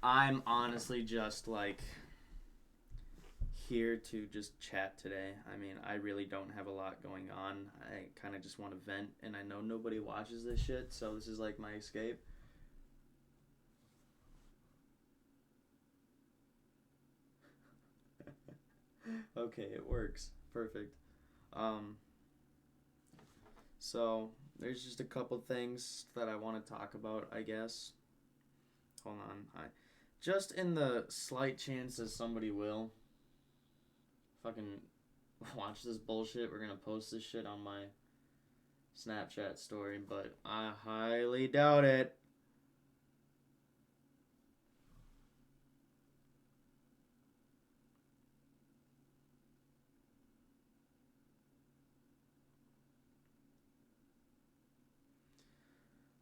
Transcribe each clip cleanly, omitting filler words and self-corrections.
I'm honestly just like here to just chat today. I mean, I really don't have a lot going on. I kind of just want to vent, and I know nobody watches this shit, so this is like my escape. Okay, it works. Perfect. Um, so there's just a couple things that I want to talk about, I guess. Hold on. I just in the slight chance that somebody will fucking watch this bullshit, we're gonna post this shit on my Snapchat story, but I highly doubt it.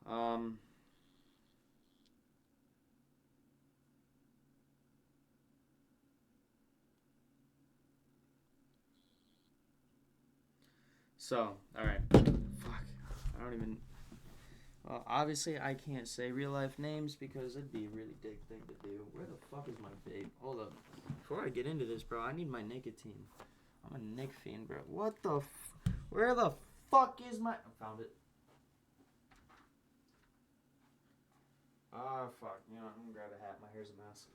Um, so, alright. Fuck. I don't even. Well, obviously, I can't say real life names because it'd be a really dick thing to do. Where the fuck is my vape? Hold up. Before I get into this, bro, I need my nicotine. I'm a Nick fiend, bro. What the Where the fuck is my. I found it. Ah, fuck. You know, I'm gonna grab a hat. My hair's a mess.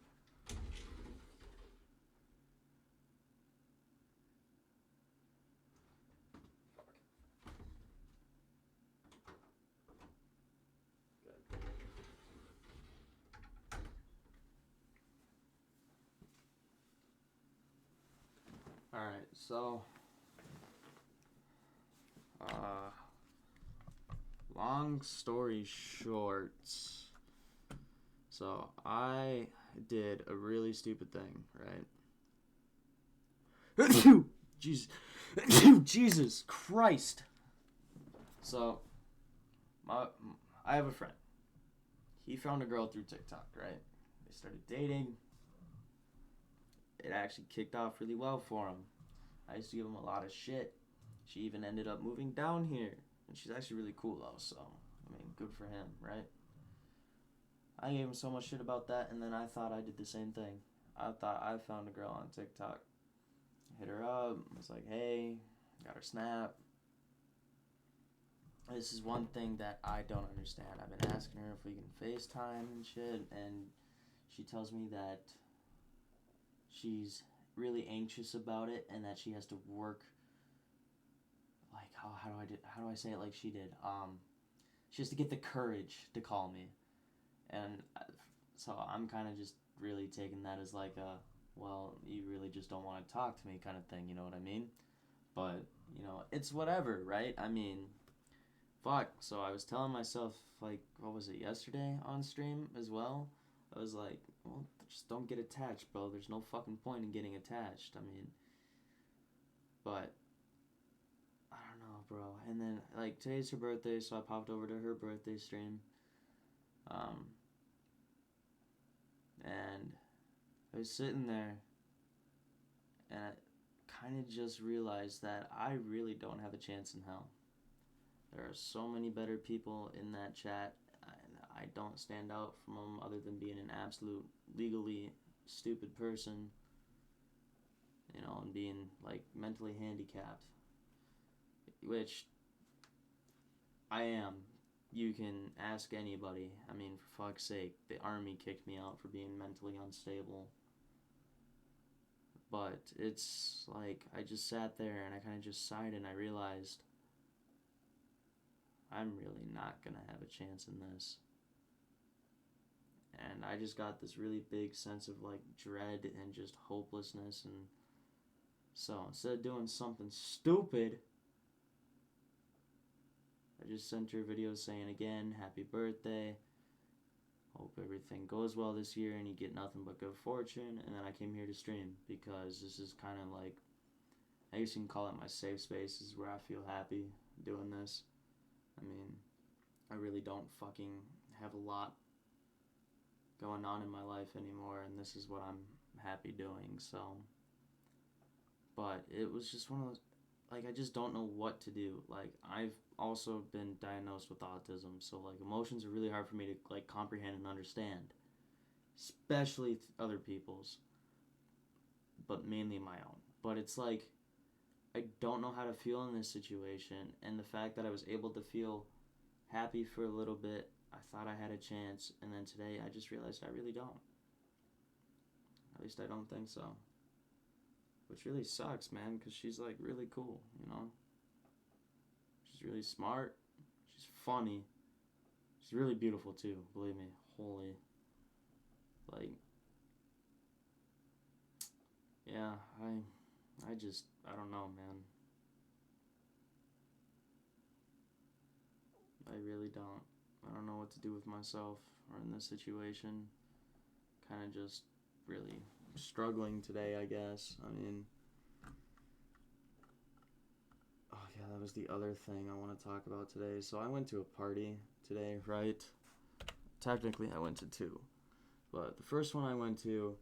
Good. Alright, so. Uh. Long story short. So, I did a really stupid thing, right? Jesus. Jesus Christ. So, my, I have a friend. He found a girl through TikTok, right? They started dating. It actually kicked off really well for him. I used to give him a lot of shit. She even ended up moving down here. And she's actually really cool, though, so, I mean, good for him, right? I gave him so much shit about that, and then I thought I did the same thing. I thought I found a girl on TikTok. Hit her up, was like, hey, got her snap. This is one thing that I don't understand. I've been asking her if we can FaceTime and shit, and she tells me that she's really anxious about it and that she has to work like how do I say it like she did? She has to get the courage to call me, and so I'm kind of just really taking that as like a well, you really just don't want to talk to me kind of thing. You know what I mean? But it's whatever, right? I mean, fuck. So I was telling myself like, what was it yesterday on stream as well? I was like, well, just don't get attached, bro. There's no fucking point in getting attached. I mean, but I don't know, bro. And then like today's her birthday, so I popped over to her birthday stream. Um, and I was sitting there, and I kind of just realized that I really don't have a chance in hell. There are so many better people in that chat, and I don't stand out from them other than being an absolute legally stupid person, and being like mentally handicapped, which I am. You can ask anybody. I mean, for fuck's sake, the army kicked me out for being mentally unstable. But it's like I just sat there and I kind of just sighed and I realized I'm really not gonna have a chance in this. And I just got this really big sense of like dread and just hopelessness. And so instead of doing something stupid, I just sent her a video saying again, happy birthday. Hope everything goes well this year and you get nothing but good fortune. And then I came here to stream because this is kind of like, I guess you can call it my safe space. This is where I feel happy doing this. I mean, I really don't fucking have a lot going on in my life anymore, and this is what I'm happy doing. So, but it was just one of those, like, I just don't know what to do. Like, I've also been diagnosed with autism, so like emotions are really hard for me to like comprehend and understand. especially other people's, but mainly my own. But it's like, I don't know how to feel in this situation, and the fact that I was able to feel happy for a little bit, I thought I had a chance, and then today I just realized I really don't. At least I don't think so. Which really sucks, man, because she's like really cool, you know? She's really smart, she's funny, she's really beautiful too, believe me. Holy. Like, yeah, I don't know, man. I really don't. I don't know what to do with myself or in this situation. Kind of just really struggling today, I guess. I mean, oh yeah, that was the other thing I want to talk about today. So I went to a party today, right? Technically, I went to two. But the first one I went to,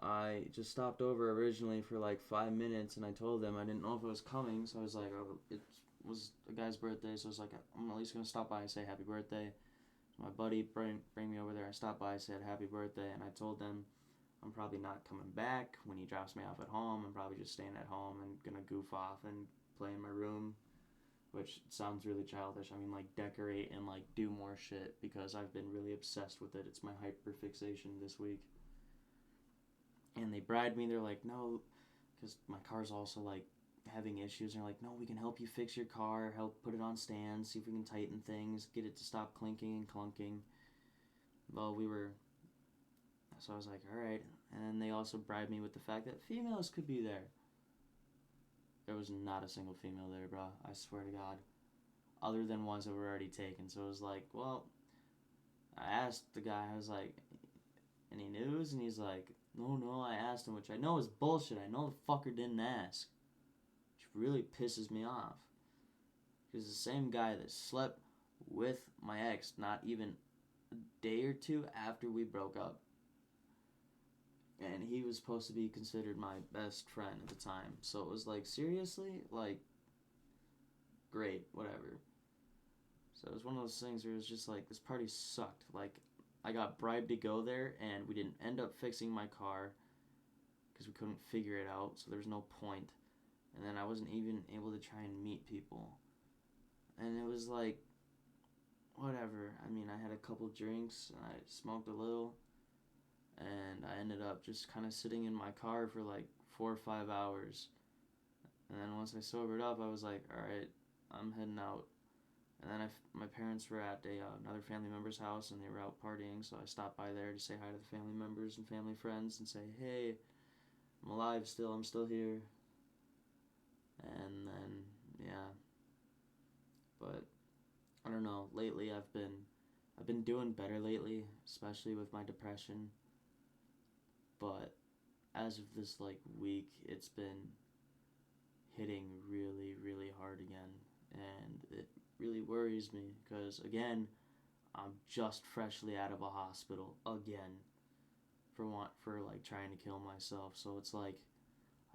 I just stopped over originally for like 5 minutes, and I told them I didn't know if it was coming, so I was like, oh, it was a guy's birthday, so I was like, I'm at least gonna stop by and say happy birthday. So my buddy bring me over there. I stopped by, said happy birthday, and I told them I'm probably not coming back when he drops me off at home. I'm probably just staying at home and gonna goof off and play in my room, which sounds really childish. I mean, like, decorate and like do more shit because I've been really obsessed with it. It's my hyperfixation this week. And they bribed me. They're like, no, because my car's also like having issues. And they're like, no, we can help you fix your car, help put it on stands, see if we can tighten things, get it to stop clinking and clunking. Well, so I was like, all right. And then they also bribed me with the fact that females could be there. There was not a single female there, bro. I swear to God. Other than ones that were already taken. So it was like, well, I asked the guy, I was like, any news? And he's like, no, I asked him, which I know is bullshit. I know the fucker didn't ask. Which really pisses me off. Because the same guy that slept with my ex not even a day or two after we broke up. And he was supposed to be considered my best friend at the time. So it was like, seriously? Like, great, whatever. So it was one of those things where it was just like, this party sucked. Like, I got bribed to go there, and we didn't end up fixing my car because we couldn't figure it out, so there was no point. And then I wasn't even able to try and meet people. And it was like, whatever. I mean, I had a couple drinks, and I smoked a little, and I ended up just kind of sitting in my car for like 4 or 5 hours. And then once I sobered up, I was like, alright, I'm heading out. And then my parents were at another family member's house, and they were out partying, so I stopped by there to say hi to the family members and family friends and say, hey, I'm alive still, I'm still here. And then, yeah. But, I don't know, lately I've been doing better lately, especially with my depression. But, as of this, like, week, it's been hitting really, really hard again. And it really worries me because, again, I'm just freshly out of a hospital again for like trying to kill myself. So it's like,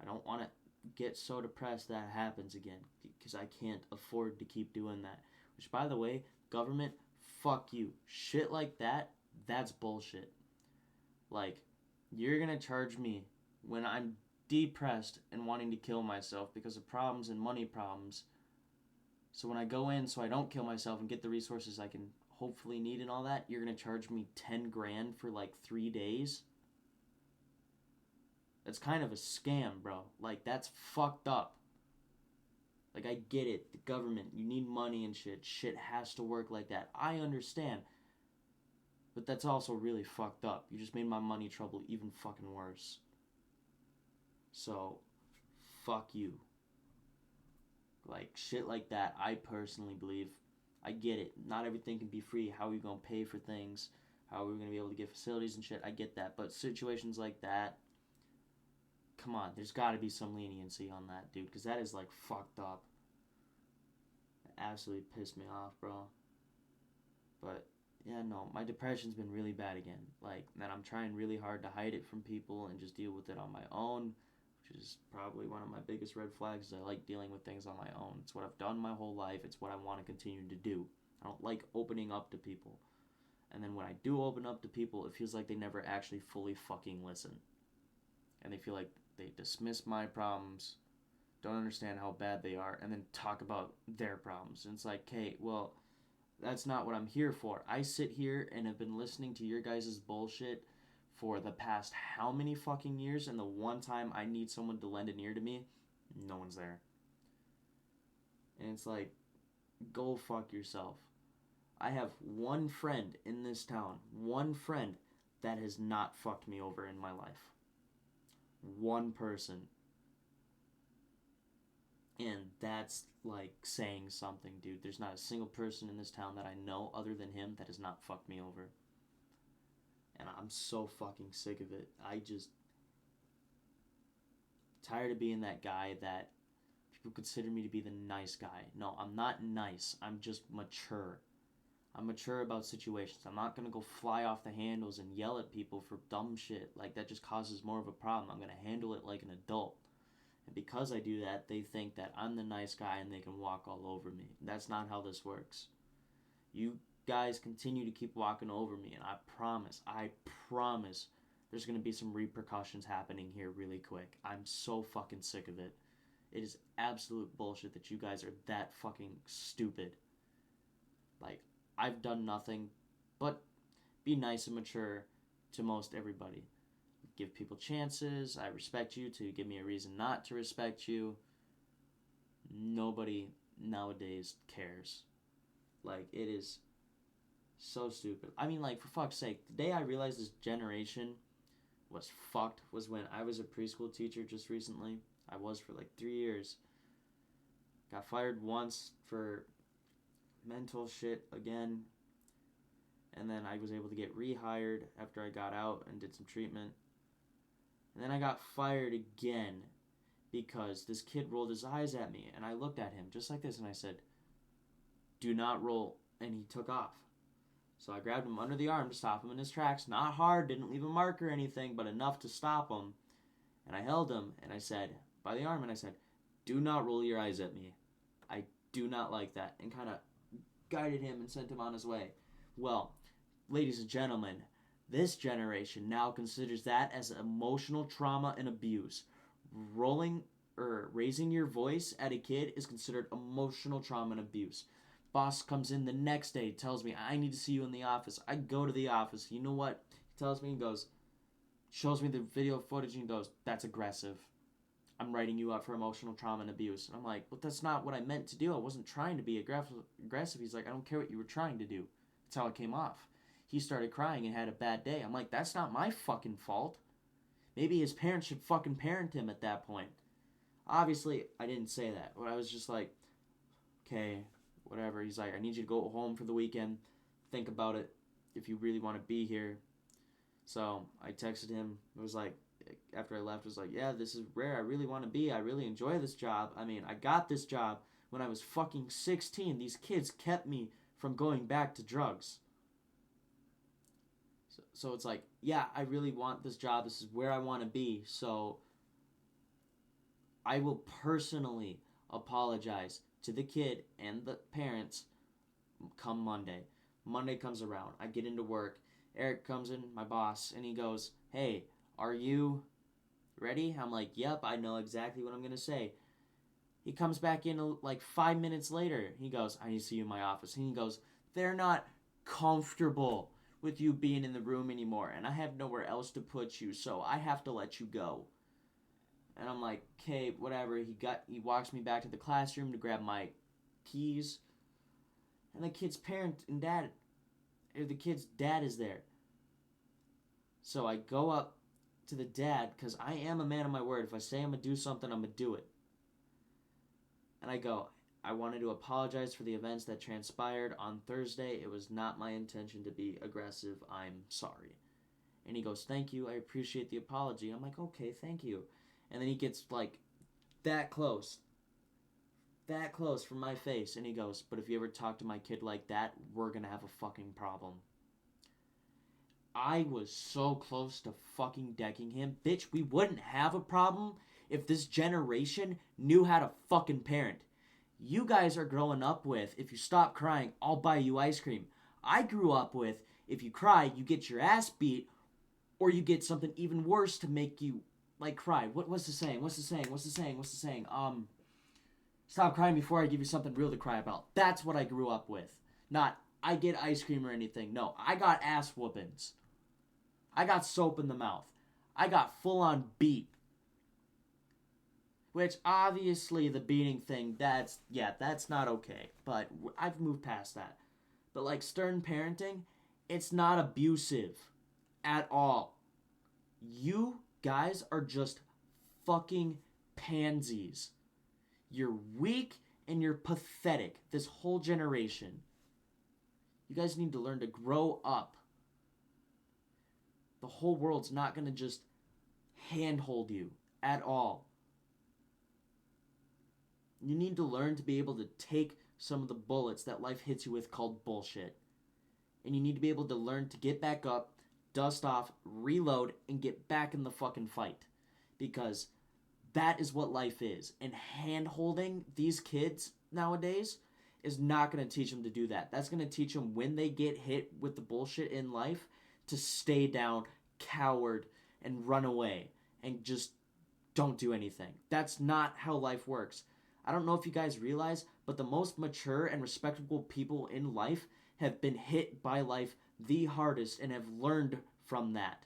I don't want to get so depressed that happens again because I can't afford to keep doing that. Which, by the way, government, fuck you. Shit like that, that's bullshit. Like, you're gonna charge me when I'm depressed and wanting to kill myself because of problems and money problems. So when I go in so I don't kill myself and get the resources I can hopefully need and all that, you're going to charge me 10 grand for like 3 days? That's kind of a scam, bro. Like, that's fucked up. Like, I get it. The government, you need money and shit. Shit has to work like that. I understand. But that's also really fucked up. You just made my money trouble even fucking worse. So, fuck you. Like, shit like that, I personally believe, I get it. Not everything can be free. How are we going to pay for things? How are we going to be able to get facilities and shit? I get that. But situations like that, come on, there's got to be some leniency on that, dude. Because that is, like, fucked up. It absolutely pissed me off, bro. But, yeah, no, my depression's been really bad again. Like, and I'm trying really hard to hide it from people and just deal with it on my own. Which is probably one of my biggest red flags. I like dealing with things on my own. It's what I've done my whole life. It's what I want to continue to do. I don't like opening up to people. And then when I do open up to people, it feels like they never actually fully fucking listen. And they feel like they dismiss my problems, don't understand how bad they are, and then talk about their problems. And it's like, okay, well, that's not what I'm here for. I sit here and have been listening to your guys' bullshit for the past how many fucking years, and the one time I need someone to lend an ear to me, no one's there. And it's like, go fuck yourself. I have one friend in this town, one friend that has not fucked me over in my life. One person. And that's like saying something, dude. There's not a single person in this town that I know other than him that has not fucked me over. And I'm so fucking sick of it. I just tired of being that guy that people consider me to be the nice guy. No, I'm not nice. I'm just mature. I'm mature about situations. I'm not going to go fly off the handles and yell at people for dumb shit. Like, that just causes more of a problem. I'm going to handle it like an adult. And because I do that, they think that I'm the nice guy and they can walk all over me. That's not how this works. You guys continue to keep walking over me, and I promise, there's going to be some repercussions happening here really quick. I'm so fucking sick of it. It is absolute bullshit that you guys are that fucking stupid. Like, I've done nothing but be nice and mature to most everybody. Give people chances. I respect you to give me a reason not to respect you. Nobody nowadays cares. Like, it is so stupid. I mean, like, for fuck's sake, the day I realized this generation was fucked was when I was a preschool teacher just recently. I was for like 3 years. Got fired once for mental shit again. And then I was able to get rehired after I got out and did some treatment. And then I got fired again because this kid rolled his eyes at me. And I looked at him just like this and I said, "Do not roll." And he took off. So I grabbed him under the arm to stop him in his tracks. Not hard, didn't leave a mark or anything, but enough to stop him. And I held him and I said, by the arm, and I said, "Do not roll your eyes at me. I do not like that." And kind of guided him and sent him on his way. Well, ladies and gentlemen, this generation now considers that as emotional trauma and abuse. Rolling or raising your voice at a kid is considered emotional trauma and abuse. Boss comes in the next day, tells me, "I need to see you in the office." I go to the office. You know what? He tells me, he goes, shows me the video footage and goes, "That's aggressive. I'm writing you up for emotional trauma and abuse." And I'm like, "But that's not what I meant to do. I wasn't trying to be aggressive." He's like, "I don't care what you were trying to do. That's how it came off." He started crying and had a bad day. I'm like, that's not my fucking fault. Maybe his parents should fucking parent him at that point. Obviously, I didn't say that. But I was just like, okay, whatever. He's like, "I need you to go home for the weekend. Think about it if you really want to be here." So I texted him. It was like, after I left, it was like, "Yeah, this is where I really want to be. I really enjoy this job. I mean, I got this job when I was fucking 16. These kids kept me from going back to drugs." So it's like, yeah, I really want this job. This is where I want to be. So I will personally apologize to the kid and the parents come Monday. Monday comes around. I get into work. Eric comes in, my boss, and he goes, "Hey, are you ready?" I'm like, "Yep, I know exactly what I'm going to say." He comes back in like 5 minutes later. He goes, "I need to see you in my office." And he goes, "They're not comfortable with you being in the room anymore, and I have nowhere else to put you, so I have to let you go." And I'm like, "Okay, whatever." He walks me back to the classroom to grab my keys, and the kid's dad is there. So I go up to the dad, because I am a man of my word. If I say I'm going to do something, I'm going to do it. And I go, "I wanted to apologize for the events that transpired on Thursday. It was not my intention to be aggressive. I'm sorry." And he goes, "Thank you. I appreciate the apology." I'm like, "Okay, thank you." And then he gets like that close from my face. And he goes, "But if you ever talk to my kid like that, we're going to have a fucking problem." I was so close to fucking decking him. Bitch, we wouldn't have a problem if this generation knew how to fucking parent. You guys are growing up with, "If you stop crying, I'll buy you ice cream." I grew up with, If you cry, you get your ass beat, or you get something even worse to make you, like, cry. What's the saying? Stop crying before I give you something real to cry about. That's what I grew up with. Not, I get ice cream or anything. No, I got ass whoopings. I got soap in the mouth. I got full-on beat. Which, obviously, the beating thing, that's not okay. But I've moved past that. But, like, stern parenting, it's not abusive at all. You guys are just fucking pansies. You're weak and you're pathetic. This whole generation. You guys need to learn to grow up. The whole world's not going to just handhold you at all. You need to learn to be able to take some of the bullets that life hits you with called bullshit. And you need to be able to learn to get back up, dust off, reload, and get back in the fucking fight. Because that is what life is. And hand-holding these kids nowadays is not going to teach them to do that. That's going to teach them when they get hit with the bullshit in life to stay down, coward, and run away. And just don't do anything. That's not how life works. I don't know if you guys realize, but the most mature and respectable people in life have been hit by life the hardest and have learned from that.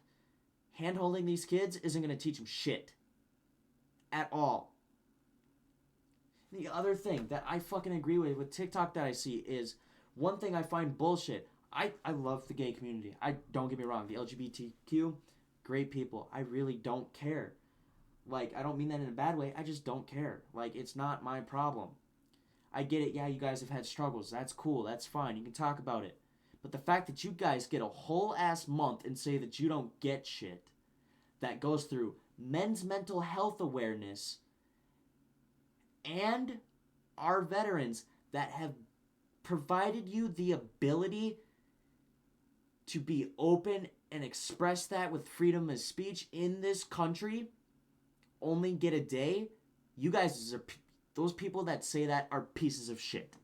Hand-holding these kids isn't going to teach them shit. At all. The other thing that I fucking agree with TikTok that I see is one thing I find bullshit. I love the gay community. Don't get me wrong. The LGBTQ, great people. I really don't care. Like, I don't mean that in a bad way. I just don't care. Like, it's not my problem. I get it. Yeah, you guys have had struggles. That's cool. That's fine. You can talk about it. But the fact that you guys get a whole ass month and say that you don't get shit that goes through men's mental health awareness and our veterans that have provided you the ability to be open and express that with freedom of speech in this country only get a day. You guys are, those people that say that are pieces of shit.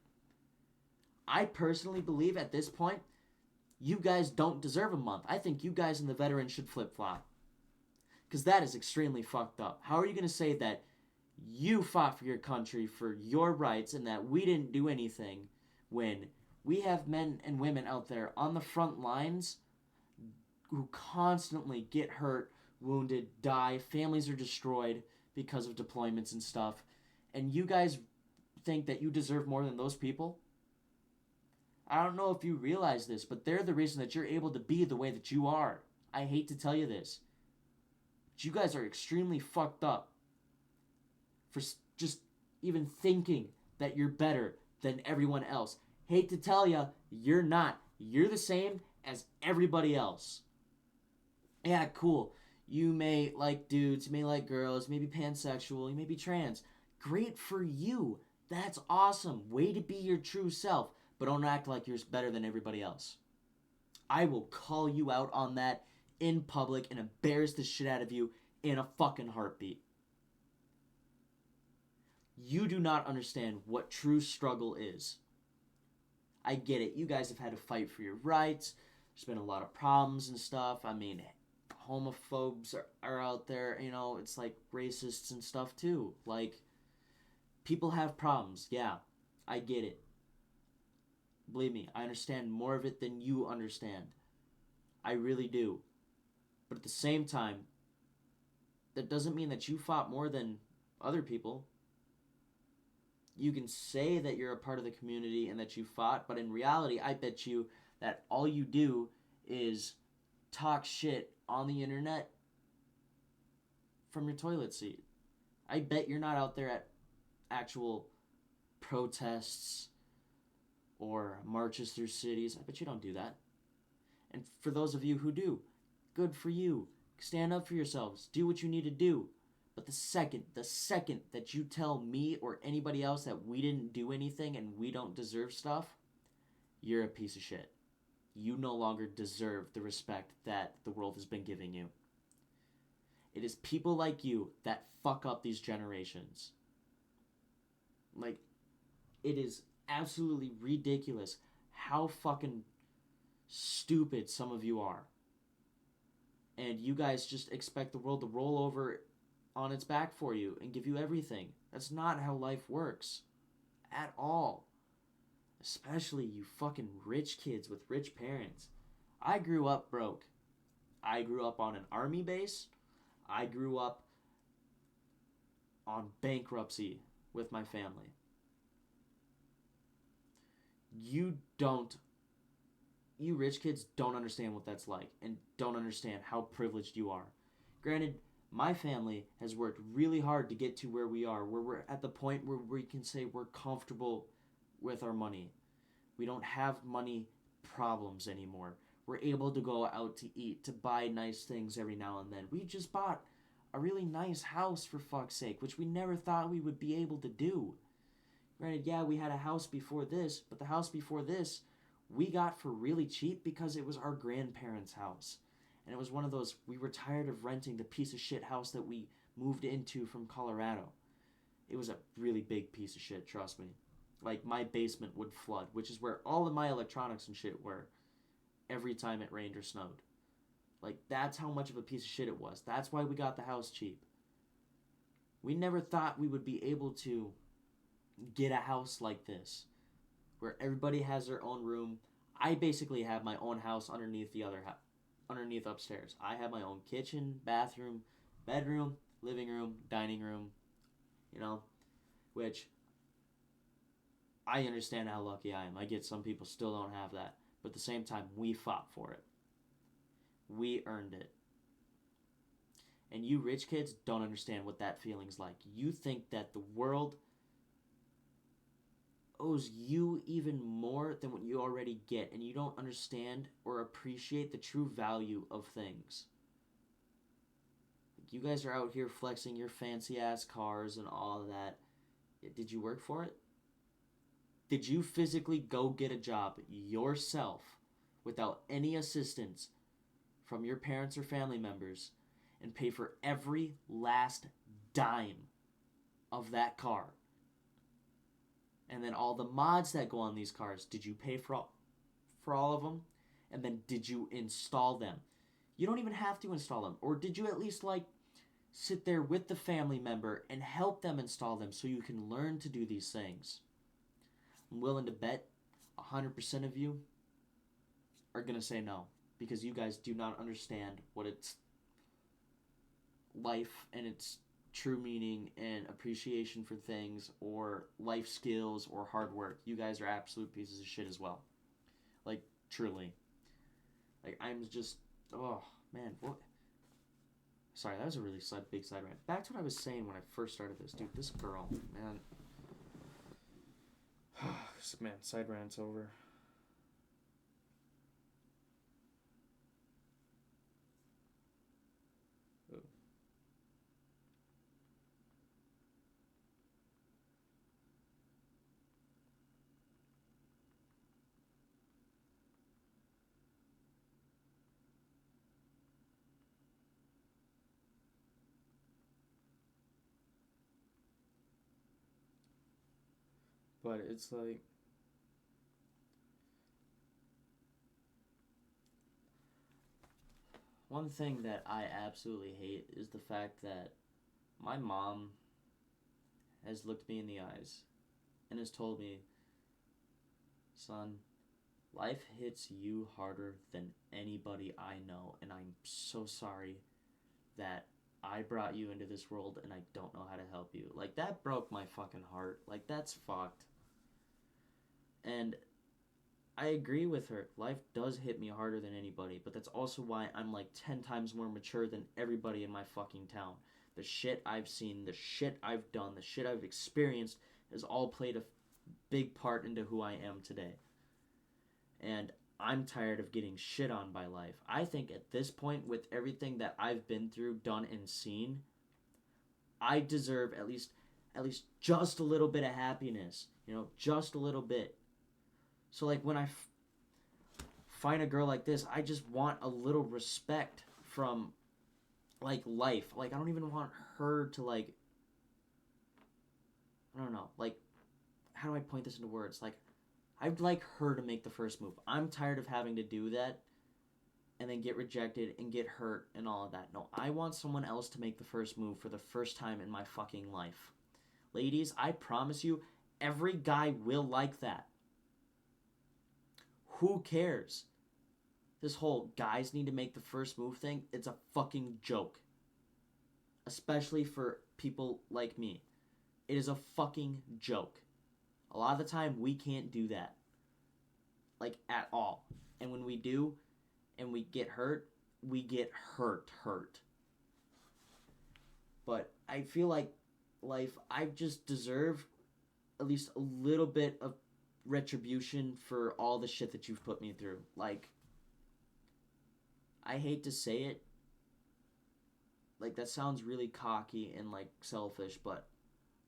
I personally believe at this point, you guys don't deserve a month. I think you guys and the veterans should flip-flop. Because that is extremely fucked up. How are you going to say that you fought for your country, for your rights, and that we didn't do anything when we have men and women out there on the front lines who constantly get hurt, wounded, die, families are destroyed because of deployments and stuff, and you guys think that you deserve more than those people? I don't know if you realize this, but they're the reason that you're able to be the way that you are. I hate to tell you this. But you guys are extremely fucked up for just even thinking that you're better than everyone else. Hate to tell you, you're not. You're the same as everybody else. Yeah, cool. You may like dudes, you may like girls, you may be pansexual, you may be trans. Great for you. That's awesome. Way to be your true self. But don't act like you're better than everybody else. I will call you out on that in public and embarrass the shit out of you in a fucking heartbeat. You do not understand what true struggle is. I get it. You guys have had to fight for your rights. There's been a lot of problems and stuff. I mean, homophobes are out there. You know, it's like racists and stuff too. Like, people have problems. Yeah, I get it. Believe me, I understand more of it than you understand. I really do. But at the same time, that doesn't mean that you fought more than other people. You can say that you're a part of the community and that you fought, but in reality, I bet you that all you do is talk shit on the internet from your toilet seat. I bet you're not out there at actual protests or marches through cities. I bet you don't do that. And for those of you who do, good for you. Stand up for yourselves. Do what you need to do. But the second that you tell me or anybody else that we didn't do anything and we don't deserve stuff, you're a piece of shit. You no longer deserve the respect that the world has been giving you. It is people like you that fuck up these generations. Like, it is absolutely ridiculous how fucking stupid some of you are. And you guys just expect the world to roll over on its back for you and give you everything. That's not how life works. At all. Especially you fucking rich kids with rich parents. I grew up broke. I grew up on an army base. I grew up on bankruptcy with my family. You rich kids don't understand what that's like and don't understand how privileged you are. Granted, my family has worked really hard to get to where we are, where we're at the point where we can say we're comfortable with our money. We don't have money problems anymore. We're able to go out to eat, to buy nice things every now and then. We just bought a really nice house, for fuck's sake, which we never thought we would be able to do. Granted, yeah, we had a house before this, but the house before this we got for really cheap because it was our grandparents' house. And it was one of those, we were tired of renting the piece of shit house that we moved into from Colorado. It was a really big piece of shit, trust me. Like, my basement would flood, which is where all of my electronics and shit were every time it rained or snowed. Like, that's how much of a piece of shit it was. That's why we got the house cheap. We never thought we would be able to get a house like this, where everybody has their own room. I basically have my own house underneath underneath upstairs. I have my own kitchen, bathroom, bedroom, living room, dining room, which I understand how lucky I am. I get some people still don't have that. But at the same time, we fought for it. We earned it. And you rich kids don't understand what that feeling's like. You think that the world owes you even more than what you already get, and you don't understand or appreciate the true value of things. You guys are out here flexing your fancy ass cars and all of that. Did you work for it? Did you physically go get a job yourself without any assistance from your parents or family members and pay for every last dime of that car? And then all the mods that go on these cars, did you pay for all of them? And then did you install them? You don't even have to install them. Or did you at least sit there with the family member and help them install them so you can learn to do these things? I'm willing to bet 100% of you are going to say no, because you guys do not understand what it's life and its true meaning and appreciation for things, or life skills, or hard work. You guys are absolute pieces of shit as well. Like, truly. Like, I'm just, oh, man, what? Sorry, that was a really big side rant. Back to what I was saying when I first started this. Dude, this girl, man. Man, side rant's over. But it's like, one thing that I absolutely hate is the fact that my mom has looked me in the eyes and has told me, son, life hits you harder than anybody I know, and I'm so sorry that I brought you into this world and I don't know how to help you. Like, that broke my fucking heart. Like, that's fucked. And I agree with her. Life does hit me harder than anybody, but that's also why I'm 10 times more mature than everybody in my fucking town. The shit I've seen, the shit I've done, the shit I've experienced has all played a big part into who I am today. And I'm tired of getting shit on by life. I think at this point, with everything that I've been through, done, and seen, I deserve at least just a little bit of happiness. Just a little bit. So, when I find a girl like this, I just want a little respect from, life. I don't even want her to, I don't know, how do I point this into words? I'd like her to make the first move. I'm tired of having to do that and then get rejected and get hurt and all of that. No, I want someone else to make the first move for the first time in my fucking life. Ladies, I promise you, every guy will like that. Who cares? This whole guys need to make the first move thing, it's a fucking joke. Especially for people like me. It is a fucking joke. A lot of the time, we can't do that. Like, at all. And when we do, and we get hurt, we get hurt. But I feel like life, I just deserve at least a little bit of retribution for all the shit that you've put me through. Like, I hate to say it, like, that sounds really cocky and, like, selfish, but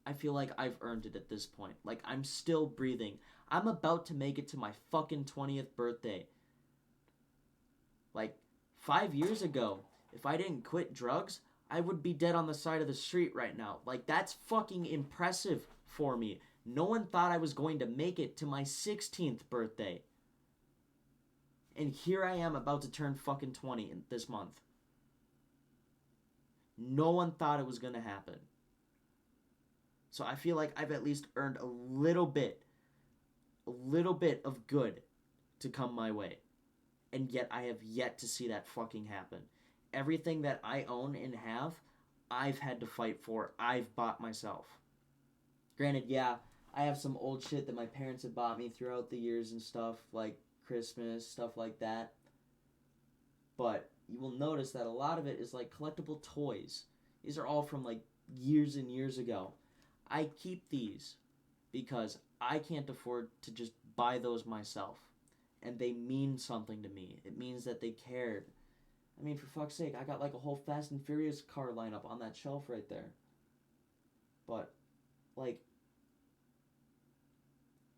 I feel like I've earned it at this point. Like, I'm still breathing. I'm about to make it to my fucking 20th birthday. Like, 5 years ago, if I didn't quit drugs, I would be dead on the side of the street right now. Like, that's fucking impressive for me. No one thought I was going to make it to my 16th birthday. And here I am about to turn fucking 20 this month. No one thought it was going to happen. So I feel like I've at least earned a little bit of good to come my way. And yet I have yet to see that fucking happen. Everything that I own and have, I've had to fight for. I've bought myself. Granted, yeah, I have some old shit that my parents have bought me throughout the years and stuff, like Christmas, stuff like that. But you will notice that a lot of it is like collectible toys. These are all from like years and years ago. I keep these because I can't afford to just buy those myself. And they mean something to me. It means that they cared. I mean, for fuck's sake, I got like a whole Fast and Furious car lineup on that shelf right there. But, like,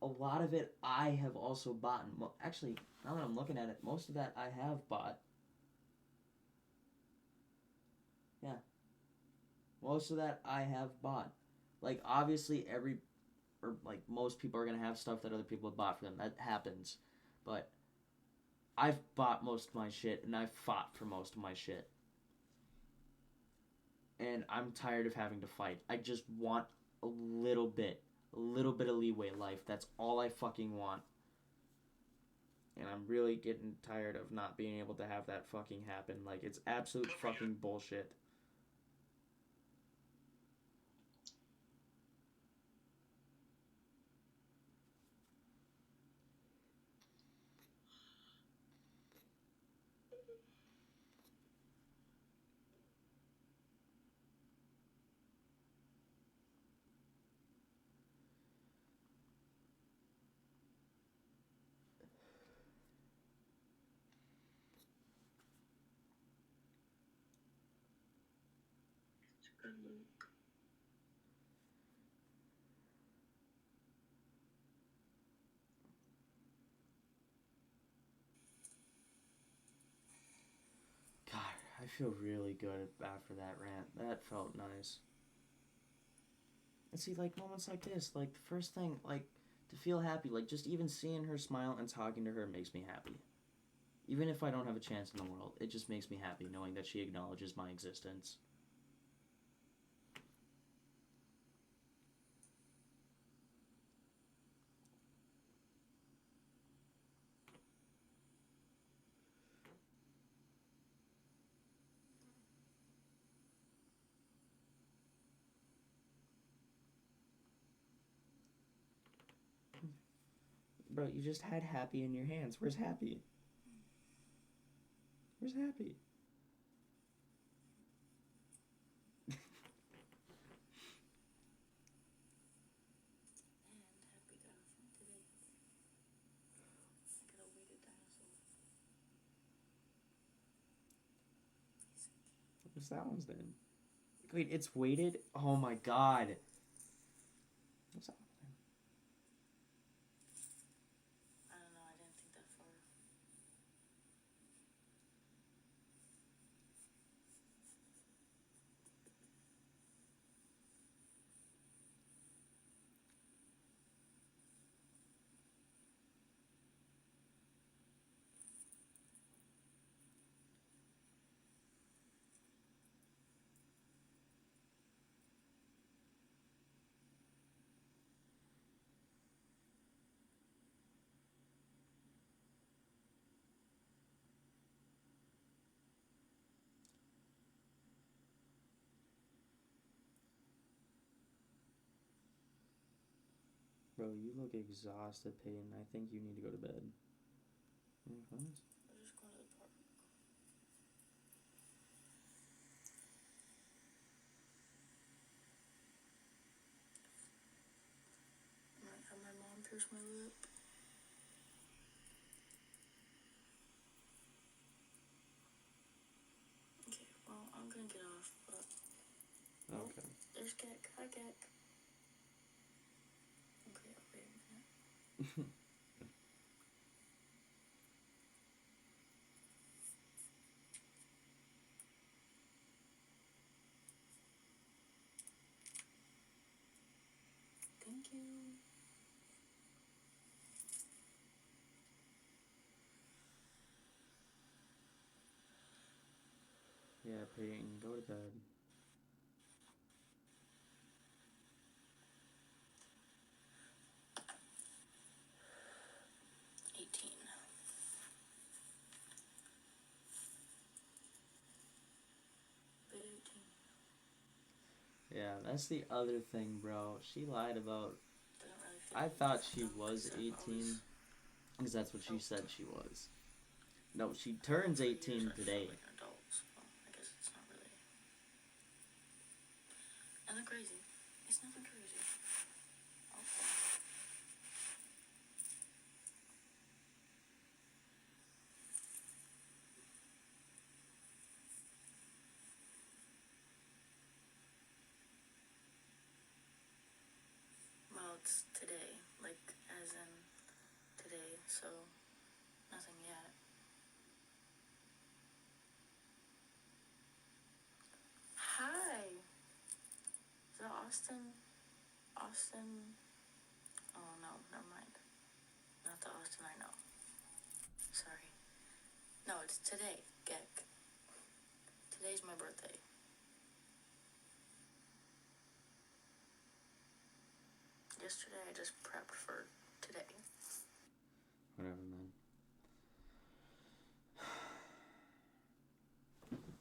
a lot of it I have also bought. Actually, now that I'm looking at it, most of that I have bought. Yeah. Most of that I have bought. Like, obviously, most people are going to have stuff that other people have bought for them. That happens. But I've bought most of my shit, and I've fought for most of my shit. And I'm tired of having to fight. I just want a little bit of leeway in life. That's all I fucking want. And I'm really getting tired of not being able to have that fucking happen. Like, it's absolute fucking bullshit. God, I feel really good after that rant. That felt nice. And see, like, moments like this, like, the first thing, like, to feel happy, like, just even seeing her smile and talking to her makes me happy. Even if I don't have a chance in the world, it just makes me happy knowing that she acknowledges my existence. Bro, you just had Happy in your hands. Where's Happy? Where's Happy? What's that one's then? Wait, it's weighted? Oh my god. What's that one then? I don't know, I didn't think that far. Bro, you look exhausted, Peyton. I think you need to go to bed. We're just going to the park. I might have my mom pierce my lip. Okay, well, I'm gonna get off, but... Okay. There's Gek. Hi, Gek. Okay, I'll wait a minute. Thank you. Yeah, Peyton, go to bed. Yeah, that's the other thing, bro. She lied about... I thought she was 18, because that's what she said she was. No, she turns 18 today. Like an adult, so I guess it's not really... Nothing crazy. It's nothing crazy. Okay. Well, it's today, like, as in today, so nothing yet. Hi! Is that Austin? Austin? Oh, no, never mind. Not the Austin I know. Sorry. No, it's today, Gek. Today's my birthday. Yesterday I just prepped for today. Whatever, man.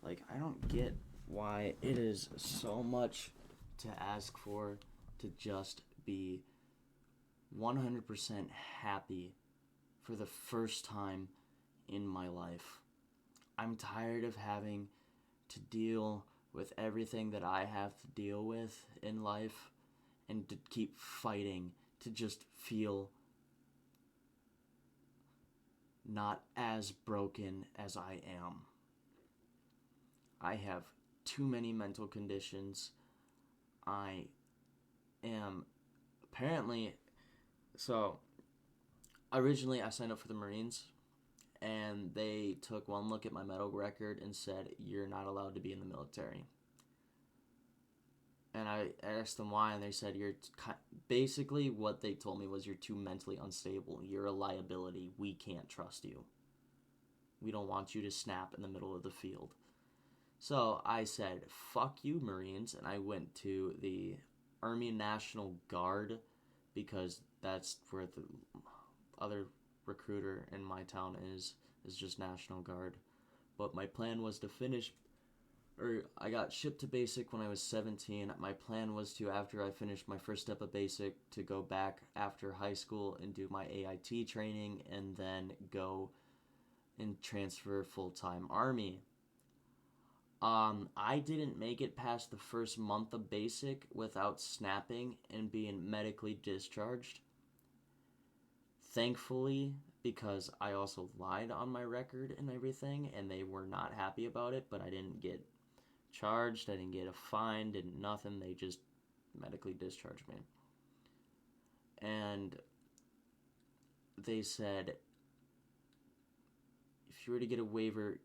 Like, I don't get why it is so much to ask for to just be 100% happy for the first time in my life. I'm tired of having to deal with everything that I have to deal with in life and to keep fighting to just feel not as broken as I am. I have too many mental conditions. I am apparently... So, originally I signed up for the Marines, and they took one look at my medical record and said, you're not allowed to be in the military. And I asked them why, and they said, basically what they told me was, you're too mentally unstable. You're a liability. We can't trust you. We don't want you to snap in the middle of the field. So I said, fuck you, Marines, and I went to the Army National Guard, because that's where the other recruiter in my town is just National Guard. But my plan was to finish, or I got shipped to basic when I was 17. My plan was to, after I finished my first step of basic, to go back after high school and do my AIT training, and then go and transfer full-time Army. I didn't make it past the first month of basic without snapping and being medically discharged. Thankfully, because I also lied on my record and everything, and they were not happy about it, but I didn't get charged, I didn't get a fine, didn't nothing, they just medically discharged me. And they said, if you were to get a waiver,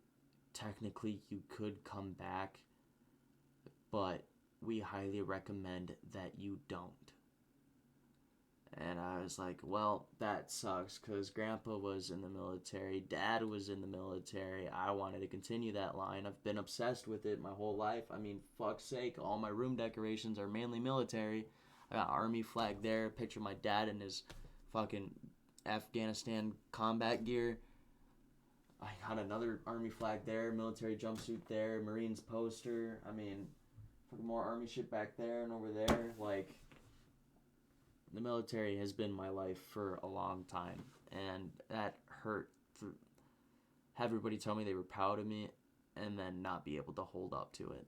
technically you could come back, but we highly recommend that you don't. And I was like, well, that sucks, because Grandpa was in the military, Dad was in the military, I wanted to continue that line, I've been obsessed with it my whole life. I mean, fuck's sake, all my room decorations are mainly military. I got Army flag there, picture of my dad in his fucking Afghanistan combat gear. I got another Army flag there, military jumpsuit there, Marines poster. I mean, fucking more Army shit back there and over there. Like, the military has been my life for a long time, and that hurt. Have everybody tell me they were proud of me, and then not be able to hold up to it.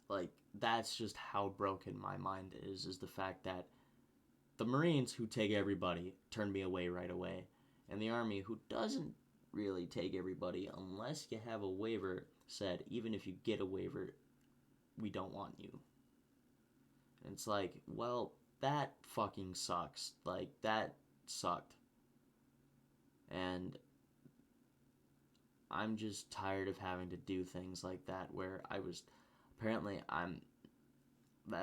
Like, that's just how broken my mind is the fact that the Marines, who take everybody, turned me away right away. And the Army, who doesn't really take everybody unless you have a waiver, said, even if you get a waiver, we don't want you. And it's like, well, that fucking sucks. Like, that sucked. And I'm just tired of having to do things like that where that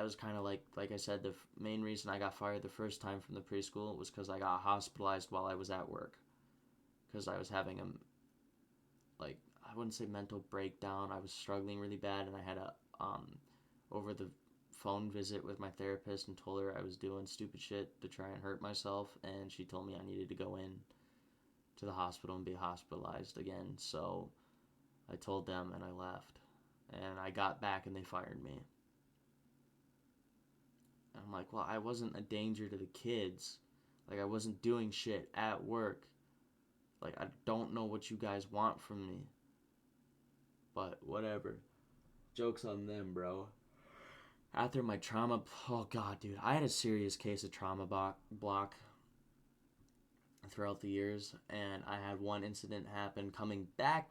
was kind of like I said, the main reason I got fired the first time from the preschool was because I got hospitalized while I was at work. Because I was having I wouldn't say mental breakdown. I was struggling really bad, and I had a, over the phone visit with my therapist and told her I was doing stupid shit to try and hurt myself, and she told me I needed to go in to the hospital and be hospitalized again. So I told them and I left. And I got back and they fired me. And I'm like, well, I wasn't a danger to the kids. Like, I wasn't doing shit at work. Like, I don't know what you guys want from me. But whatever. Joke's on them, bro. After my trauma... Oh, God, dude. I had a serious case of trauma block throughout the years. And I had one incident happen coming back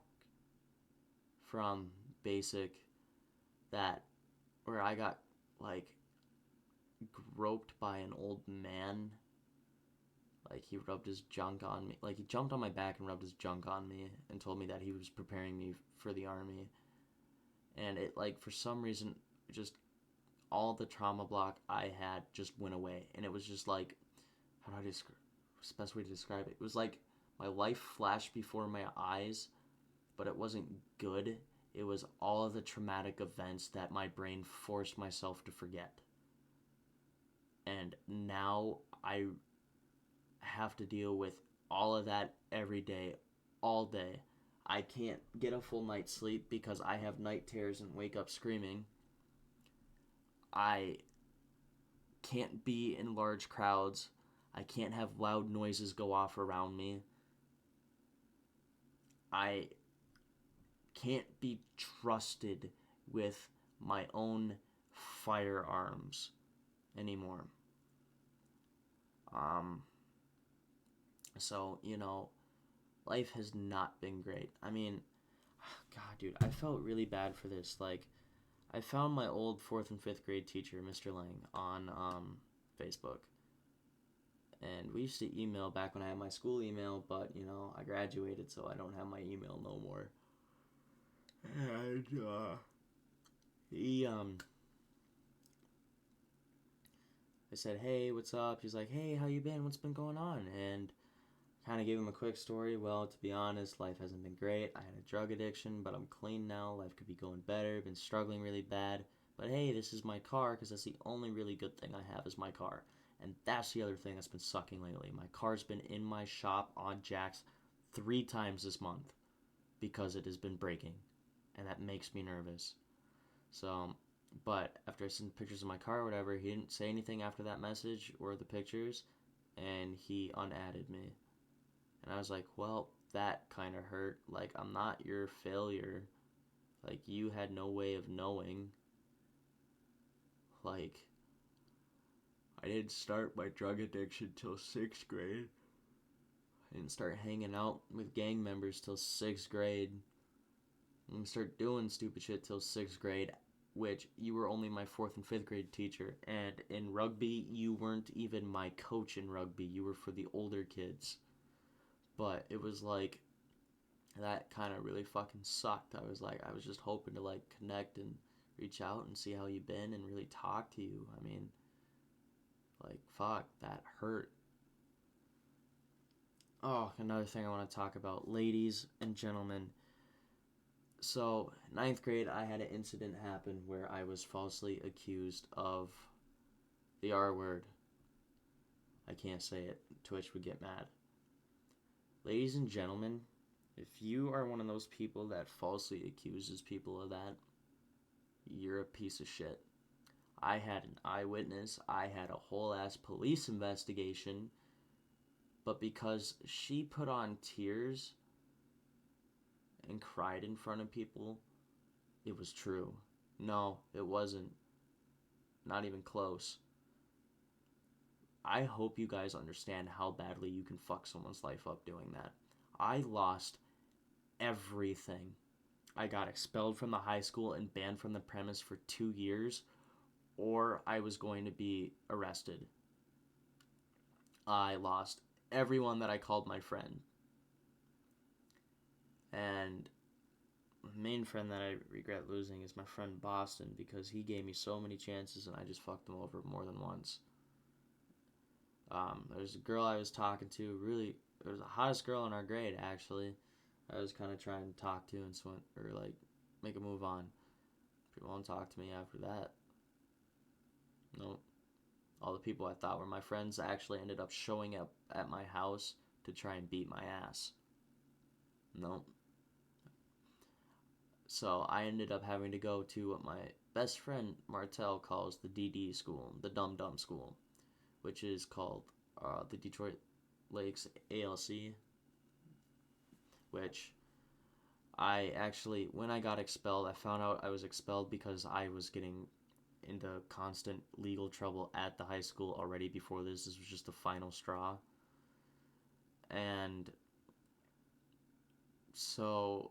from basic where I got, like, groped by an old man. Like, he rubbed his junk on me. Like, he jumped on my back and rubbed his junk on me and told me that he was preparing me for the Army. And it, like, for some reason, just all the trauma block I had just went away. And it was just like, how do I describe, what's the best way to describe it? It was like my life flashed before my eyes, but it wasn't good. It was all of the traumatic events that my brain forced myself to forget. And now I have to deal with all of that every day, all day. I can't get a full night's sleep because I have night terrors and wake up screaming. I can't be in large crowds. I can't have loud noises go off around me. I can't be trusted with my own firearms anymore. So, life has not been great. I mean, God, dude, I felt really bad for this. Like, I found my old 4th and 5th grade teacher, Mr. Lang, on Facebook. And we used to email back when I had my school email, but, I graduated, so I don't have my email no more. And, I said, hey, what's up? He's like, hey, how you been? What's been going on? And kind of gave him a quick story. Well, to be honest, life hasn't been great. I had a drug addiction, but I'm clean now. Life could be going better. Been struggling really bad. But hey, this is my car, because that's the only really good thing I have is my car. And that's the other thing that's been sucking lately. My car's been in my shop on jacks 3 times this month because it has been breaking. And that makes me nervous. So, but after I sent pictures of my car or whatever, he didn't say anything after that message or the pictures, and he unadded me. And I was like, well, that kind of hurt. Like, I'm not your failure. Like, you had no way of knowing. Like, I didn't start my drug addiction till 6th grade. I didn't start hanging out with gang members till 6th grade. I didn't start doing stupid shit till 6th grade, which you were only my 4th and 5th grade teacher. And in rugby, you weren't even my coach in rugby. You were for the older kids. But it was like, that kind of really fucking sucked. I was just hoping to, like, connect and reach out and see how you've been and really talk to you. I mean, like, fuck, that hurt. Oh, another thing I want to talk about, ladies and gentlemen. So, 9th grade, I had an incident happen where I was falsely accused of the R word. I can't say it. Twitch would get mad. Ladies and gentlemen, if you are one of those people that falsely accuses people of that, you're a piece of shit. I had an eyewitness. I had a whole ass police investigation. But because she put on tears and cried in front of people, it was true. No, it wasn't. Not even close. I hope you guys understand how badly you can fuck someone's life up doing that. I lost everything. I got expelled from the high school and banned from the premise for 2 years, or I was going to be arrested. I lost everyone that I called my friend. And the main friend that I regret losing is my friend Boston, because he gave me so many chances and I just fucked him over more than once. There's a girl I was talking to, really, it was the hottest girl in our grade, actually. I was kind of trying to talk to and make a move on. She won't talk to me after that. Nope. All the people I thought were my friends actually ended up showing up at my house to try and beat my ass. Nope. So I ended up having to go to what my best friend Martel calls the DD school, the Dum Dum school, which is called the Detroit Lakes ALC, which I actually, when I got expelled, I found out I was expelled because I was getting into constant legal trouble at the high school already before this. This was just the final straw. And so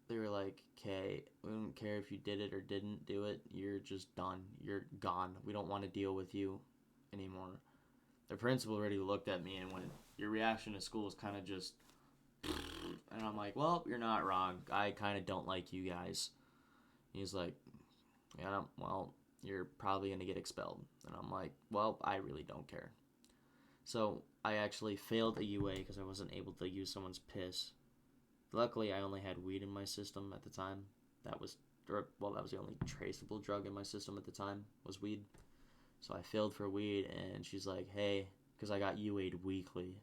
they were like, okay, we don't care if you did it or didn't do it. You're just done. You're gone. We don't want to deal with you anymore. The principal already looked at me and went, your reaction to school is kind of just... And I'm like, well, you're not wrong. I kind of don't like you guys. He's like, yeah, well, you're probably going to get expelled. And I'm like, well, I really don't care. So I actually failed a UA because I wasn't able to use someone's piss. Luckily, I only had weed in my system at the time. That was the only traceable drug in my system at the time, was weed. So I failed for weed, and she's like, hey, because I got UA'd weekly.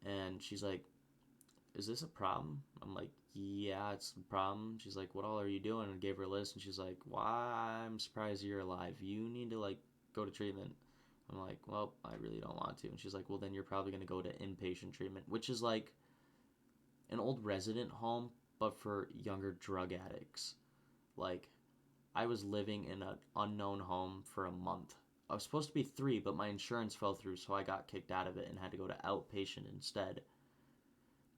And she's like, is this a problem? I'm like, yeah, it's a problem. She's like, what all are you doing? And I gave her a list, and she's like, why, I'm surprised you're alive. You need to, go to treatment. I'm like, well, I really don't want to. And she's like, well, then you're probably going to go to inpatient treatment, which is like an old resident home, but for younger drug addicts. Like, I was living in an unknown home for a month. I was supposed to be 3, but my insurance fell through, so I got kicked out of it and had to go to outpatient instead.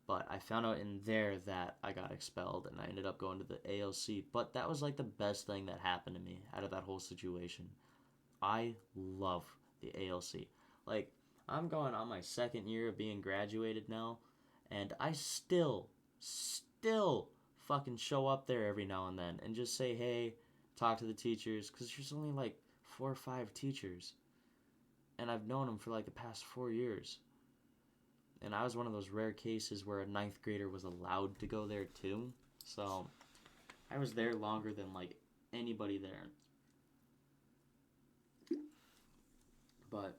But I found out in there that I got expelled, and I ended up going to the ALC. But that was like the best thing that happened to me out of that whole situation. I love the ALC. Like, I'm going on my 2nd year of being graduated now, and I still fucking show up there every now and then and just say hey, talk to the teachers, because there's only like 4 or 5 teachers, and I've known them for like the past 4 years. And I was one of those rare cases where a 9th grader was allowed to go there too. So I was there longer than like anybody there. But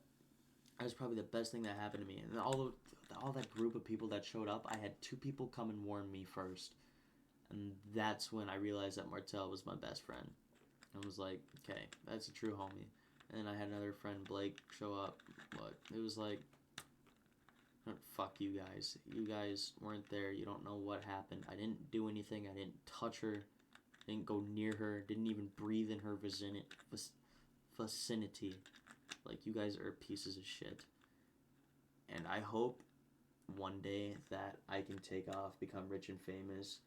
that was probably the best thing that happened to me. And all that group of people that showed up, I had 2 people come and warn me first. And that's when I realized that Martel was my best friend. I was like, okay, that's a true homie. And I had another friend, Blake, show up. But it was like, fuck you guys. You guys weren't there. You don't know what happened. I didn't do anything. I didn't touch her. Didn't go near her. Didn't even breathe in her vicinity. Like, you guys are pieces of shit. And I hope one day that I can take off, become rich and famous,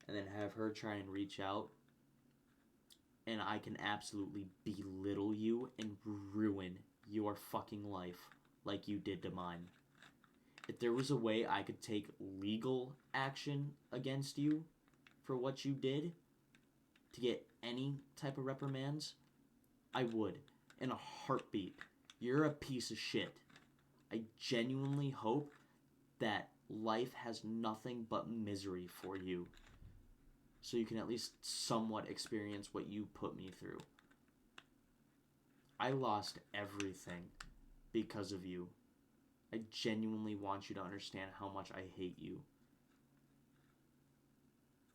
and then have her try and reach out, and I can absolutely belittle you and ruin your fucking life like you did to mine. If there was a way I could take legal action against you for what you did to get any type of reprimands, I would. In a heartbeat. You're a piece of shit. I genuinely hope that life has nothing but misery for you, so you can at least somewhat experience what you put me through. I lost everything because of you. I genuinely want you to understand how much I hate you.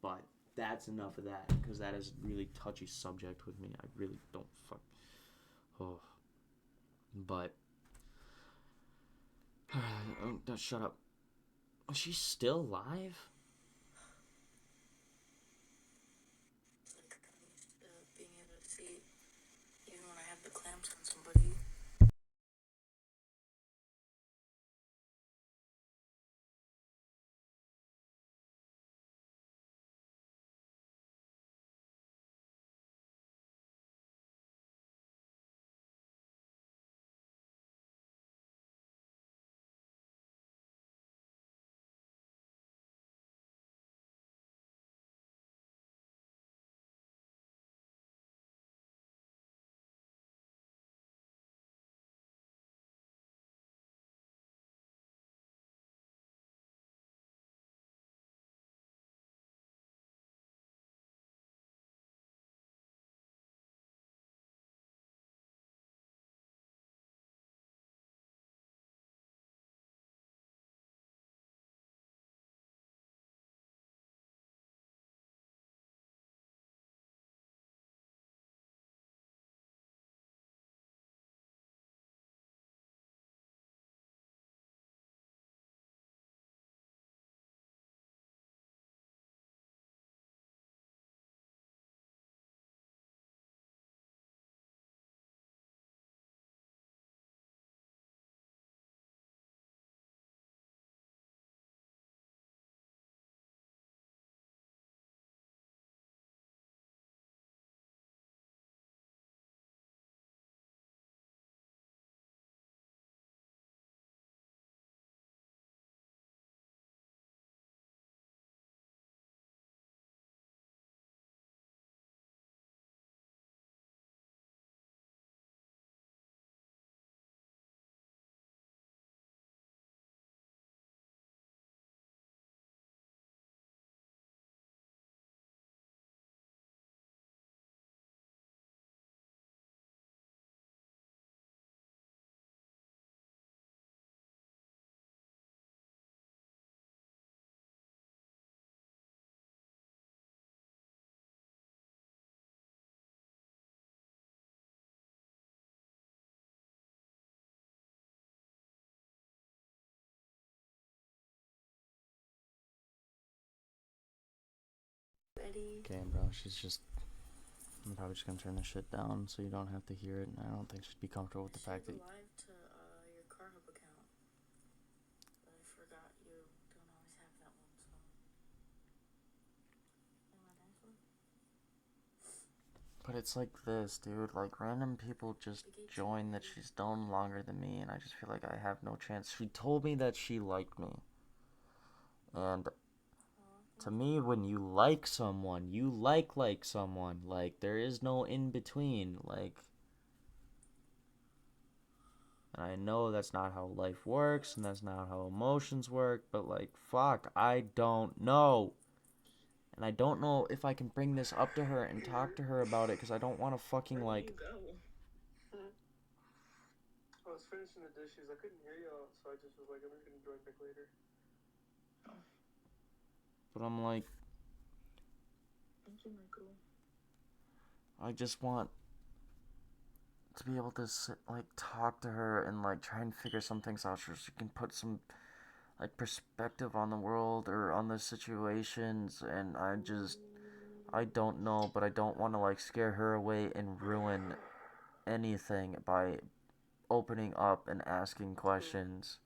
But that's enough of that, because that is a really touchy subject with me. I really don't fuck. Oh. But. Oh, shut up. Is she still alive? Like, I'm used to being able to see, even when I have the clamps on somebody. Eddie. Okay, bro, she's just. I'm probably just gonna turn this shit down so you don't have to hear it, and I don't think she'd be comfortable with the fact that. Live to your car hub account. But I forgot you don't always have that one, so. Am I nice one? But it's like this, dude. Like, random people just join that she's known longer than me, and I just feel like I have no chance. She told me that she liked me. And to me, when you like someone, you like someone. Like, there is no in between. Like, and I know that's not how life works, and that's not how emotions work, but like, fuck, I don't know. And I don't know if I can bring this up to her and talk to her about it, because I don't want to fucking, like. I was finishing the dishes. I couldn't hear y'all, so I just was like, I'm just gonna join back later. But I'm like. Thank you, Michael. I just want to be able to sit, like, talk to her and like try and figure some things out so she can put some like perspective on the world or on the situations. And I don't know, but I don't want to like scare her away and ruin anything by opening up and asking questions.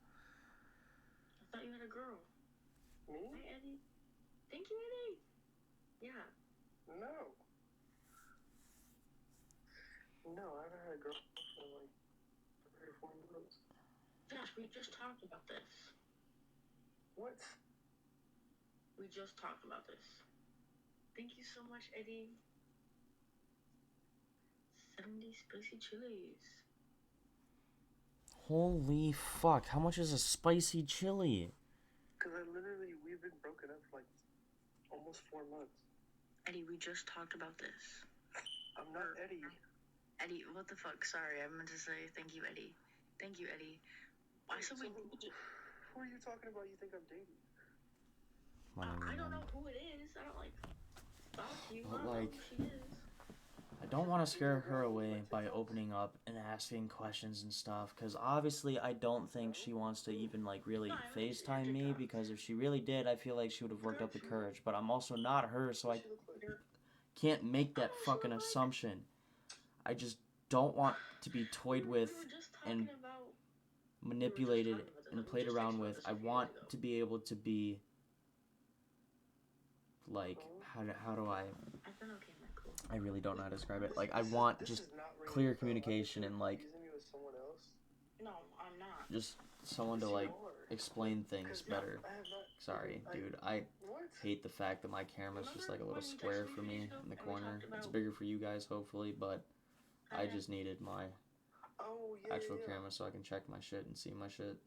I thought you had a girl. Me? Hi, Eddie. Thank you, Eddie. Yeah. No. No, I haven't had a girl for like 3 or 4 months. Josh, we just talked about this. What? We just talked about this. Thank you so much, Eddie. 70 spicy chilies. Holy fuck, how much is a spicy chili? Because we've been broken up for like almost 4 months. Eddie, we just talked about this. I'm not Eddie. Eddie, what the fuck? Sorry, I meant to say thank you, Eddie. Thank you, Eddie. Why so we... Who are you talking about you think I'm dating? I don't know who it is. I don't like... Fuck you, But, I know like, who she is. I don't want to scare her away by opening up and asking questions and stuff, because obviously I don't think she wants to even, like, really No, I mean, FaceTime your me, TikToks. because if she really did, I feel like she would have worked up the courage, but I'm also not her, so I What she look like? can't make I that know what she fucking look like. assumption. I just don't want to be toyed with We were just and talking about manipulated talking about this, and like, we played just around texted about with. this I a few want days ago. to be able to be, like, how do I I thought, okay, man, cool. I really don't know how to describe it. Like, I want just clear communication and, like, Confusing me with someone else. No, I'm not. just someone to, Yes, you like, are. explain things 'Cause better. I have not. Sorry, I- dude. I What? hate the fact that my camera's just like a little Remember when you square texted for me me days ago in the and we corner. talked It's about- bigger for you guys, hopefully, but I just needed my Oh yeah. actual yeah. camera so I can check my shit and see my shit.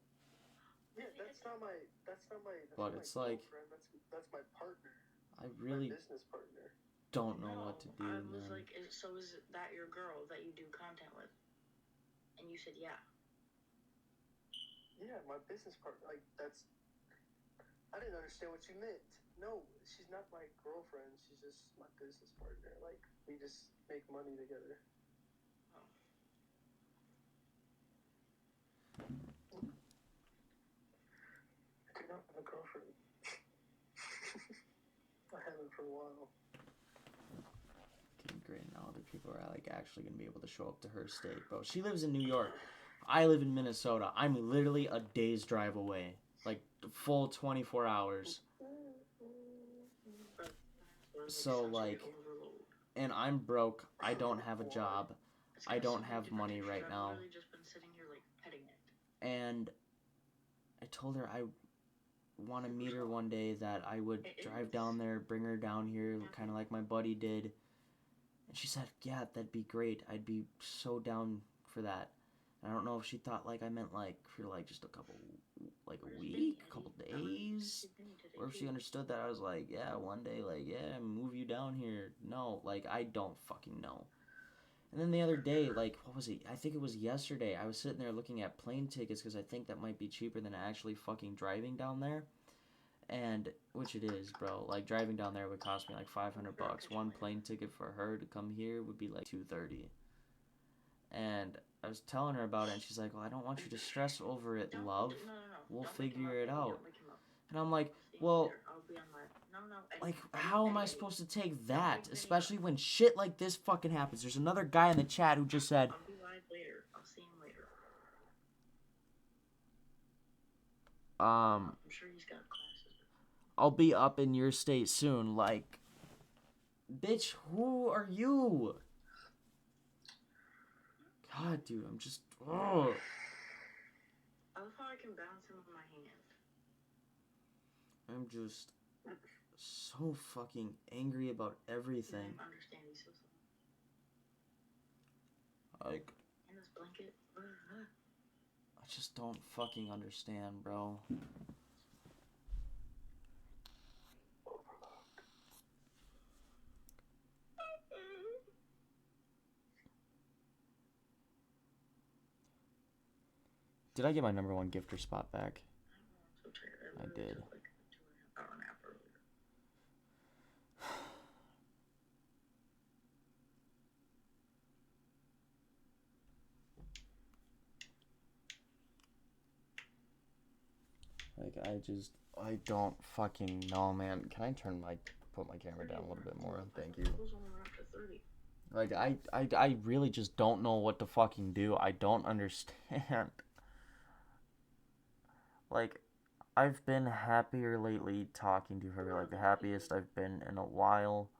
Yeah, that's not my. That's not my. That's But not it's my like- girlfriend. That's my partner. I My really business partner. don't know No, what to do, I was man. like, so is that your girl that you do content with? And you said, yeah. Yeah, my business partner. Like that's. I didn't understand what you meant. No, she's not my girlfriend. She's just my business partner. Like we just make money together. I do not have a girlfriend. I haven't for a while. Okay, great. Now other people are like actually gonna be able to show up to her state, bro. She lives in New York. I live in Minnesota. I'm literally a day's drive away. Like full 24 hours. So, like, and I'm broke. I don't have a job. I don't have money right now. I've really just been sitting here, like, petting it. And I told her I want to meet her one day, that I would drive down there, bring her down here, kind of like my buddy did. And she said, yeah, that'd be great. I'd be so down for that. And I don't know if she thought, like, I meant, like, for, like, just a couple, like, a week, a couple days. Or if she understood that I was like, yeah, one day, like, yeah, move you down here. No, like, I don't fucking know. And then the other day, like, what was it? I think it was yesterday. I was sitting there looking at plane tickets because I think that might be cheaper than actually fucking driving down there. And, which it is, bro. Like, driving down there would cost me like $500. One plane ticket for her to come here would be like $230. And I was telling her about it, and she's like, well, I don't want you to stress over it, love. We'll figure it out. And I'm like, well, like, how am I supposed to take that? Especially when shit like this fucking happens. There's another guy in the chat who just said, I'll be live later. I'll see him later. I'm sure he's got classes. I'll be up in your state soon. Like, bitch, who are you? God, dude, I'm just, ugh. I love how I can bounce him with my hand. I'm just so fucking angry about everything. I understand he's so Like, in this blanket. I just don't fucking understand, bro. Did I get my number one gifter spot back? I'm so tired. I did. Took like a 2.5 hour nap earlier. Like, I don't fucking know, man. Can I put my camera down a little bit more? Thank you. Those only went up to 30. Like, I really just don't know what to fucking do. I don't understand. Like, I've been happier lately talking to her. Like, the happiest I've been in a while.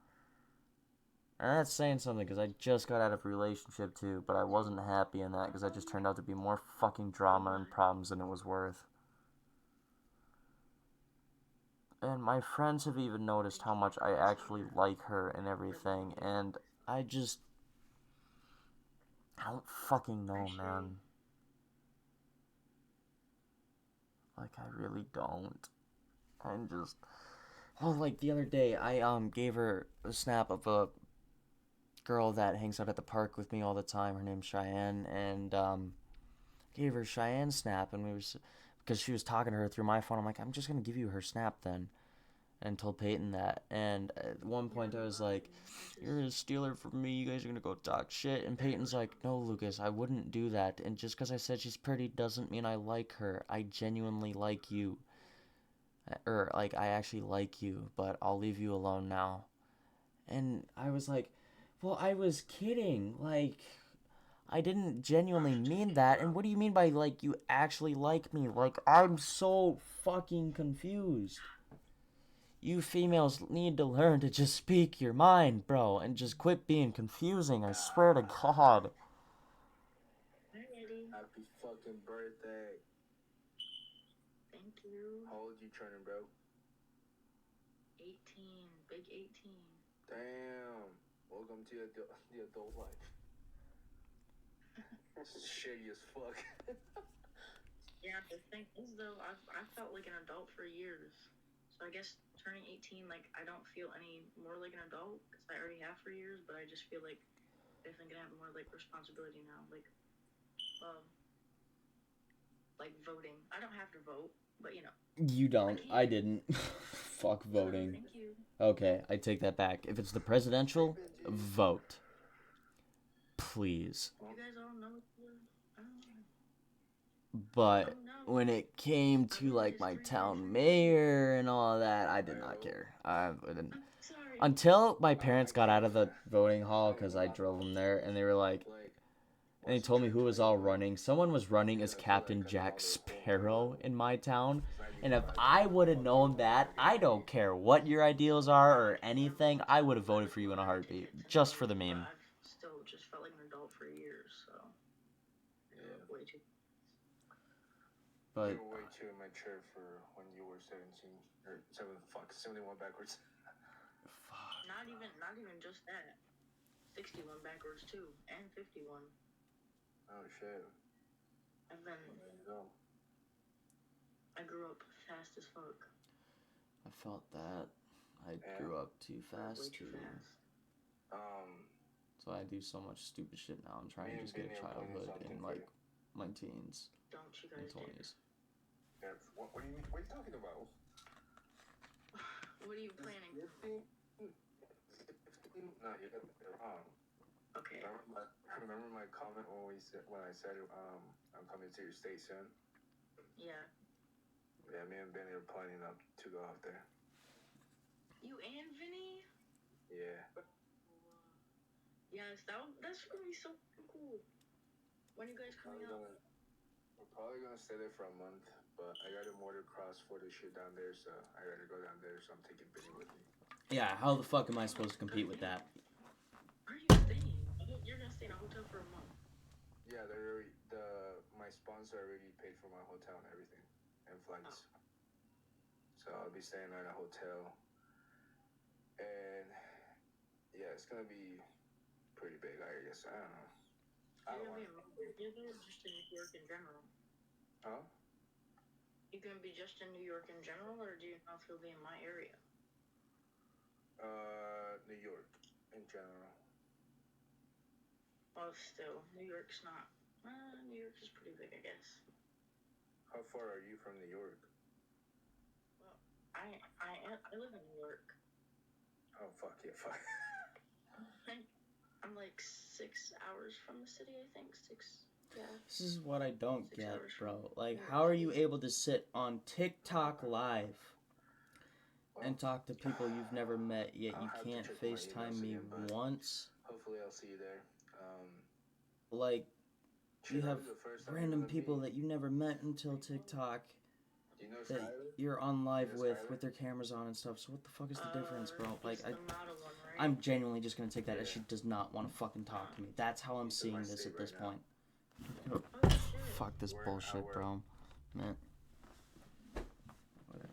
And that's saying something, because I just got out of a relationship, too. But I wasn't happy in that, because that just turned out to be more fucking drama and problems than it was worth. And my friends have even noticed how much I actually like her and everything. And I don't fucking know, man. Like, I really don't. I'm just... Oh, like, the other day, I, gave her a snap of a girl that hangs out at the park with me all the time. Her name's Cheyenne, and, gave her Cheyenne's snap, and because she was talking to her through my phone, I'm like, I'm just gonna give you her snap then. and told Peyton that. And at one point I was like, "You're gonna steal her from me. You guys are gonna go talk shit." And Peyton's like, "No, Lucas, I wouldn't do that. And just because I said she's pretty doesn't mean I like her. I genuinely like you. Or, like, I actually like you, but I'll leave you alone now." And I was like, well, I was kidding. Like, I didn't genuinely mean that. And what do you mean by, like, you actually like me? Like, I'm so fucking confused. You females need to learn to just speak your mind, bro, and just quit being confusing. I swear to God. Hi, Eddie. Happy fucking birthday. Thank you. How old you turning, bro? 18. Big 18. Damn. Welcome to the adult life. Shitty as fuck. Yeah, the thing is, though, I felt like an adult for years. So I guess turning 18, like, I don't feel any more like an adult, because I already have for years, but I just feel like I'm definitely gonna have more, like, responsibility now. Like voting. I don't have to vote, but, you know. You don't. I didn't. Fuck voting. Thank you. Okay, I take that back. If it's the presidential, vote. Please. You guys all know But when it came to, like, my town mayor and all that, I did not care. I didn't. Sorry. Until my parents got out of the voting hall, because I drove them there, and they were like, and they told me who was all running. Someone was running as Captain Jack Sparrow in my town. And if I would have known that, I don't care what your ideals are or anything, I would have voted for you in a heartbeat. Just for the meme. I've still just felt like an adult for years, so. Yeah. Way too. But You were way too immature for when you were 17. Or 71 backwards. fuck. Not even just that. 61 backwards too, and 51. Oh shit. And then There you go. I grew up fast as fuck. I felt that. I grew up too Way fast too too. fast. So I do so much stupid shit now. I'm trying to just get a childhood in, like, my teens Don't you and guys dare. 20s. Yeah, what do you mean? What are you talking about? What are you planning? 15? No, you got it wrong. Okay. Remember my comment when I said I'm coming to your state soon? Yeah. Yeah, me and Benny are planning to go out there. You and Vinny? Yeah. Yes, that's gonna be so cool. When are you guys coming out? We're probably gonna stay there for a month, but I gotta motocross for the shit down there, so I gotta go down there. So I'm taking Benny with me. Yeah, how the fuck am I supposed to compete with that? Where are you staying? You're gonna stay in a hotel for a month. Yeah, my sponsor already paid for my hotel and everything, and flights. So I'll be staying at a hotel, and yeah, it's gonna be pretty big. I guess I don't know. You're there just in New York in general. Huh? You gonna be just in New York in general, or do you know if you'll be in my area? New York in general. Well, still, New York's not. New York is pretty big, I guess. How far are you from New York? Well, I live in New York. Oh fuck yeah, fuck. I'm like 6 hours from the city, I think. 6, yeah. This is what I don't 6 get, hours bro. from Like, New York how are you City. able to sit on TikTok live and talk to people you've never met, yet you I'll have to can't check my FaceTime emails me again, but once? Hopefully I'll see you there. Like, you Sure, have the first time random you're gonna people meet. that you never met until TikTok Do you know that Skylar? you're on live You know with Skylar? their cameras on and stuff. So what the fuck is the difference, bro? Like, It's the model one, right? I'm genuinely just gonna take that as Yeah. she does not want to fucking talk to me. That's how I'm She's in my seeing this state at this right now. point. Oh, shit. Fuck this We're an bullshit, hour. bro. Man. Whatever.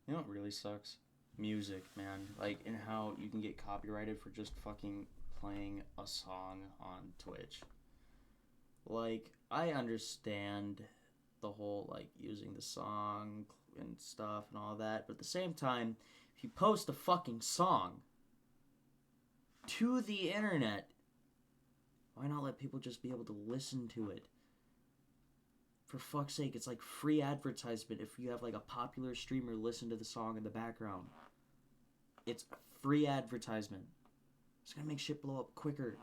You know what really sucks? Music, man. Like, and how you can get copyrighted for just fucking playing a song on Twitch. Like, I understand the whole, like, using the song and stuff and all that, but at the same time, if you post a fucking song, to the internet. Why not let people just be able to listen to it? For fuck's sake, it's like free advertisement if you have like a popular streamer listen to the song in the background. It's free advertisement. It's gonna make shit blow up quicker.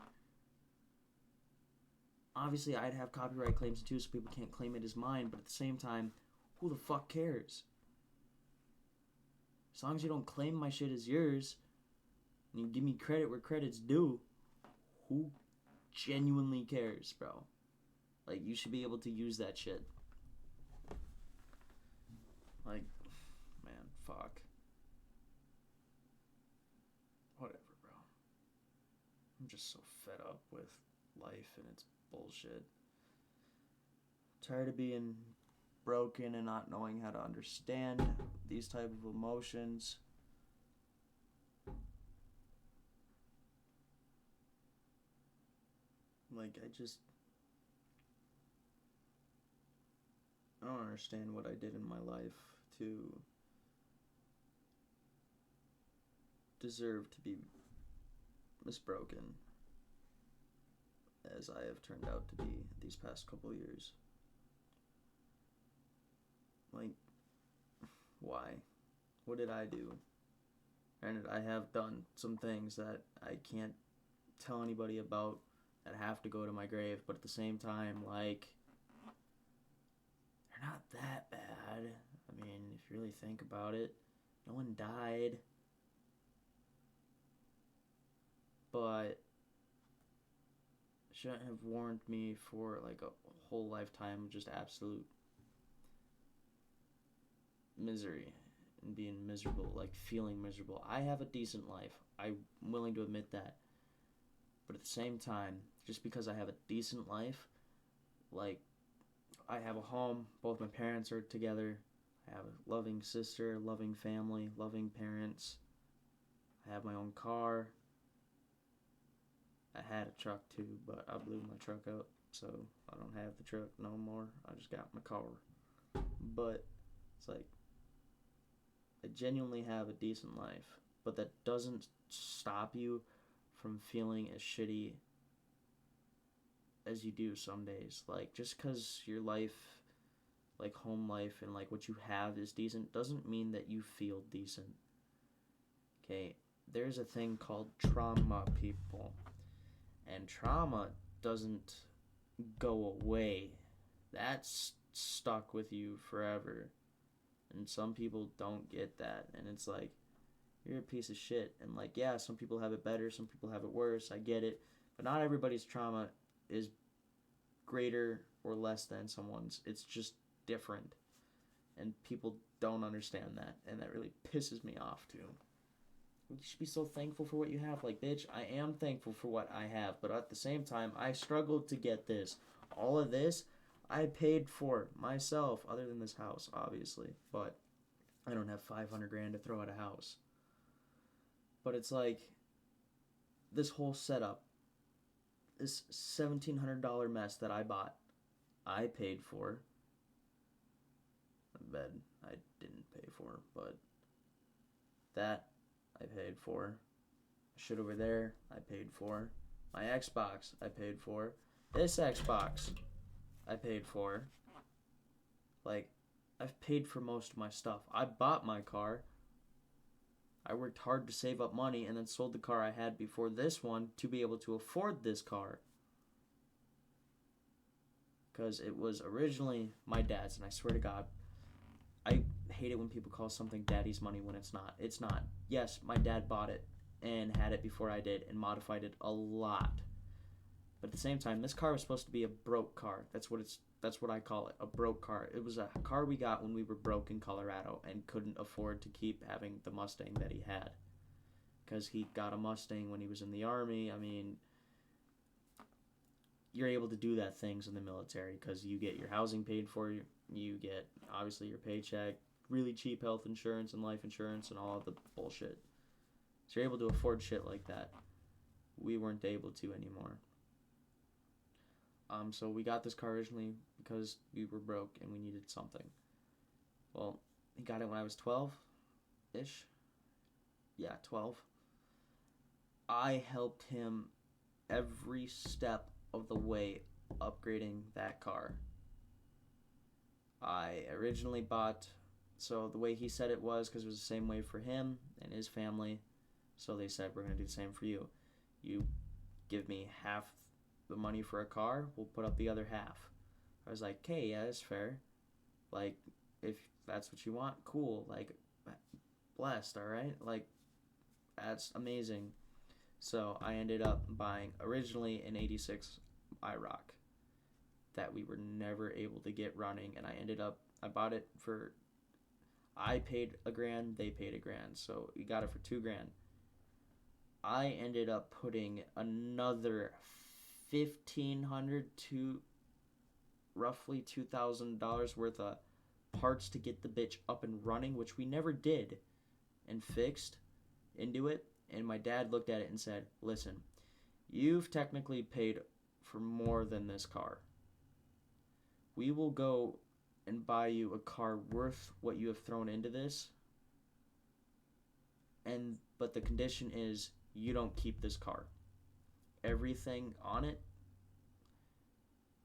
Obviously, I'd have copyright claims too, so people can't claim it as mine, but at the same time, who the fuck cares? As long as you don't claim my shit as yours, and you give me credit where credit's due, who genuinely cares, bro? Like, you should be able to use that shit. Like, man, fuck. Whatever, bro. I'm just so fed up with life and its bullshit. Tired of being broken and not knowing how to understand these type of emotions. Like, I don't understand what I did in my life to deserve to be misbroken as I have turned out to be these past couple years. Like, why? What did I do? Granted, I have done some things that I can't tell anybody about that have to go to my grave, but at the same time, like, they're not that bad. I mean, if you really think about it, no one died. But shouldn't have warned me for like a whole lifetime of just absolute misery and being miserable, like feeling miserable. I have a decent life. I'm willing to admit that. But at the same time, just because I have a decent life, like, I have a home, both my parents are together, I have a loving sister, loving family, loving parents, I have my own car. I had a truck too, but I blew my truck up, so I don't have the truck no more. I just got my car. But it's like, I genuinely have a decent life, but that doesn't stop you from feeling as shitty as you do some days. Like, just because your life, like home life and like what you have is decent, doesn't mean that you feel decent. Okay, there's a thing called trauma, people. And trauma doesn't go away. That's stuck with you forever. And some people don't get that. And it's like, you're a piece of shit. And like, yeah, some people have it better, some people have it worse. I get it. But not everybody's trauma is greater or less than someone's. It's just different. And people don't understand that. And that really pisses me off too. You should be so thankful for what you have. Like, bitch, I am thankful for what I have. But at the same time, I struggled to get this. All of this, I paid for myself. Other than this house, obviously. But I don't have $500,000 to throw at a house. But it's like, this whole setup, this $1,700 mess that I bought, I paid for. A bed I didn't pay for, but that I paid for. Shit over there, I paid for. My Xbox, I paid for. This Xbox, I paid for. Like, I've paid for most of my stuff. I bought my car. I worked hard to save up money and then sold the car I had before this one to be able to afford this car. Because it was originally my dad's, and I swear to God, I hate it when people call something daddy's money when it's not. It's not. Yes, my dad bought it and had it before I did and modified it a lot. But at the same time, this car was supposed to be a broke car. That's what I call it, a broke car. It was a car we got when we were broke in Colorado and couldn't afford to keep having the Mustang that he had. Because he got a Mustang when he was in the Army. I mean, you're able to do that things in the military because you get your housing paid for, you get, obviously, your paycheck, really cheap health insurance and life insurance and all of the bullshit. So you're able to afford shit like that. We weren't able to anymore. So we got this car originally because we were broke and we needed something. Well, he got it when I was 12-ish. Yeah, 12. I helped him every step of the way upgrading that car. I originally bought, so the way he said it was, because it was the same way for him and his family, so they said, we're going to do the same for you. You give me half the money for a car, we'll put up the other half. I was like, okay, yeah, that's fair. Like, if that's what you want, cool. Like, blessed, alright? Like, that's amazing. So I ended up buying originally an 86 IROC that we were never able to get running, and I bought it for, I paid $1,000, they paid $1,000, so we got it for $2,000. I ended up putting another $1,500 to roughly $2,000 worth of parts to get the bitch up and running, which we never did, and fixed into it. And my dad looked at it and said, listen, you've technically paid for more than this car. We will go and buy you a car worth what you have thrown into this, but the condition is you don't keep this car. Everything on it,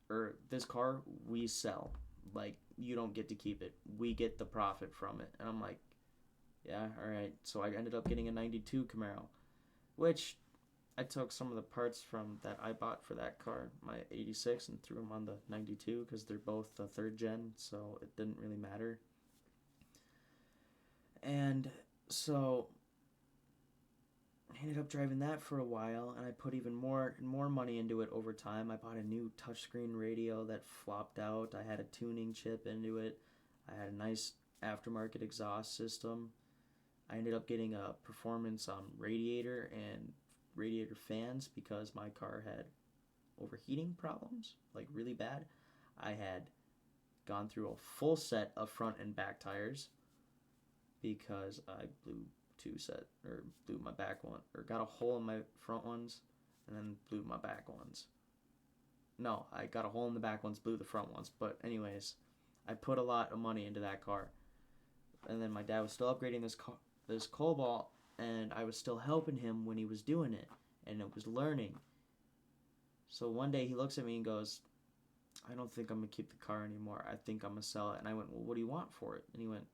or this car, we sell. Like, you don't get to keep it. We get the profit from it. And I'm like, yeah, alright. So I ended up getting a 92 Camaro, which I took some of the parts from that I bought for that car, my 86, and threw them on the 92 because they're both the third gen, so it didn't really matter. And so I ended up driving that for a while, and I put even more money into it over time. I bought a new touchscreen radio that flopped out. I had a tuning chip into it. I had a nice aftermarket exhaust system. I ended up getting a performance radiator and radiator fans because my car had overheating problems, like really bad. I had gone through a full set of front and back tires because I blew my back one, or got a hole in my front ones and then blew my back ones. No, I got a hole in the back ones, blew the front ones. But anyways, I put a lot of money into that car. And then my dad was still upgrading this Cobalt, and I was still helping him when he was doing it, and it was learning. So one day he looks at me and goes, I don't think I'm going to keep the car anymore. I think I'm going to sell it. And I went, well, what do you want for it? And he went,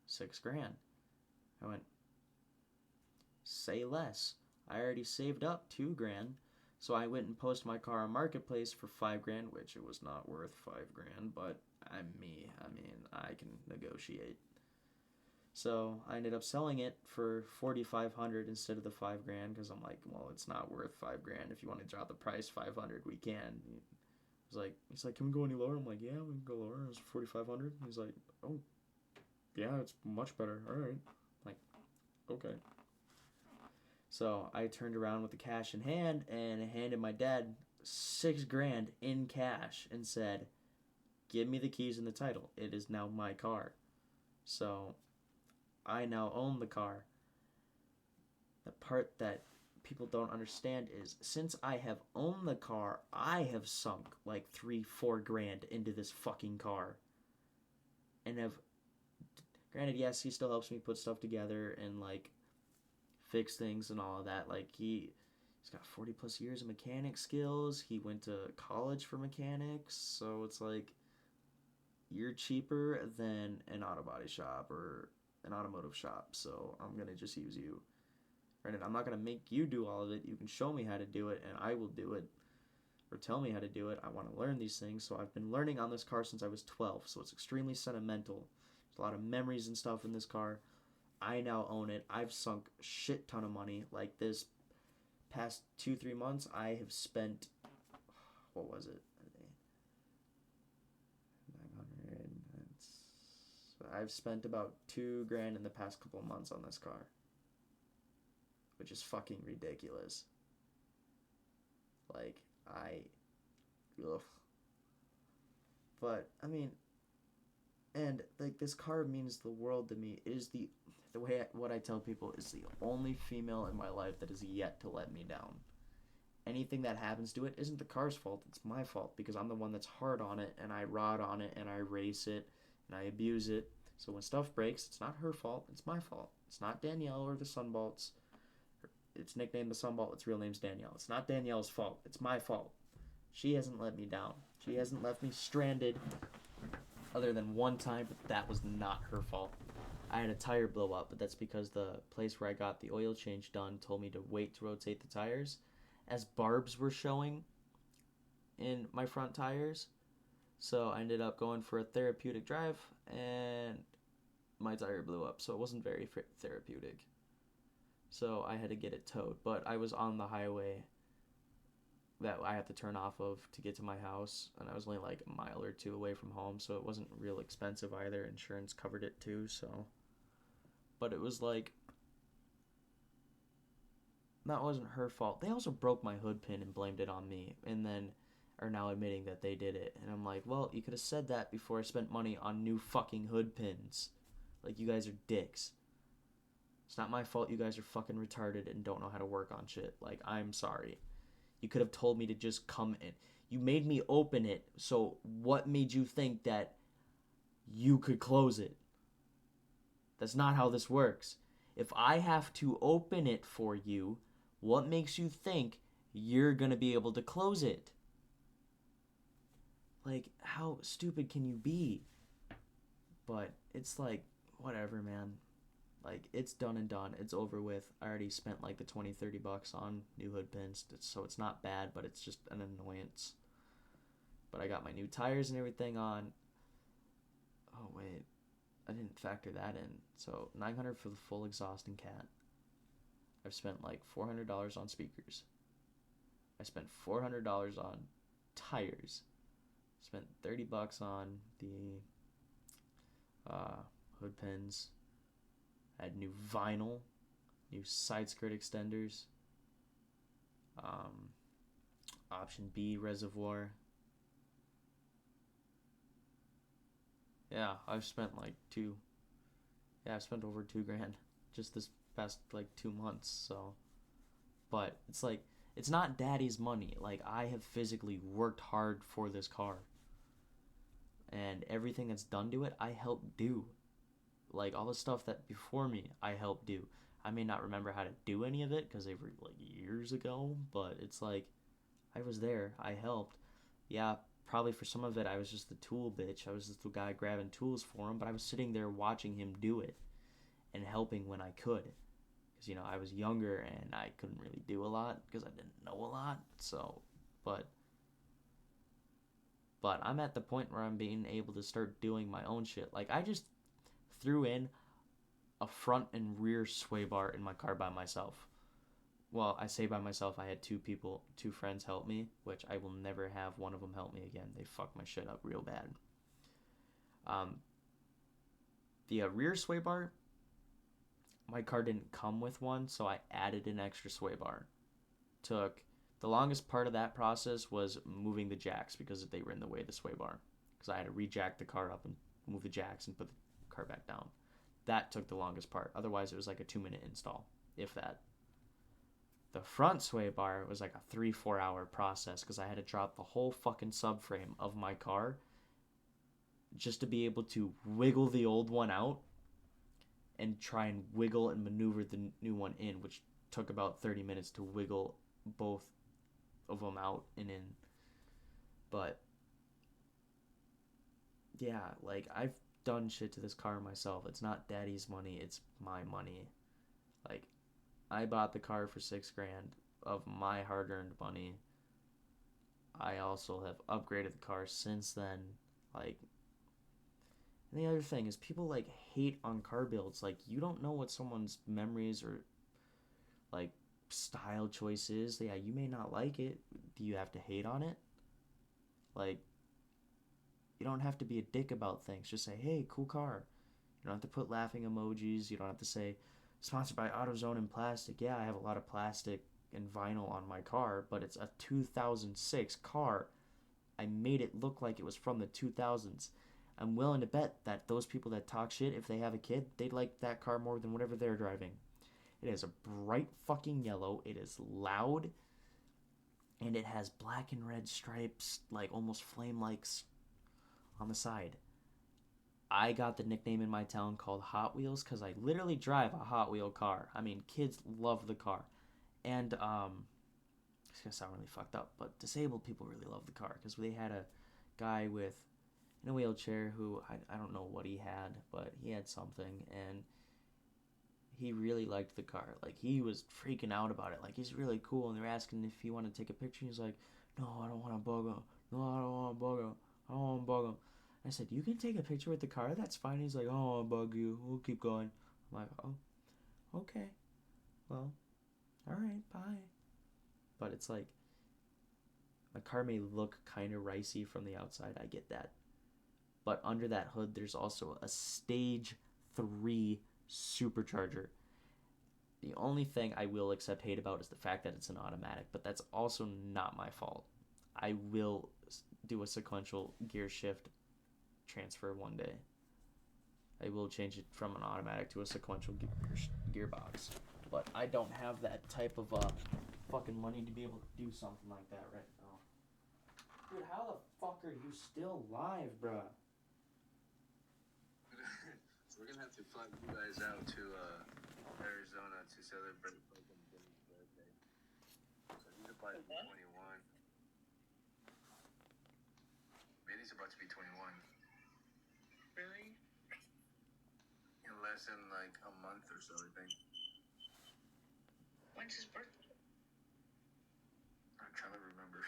$6,000. I went, say less. I already saved up $2,000. So I went and posted my car on Marketplace for $5,000, which it was not worth $5,000, but I mean, I can negotiate. So I ended up selling it for $4,500 instead of the $5,000 because I'm like, well, it's not worth $5,000. If you want to drop the price $500, we can. He's like, can we go any lower? I'm like, yeah, we can go lower. It was $4,500. He's like, oh, yeah, it's much better. All right. I'm like, okay. So I turned around with the cash in hand and handed my dad $6,000 in cash and said, give me the keys and the title. It is now my car. So I now own the car. The part that people don't understand is, since I have owned the car, I have sunk like $3-4 grand into this fucking car. And granted, yes, he still helps me put stuff together and like fix things and all of that. Like he's got 40 plus years of mechanic skills. He went to college for mechanics, so it's like, you're cheaper than an auto body shop or an automotive shop, so I'm gonna just use you. Granted, I'm not gonna make you do all of it. You can show me how to do it and I will do it, or tell me how to do it. I want to learn these things. So I've been learning on this car since I was 12, so it's extremely sentimental. There's a lot of memories and stuff in this car. I now own it. I've sunk a shit ton of money. Like this past 2-3 months, I have spent, what was it? 900. I've spent about $2,000 in the past couple of months on this car, which is fucking ridiculous. Like ugh. But I mean, and like this car means the world to me. It is what I tell people is the only female in my life that has yet to let me down. Anything that happens to it isn't the car's fault, it's my fault, because I'm the one that's hard on it, and I rod on it, and I race it, and I abuse it. So when stuff breaks, it's not her fault, it's my fault. It's not Danielle or the Sunbolts. It's nicknamed the Sunball. Its real name's Danielle. It's not Danielle's fault. It's my fault. She hasn't let me down. She hasn't left me stranded other than one time, but that was not her fault. I had a tire blow up, but that's because the place where I got the oil change done told me to wait to rotate the tires. As barbs were showing in my front tires, so I ended up going for a therapeutic drive, and my tire blew up, so it wasn't very therapeutic. So I had to get it towed, but I was on the highway that I had to turn off of to get to my house, and I was only like a mile or two away from home, so it wasn't real expensive either. Insurance covered it too, so. But it was like, that wasn't her fault. They also broke my hood pin and blamed it on me, and then are now admitting that they did it. And I'm like, well, you could have said that before I spent money on new fucking hood pins. Like, you guys are dicks. It's not my fault you guys are fucking retarded and don't know how to work on shit. Like, I'm sorry. You could have told me to just come in. You made me open it, so what made you think that you could close it? That's not how this works. If I have to open it for you, what makes you think you're gonna be able to close it? Like, how stupid can you be? But it's like, whatever, man. Like, it's done and done. It's over with. I already spent like the $20-$30 on new hood pins, so it's not bad, but it's just an annoyance. But I got my new tires and everything on. Oh, wait. I didn't factor that in. So, $900 for the full exhaust and cat. I've spent like $400 on speakers. I spent $400 on tires. Spent $30 on the hood pins. Had new vinyl, new side skirt extenders, option B reservoir. Yeah, I've spent like I've spent over $2,000 just this past like 2 months. So, but it's like, it's not daddy's money. Like, I have physically worked hard for this car, and everything that's done to it, I helped do. Like, all the stuff that before me, I helped do. I may not remember how to do any of it because they were like years ago, but it's like, I was there. I helped. Yeah, probably for some of it, I was just the tool bitch. I was just the guy grabbing tools for him, but I was sitting there watching him do it and helping when I could. Because, you know, I was younger and I couldn't really do a lot because I didn't know a lot. So, but I'm at the point where I'm being able to start doing my own shit. Like, I just threw in a front and rear sway bar in my car by myself. Well, I say by myself. I had two friends help me, which I will never have one of them help me again. They fucked my shit up real bad. The rear sway bar, my car didn't come with one, so I added an extra sway bar. Took the longest part of that process was moving the jacks because they were in the way of the sway bar. Because I had to rejack the car up and move the jacks and put the car back down. That took the longest part. Otherwise, it was like a 2-minute install, if that. The front sway bar was like a 3-4 hour process because I had to drop the whole fucking subframe of my car just to be able to wiggle the old one out and try and wiggle and maneuver the new one in, which took about 30 minutes to wiggle both of them out and in. But yeah, like, I've done shit to this car myself. It's not daddy's money, it's my money. Like, I bought the car for $6,000 of my hard-earned money. I also have upgraded the car since then. Like, and the other thing is, people like hate on car builds. Like, you don't know what someone's memories or like style choice is. Yeah, you may not like it. Do you have to hate on it? Like, you don't have to be a dick about things. Just say, hey, cool car. You don't have to put laughing emojis. You don't have to say, sponsored by AutoZone and plastic. Yeah, I have a lot of plastic and vinyl on my car, but it's a 2006 car. I made it look like it was from the 2000s. I'm willing to bet that those people that talk shit, if they have a kid, they'd like that car more than whatever they're driving. It is a bright fucking yellow. It is loud. And it has black and red stripes, like almost flame-like on the side. I got the nickname in my town called Hot Wheels because I literally drive a Hot Wheel car. I mean, kids love the car. And it's gonna sound really fucked up, but disabled people really love the car because they had a guy in a wheelchair who I don't know what he had, but he had something, and he really liked the car. Like, he was freaking out about it. Like, he's really cool, and they're asking if he wanted to take a picture. He's like, no, I don't want to bug him. No, I don't want to bug him. I don't want to bug him. I said, you can take a picture with the car. That's fine. He's like, oh, I'll bug you. We'll keep going. I'm like, oh, okay. Well, all right, bye. But it's like, my car may look kind of ricey from the outside. I get that. But under that hood, there's also a stage 3 supercharger. The only thing I will accept hate about is the fact that it's an automatic, but that's also not my fault. I will do a sequential gear shift transfer one day. I will change it from an automatic to a sequential gearbox. But I don't have that type of fucking money to be able to do something like that right now. Dude, how the fuck are you still live, bruh? We're gonna have to fly you guys out to Arizona to celebrate Benny's birthday. So he's about to be 21. Benny's about to be 21. Really? In less than like a month or so, I think. When's his birthday? I'm trying to remember.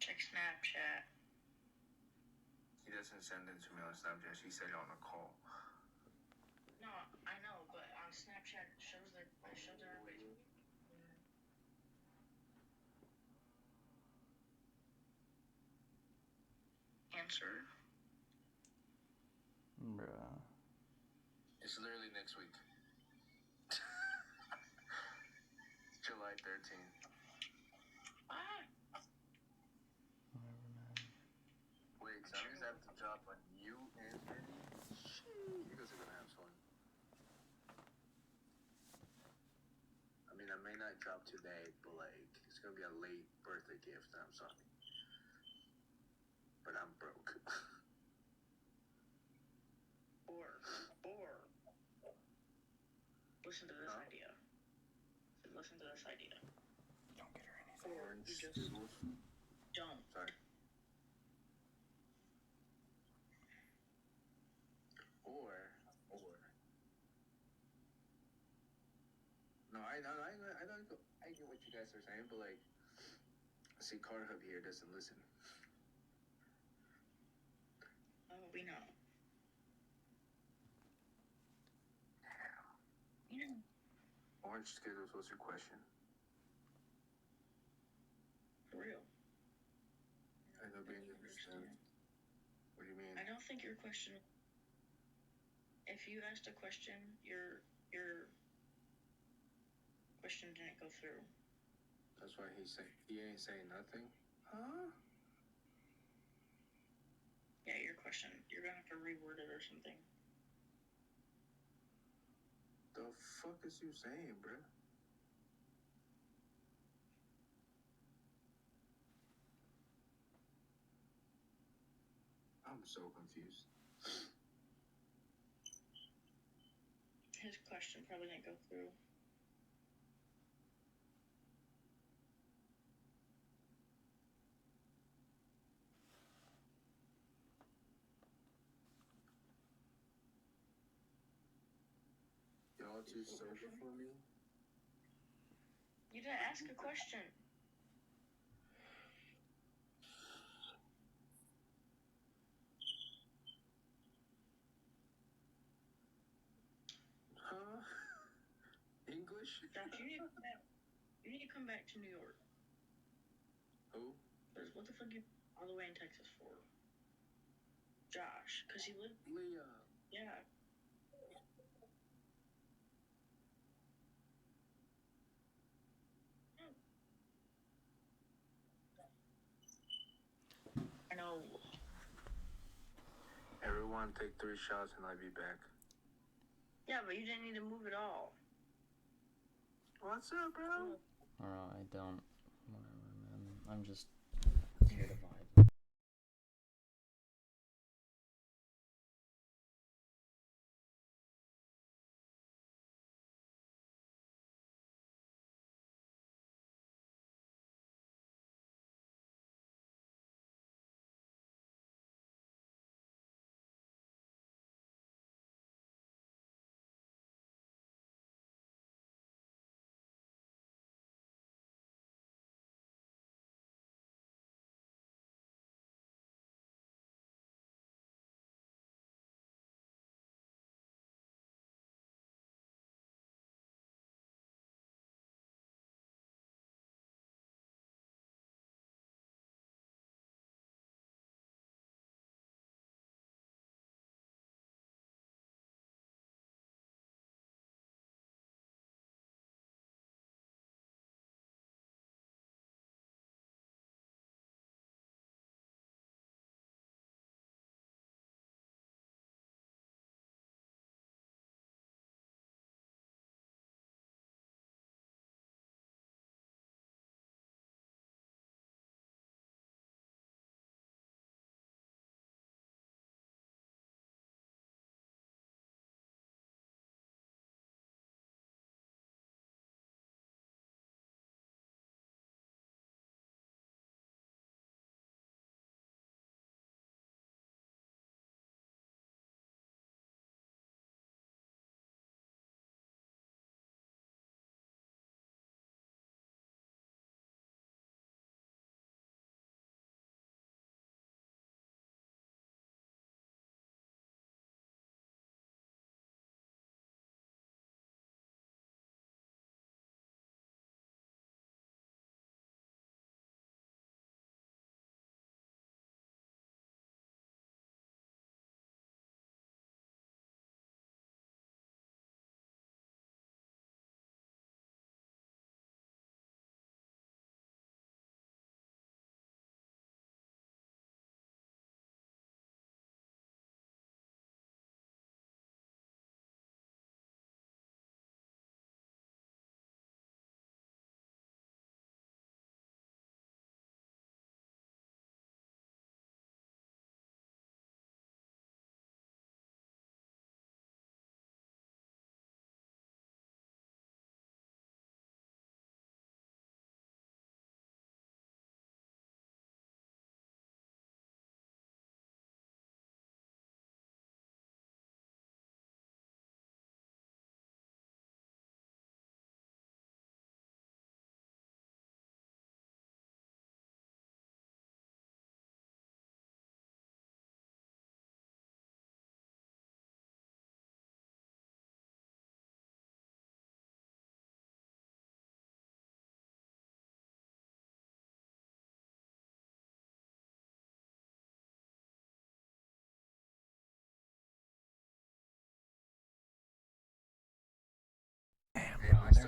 Check Snapchat. He doesn't send it to me on Snapchat. He said it on a call. No, I know, but on Snapchat it shows everybody. Answer. Bruh. It's literally next week. July 13th. Ah. Whatever, man. Wait, so I have to drop on you and Benny? You guys are gonna have fun. I mean, I may not drop today, but like, it's gonna be a late birthday gift. I'm sorry. But I'm broke. Or listen to this idea. Listen to this idea. Don't get her anything. Or you just don't. Sorry. Or. No, I get what you guys are saying, but like, see, Car Hub here doesn't listen. Oh, we know. You know. Orange Skittles, what's your question? For real. I don't really understand. What do you mean? I don't think your question. If you asked a question, your question didn't go through. That's why he ain't saying nothing. Huh? Yeah, your question. You're gonna have to reword it or something. The fuck is you saying, bro? I'm so confused. His question probably didn't go through. Y'all too sober for me? You didn't ask a question. Huh? English? Josh, you need to come back to New York. Who? Because what the fuck you all the way in Texas for? Josh, because he lived. Leah. Yeah. I know. Everyone take 3 shots and I'll be back. Yeah, but you didn't need to move at all. What's up, bro? I don't. Whatever, man. I'm just here to vibe.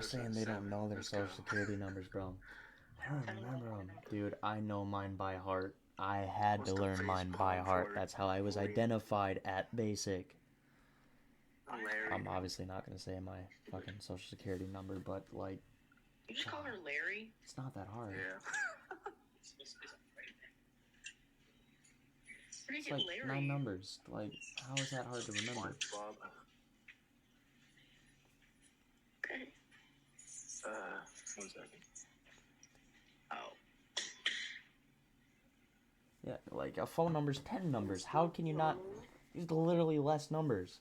saying they don't know their Let's social go. security numbers, bro. I don't remember them. Dude, I know mine by heart. I had What's to the learn face mine by palm heart. for? That's how I was Larry. identified at basic. Larry. I'm obviously not going to say my fucking social security number, but, like, You just call her Larry? it's not that hard. Yeah. Where do you It's get like Larry? 9 numbers. Like, how is that hard to remember? Bob. Okay. 1 second. Oh. Yeah, like, a phone number's 10 numbers. How can you not... There's literally less numbers.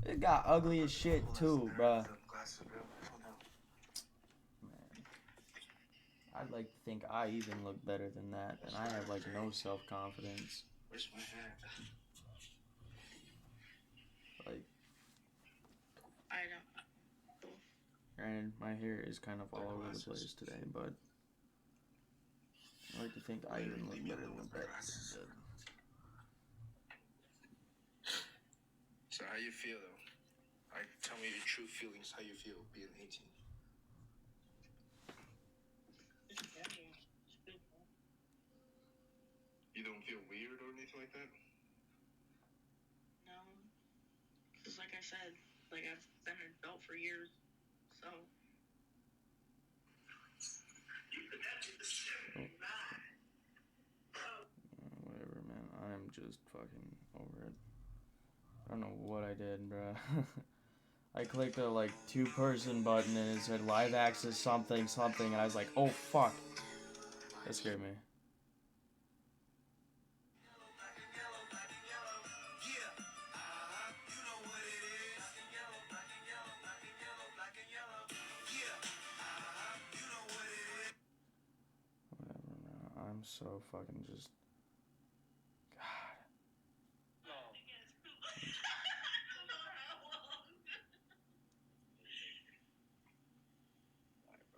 It got ugly as shit, too, bruh. I'd like to think I even look better than that, and I have, like, no self-confidence. Where's my hat? Like, I don't. granted, my hair is kind of all over the place today, but I like to think I even look better than that. So how you feel though? Like, tell me your true feelings. How you feel being 18? You don't feel weird or anything like that? No. Because like I said, like I've been an adult for years, so. Whatever, man. I'm just fucking over it. I don't know what I did, bruh. I clicked the, like, 2-person button and it said live access something, and I was like, oh, fuck. That scared me. Whatever, man. I'm so fucking just... God.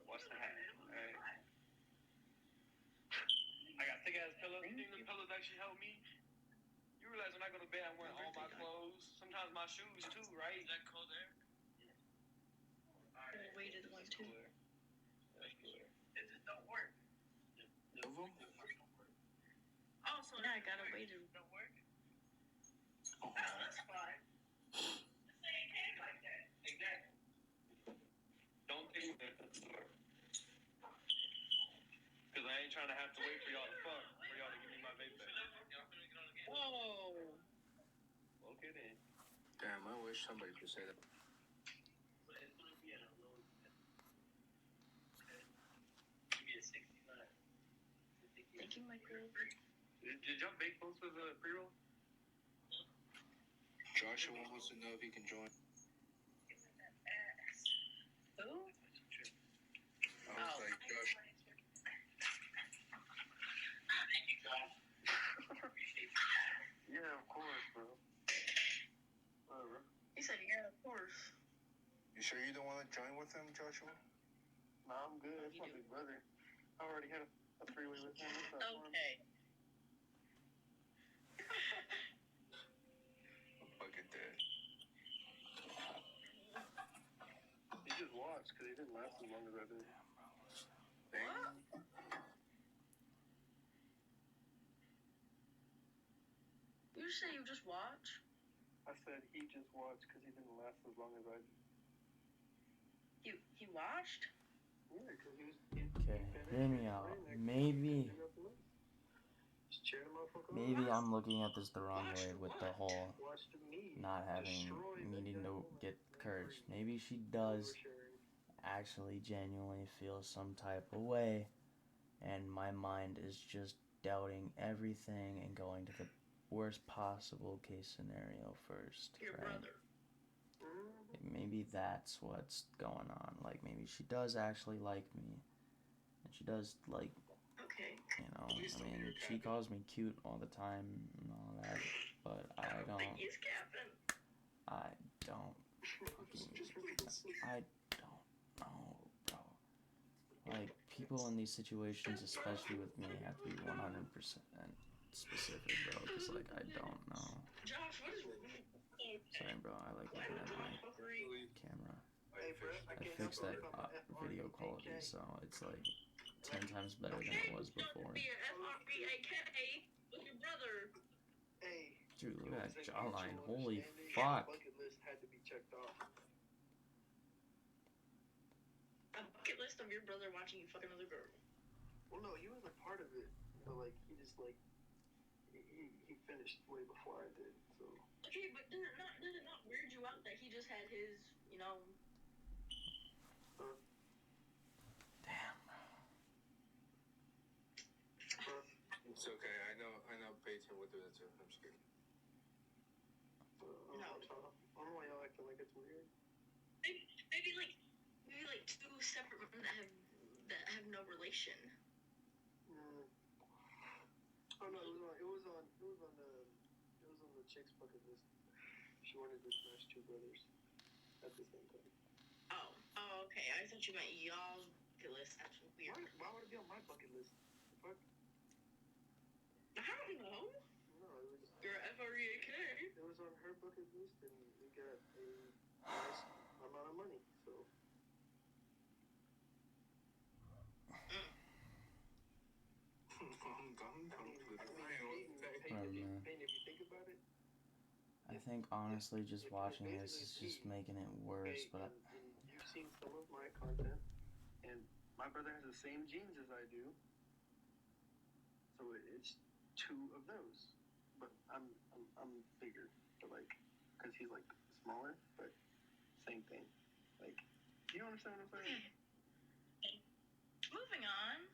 What's the hat? Right. I got thick ass pillows. You think the pillows actually help me? You realize when I go to bed, I'm wearing all my clothes, sometimes my shoes too, right? Is that cold there? The weighted one too. That's cooler. It just don't work. Of them? Oh, so yeah, I got a weighted. Don't work? Oh. That's fine. This ain't cake like that. Exactly. Don't think that. Because I ain't trying to have to wait for y'all to fuck, for y'all to give me my vape back. Whoa! Damn, I wish somebody could say that. Thank you, Michael. Did y'all bake most of the pre-roll? Joshua wants to know if he can join. Who? I was like, Josh. Yeah, of course, bro. Whatever. He said, yeah, of course. You sure you don't want to join with him, Joshua? No, I'm good. That's my big brother. I already had a three-way with him. What's up, man? Okay. I'm fucking dead. He just watched because he didn't last as long as I did. What? You just say you just watch? I said he just watched because he didn't last as long as I did. He watched? Yeah, because he was. Okay, hear me out. Maybe I'm looking at this the wrong way with the whole not having, needing to get courage. Maybe she does actually genuinely feel some type of way, and my mind is just doubting everything and going to the worst possible case scenario first, Your right? brother. Maybe that's what's going on. Like, maybe she does actually like me, and she does like, Okay. you know, I mean, she calls me cute all the time and all that, but I don't think he's capping. I don't know, bro. Like, people in these situations, especially with me, have to be 100% specific, bro, because, like, I don't know. Josh, what is... Sorry, bro, I like looking at my camera. Hey, bro, I fixed that video quality, so it's, like, 10 times better than it was before. Be a F-R-E-A-K with your brother. Hey. Dude, look at that jawline. Holy fuck. Bucket list had to be checked off. A bucket list of your brother watching you fuck another girl. Well, no, he was a part of it, but like he just like he finished way before I did. So. Okay, but does it not weird you out that he just had his, you know? Damn. It's okay. I know Peyton would do that too. I'm just kidding. I don't know why y'all acting like it's weird. Maybe like two separate men that have no relation. Oh no, it was on the chick's bucket list. She wanted to smash two brothers at the same time. Oh, okay. I thought you meant y'all's bucket list. That's weird. Why would it be on my bucket list? The fuck? I don't know. No, it was. You're F-R-E-A-K. It was on her bucket list, and we got a nice amount of money. So. If you think about it, I think honestly just watching this is just making it worse, but you've seen some of my content, and my brother has the same genes as I do, so it's two of those, but I'm bigger, but like, cause he's like smaller, but same thing, like, you understand what I'm saying? Moving on.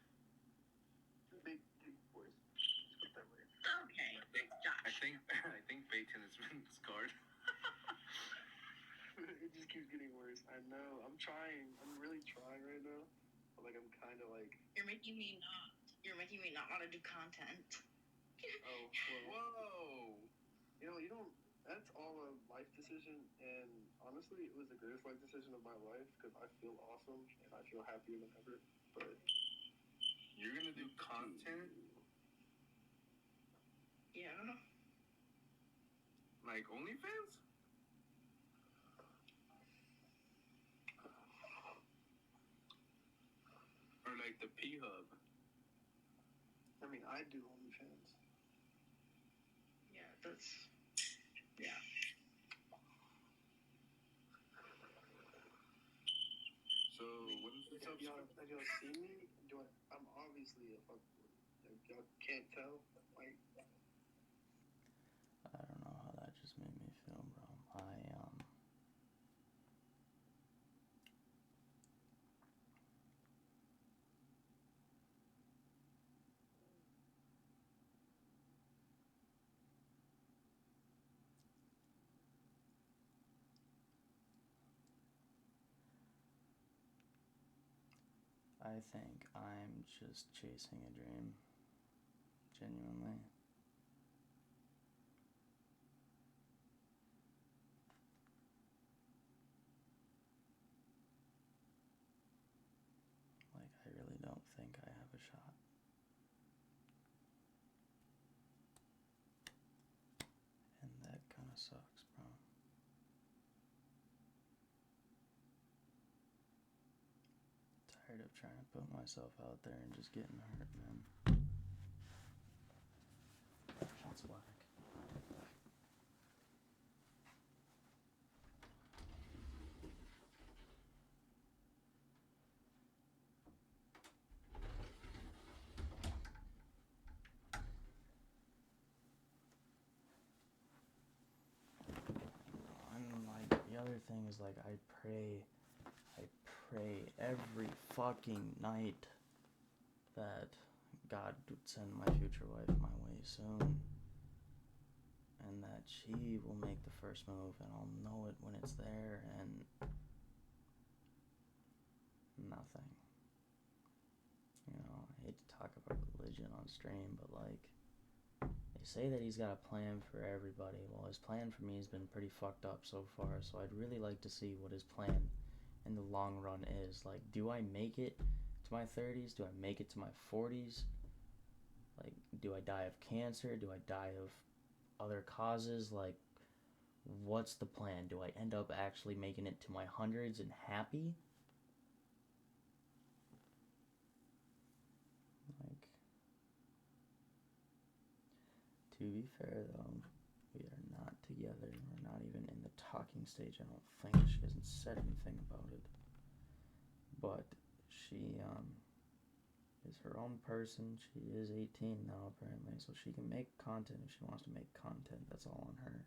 Big boys. Let's put it that way. Okay. Josh. I think Peyton has been scarred. It just keeps getting worse. I know. I'm trying. I'm really trying right now. But like I'm kind of like. You're making me not want to do content. Oh. Whoa. You don't. That's all a life decision, and honestly, it was the greatest life decision of my life because I feel awesome and I feel happier than ever. But you're gonna do content? Yeah. Like OnlyFans? Or like the P-Hub? I mean, I do OnlyFans. Yeah, that's. Yeah. So, what is the Have y'all seen me? I'm obviously a fuckboy. Like, y'all can't tell. Like, I don't know how that just made me feel, bro. I I think I'm just chasing a dream. Genuinely. Like, I really don't think I have a shot. And that kind of sucks, bro. Tired of trying to put myself out there and just getting hurt, man. That's whack. And like the other thing is like I pray every fucking night that God would send my future wife my way soon. And that she will make the first move and I'll know it when it's there, and nothing. You know, I hate to talk about religion on stream, but like, they say that he's got a plan for everybody. Well, his plan for me has been pretty fucked up so far, so I'd really like to see what his plan in the long run is. Like, do I make it to my 30s? Do I make it to my 40s? Like, do I die of cancer? Do I die of other causes? Like, what's the plan? Do I end up actually making it to my hundreds and happy? Like, to be fair though, we are not together. We're not even in the talking stage, I don't think. She hasn't said anything about it. But she is her own person. She is 18 now apparently, so she can make content if she wants to make content. That's all on her.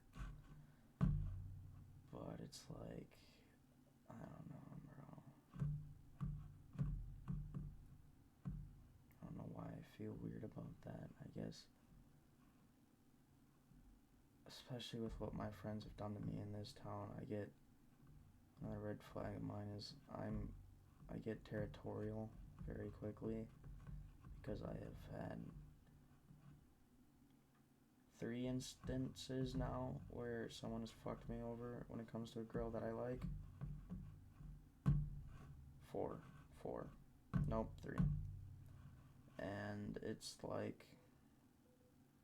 But it's like, I don't know, bro. I don't know why I feel weird about that. I guess, especially with what my friends have done to me in this town, I get another red flag of mine is I get territorial very quickly because I have had 3 instances now where someone has fucked me over when it comes to a girl that I like. 4. Nope, 3. And it's like,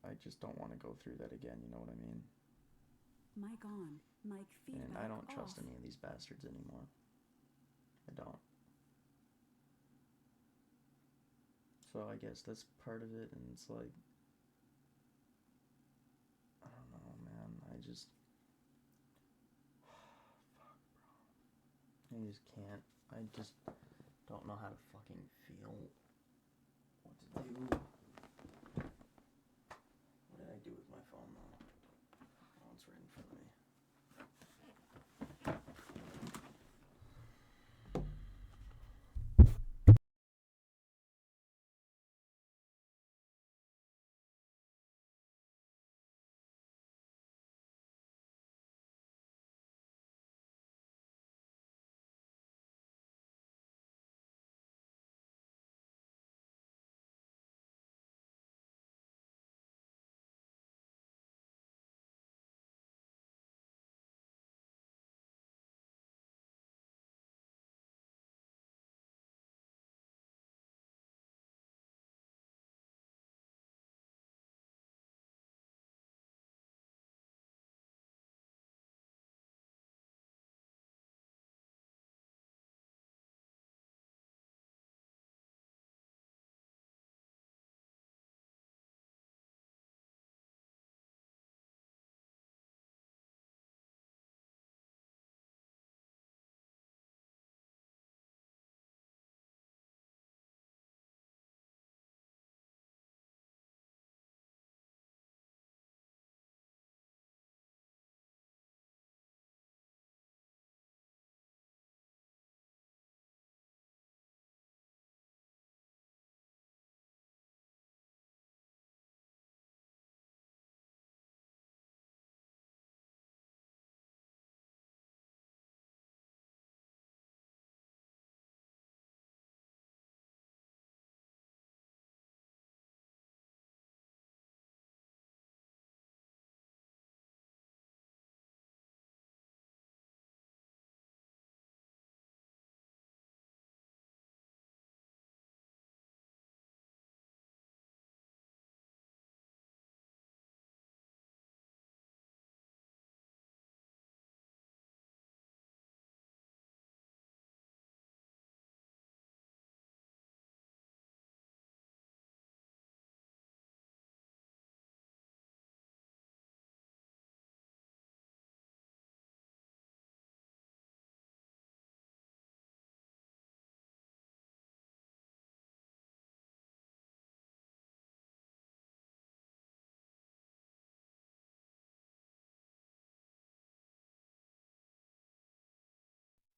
I just don't want to go through that again, you know what I mean? Mic on, mic feedback And I don't trust off. any of these bastards anymore. I don't. So I guess that's part of it, and it's like, I don't know, man. I just, fuck, bro. I just can't. I just don't know how to fucking feel what to do. What did I do with my phone though? Oh, it's right in front of me.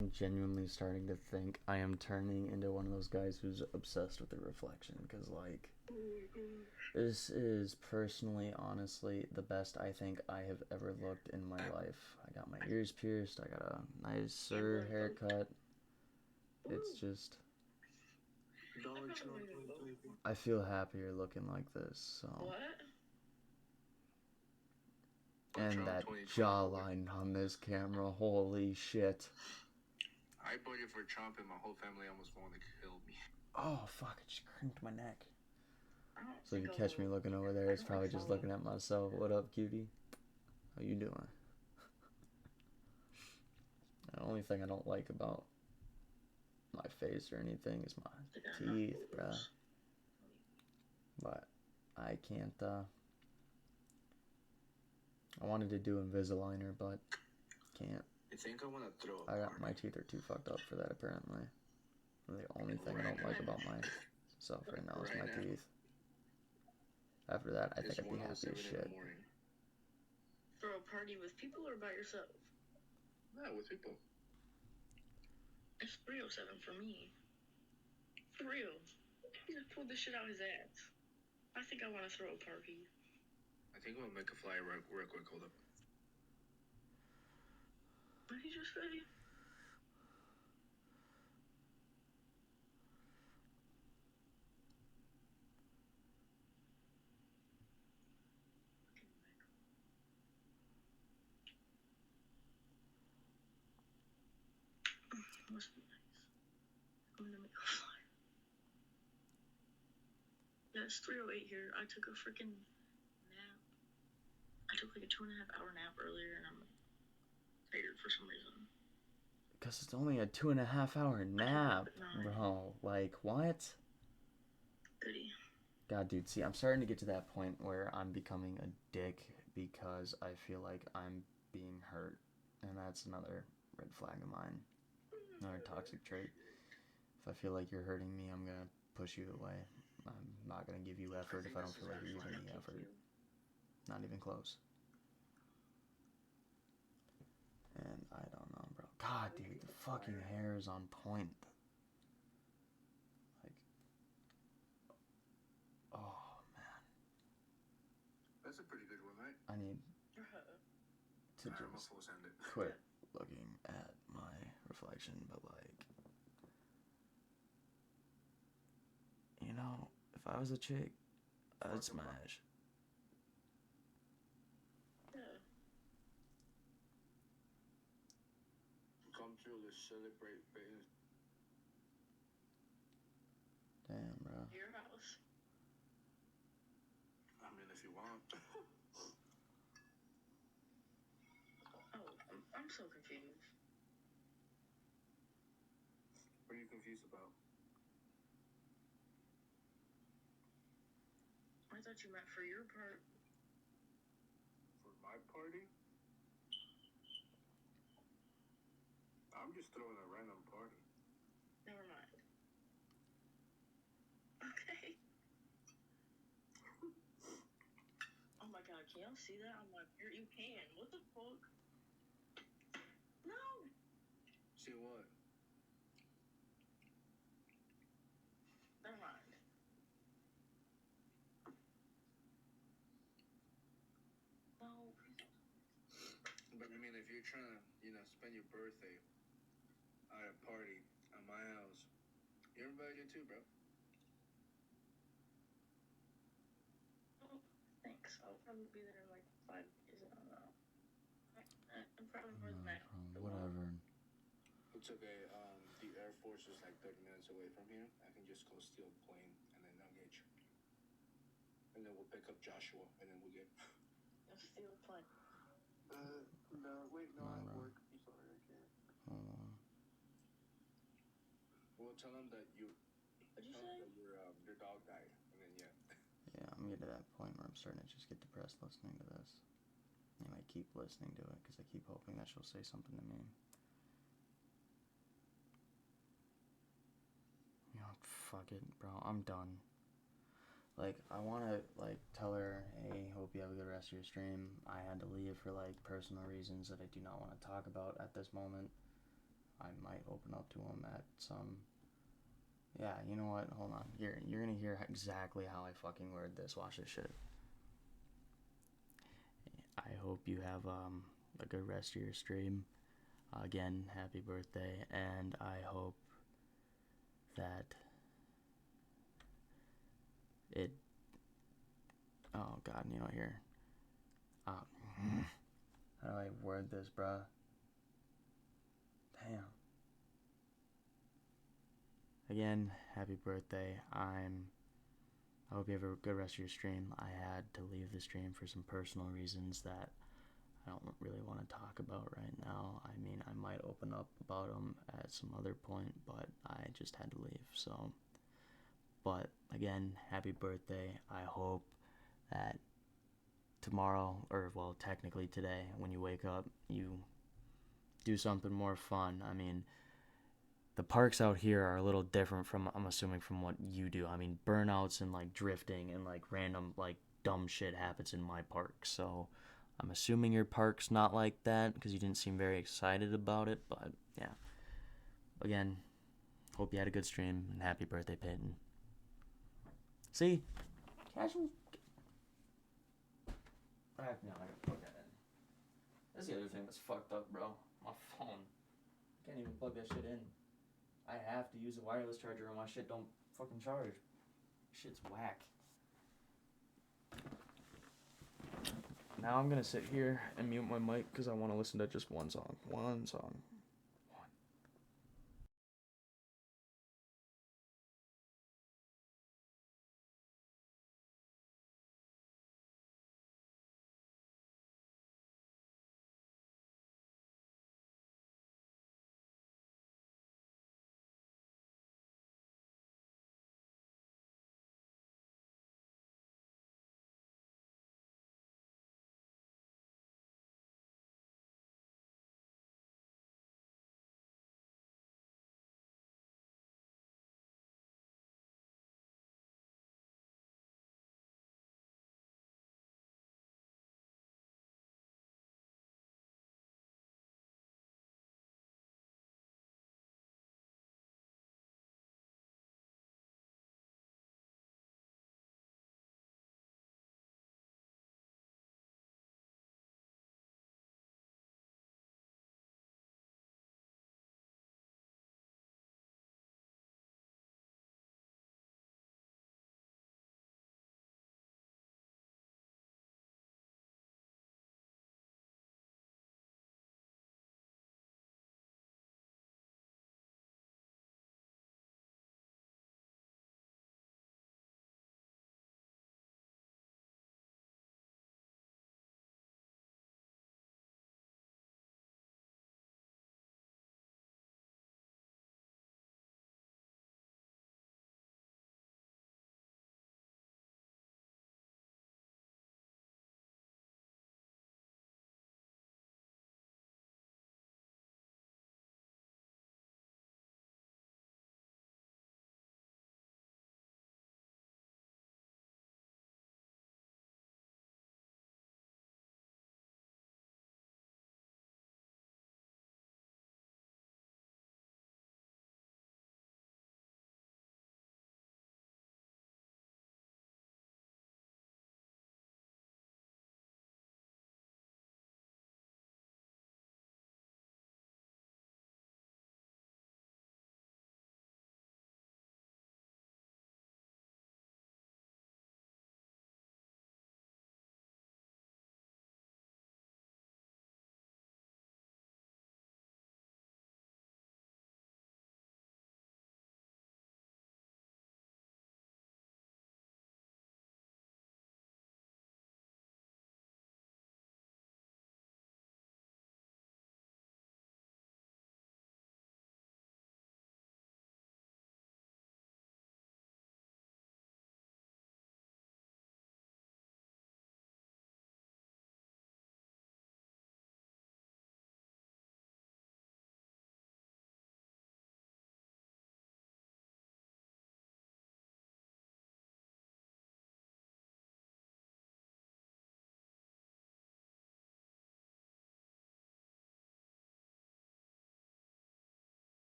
I'm genuinely starting to think I am turning into one of those guys who's obsessed with the reflection, because, like, this is personally, honestly, the best I think I have ever looked in my life. I got my ears pierced, I got a nicer haircut. It's just, I feel happier looking like this, so. What? And that jawline on this camera, holy shit. I voted for Trump and my whole family almost wanted to kill me. Oh, fuck, it just crinked my neck. I don't So if you think catch me looking over there, it's probably just looking at myself. What up, cutie? How you doing? The only thing I don't like about my face or anything is my teeth, bruh. But I can't, I wanted to do Invisalign, but can't. I think I want to throw a got my teeth are too fucked up for that, apparently. The only thing I don't like about myself right now is my teeth. After that, I think I'd be happy as shit. Throw a party with people or by yourself? No, with people. It's 3:07 for me. For real. He just pulled this shit out his ass. I think I want to throw a party. I think we'll make a flyer real quick. Hold up. What did you just say? Must be nice. I'm gonna make a flyer. Yeah, it's 3:08 here. I took a freaking nap. I took like a 2.5-hour nap earlier, and I'm tired for some reason. Because it's only a 2.5-hour nap, bro. Like, what? Goody. God, dude, see, I'm starting to get to that point where I'm becoming a dick because I feel like I'm being hurt. And that's another red flag of mine. Another toxic trait. If I feel like you're hurting me, I'm gonna push you away. I'm not gonna give you effort if I don't feel like you're giving me effort. Not even close. And I don't know, bro. God, dude, the fucking hair is on point. Like, oh, man. That's a pretty good one, right? I need to just quit looking at my reflection, but, like, you know, if I was a chick, I'd smash. Come through to celebrate things. Damn, bro. Your house. I mean, if you want. Oh, I'm so confused. What are you confused about? I thought you meant for your part. For my party? I'm just throwing a random party. Never mind. Okay. Oh my god, can y'all see that? I'm like, you can. What the fuck? No! See what? Never mind. No, please don't. But I mean, if you're trying to, spend your birthday at a party at my house, you're invited too, bro. Oh, thanks. I'll probably be there in like 5 days. I don't know. I'm probably more than that. Whatever. It's okay. The Air Force is like 30 minutes away from here. I can just go steal a plane and then I'll get you. And then we'll pick up Joshua and then we'll get. I'll steal a plane. No, wait, no, I work. I'm sorry, I can't. We'll tell them that you. What'd you say? That your dog died, and then Yeah, I'm getting to that point where I'm starting to just get depressed listening to this. And I keep listening to it because I keep hoping that she'll say something to me. You know, fuck it, bro. I'm done. Like, I want to, like, tell her, hey, hope you have a good rest of your stream. I had to leave for, like, personal reasons that I do not want to talk about at this moment. I might open up to him at some. Yeah, you know what? Hold on. You're gonna hear exactly how I fucking word this. Watch this shit. I hope you have a good rest of your stream. Again, happy birthday, and I hope that it. Oh God, you know here. How do I word this, bruh? Damn. Again, happy birthday. I hope you have a good rest of your stream. I had to leave the stream for some personal reasons that I don't really want to talk about right now. I mean, I might open up about them at some other point, but I just had to leave. So, but again, happy birthday. I hope that tomorrow, or well, technically today, when you wake up, you do something more fun. I mean, the parks out here are a little different from, I'm assuming, from what you do. I mean, burnouts and like drifting and like random like dumb shit happens in my park. So I'm assuming your park's not like that because you didn't seem very excited about it. But yeah, again, hope you had a good stream and happy birthday, Peyton. See, casual. I gotta plug that in. That's the other thing that's fucked up, bro. My phone. Can't even plug that shit in. I have to use a wireless charger or my shit don't fucking charge. Shit's whack. Now I'm gonna sit here and mute my mic because I want to listen to just one song. One song.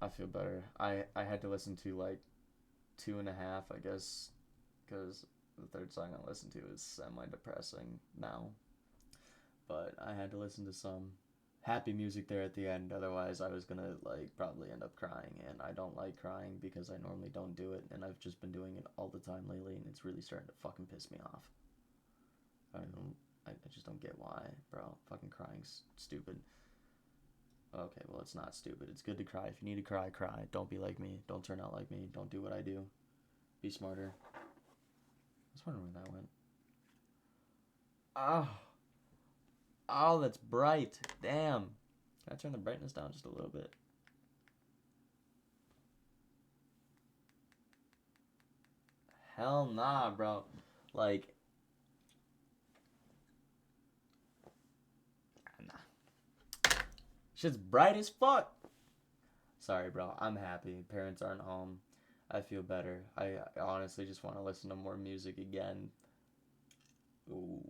I feel better. I had to listen to like 2.5, I guess, because the third song I listened to is semi-depressing now. But I had to listen to some happy music there at the end. Otherwise, I was gonna like probably end up crying, and I don't like crying because I normally don't do it, and I've just been doing it all the time lately, and it's really starting to fucking piss me off. I just don't get why, bro. Fucking crying's stupid. Okay, well, it's not stupid. It's good to cry. If you need to cry, cry. Don't be like me. Don't turn out like me. Don't do what I do. Be smarter. I was wondering where that went. Oh. Oh, that's bright. Damn. Can I turn the brightness down just a little bit? Hell nah, bro. Like, nah. Shit's bright as fuck. Sorry, bro. I'm happy. Parents aren't home. I feel better. I honestly just want to listen to more music again. Ooh.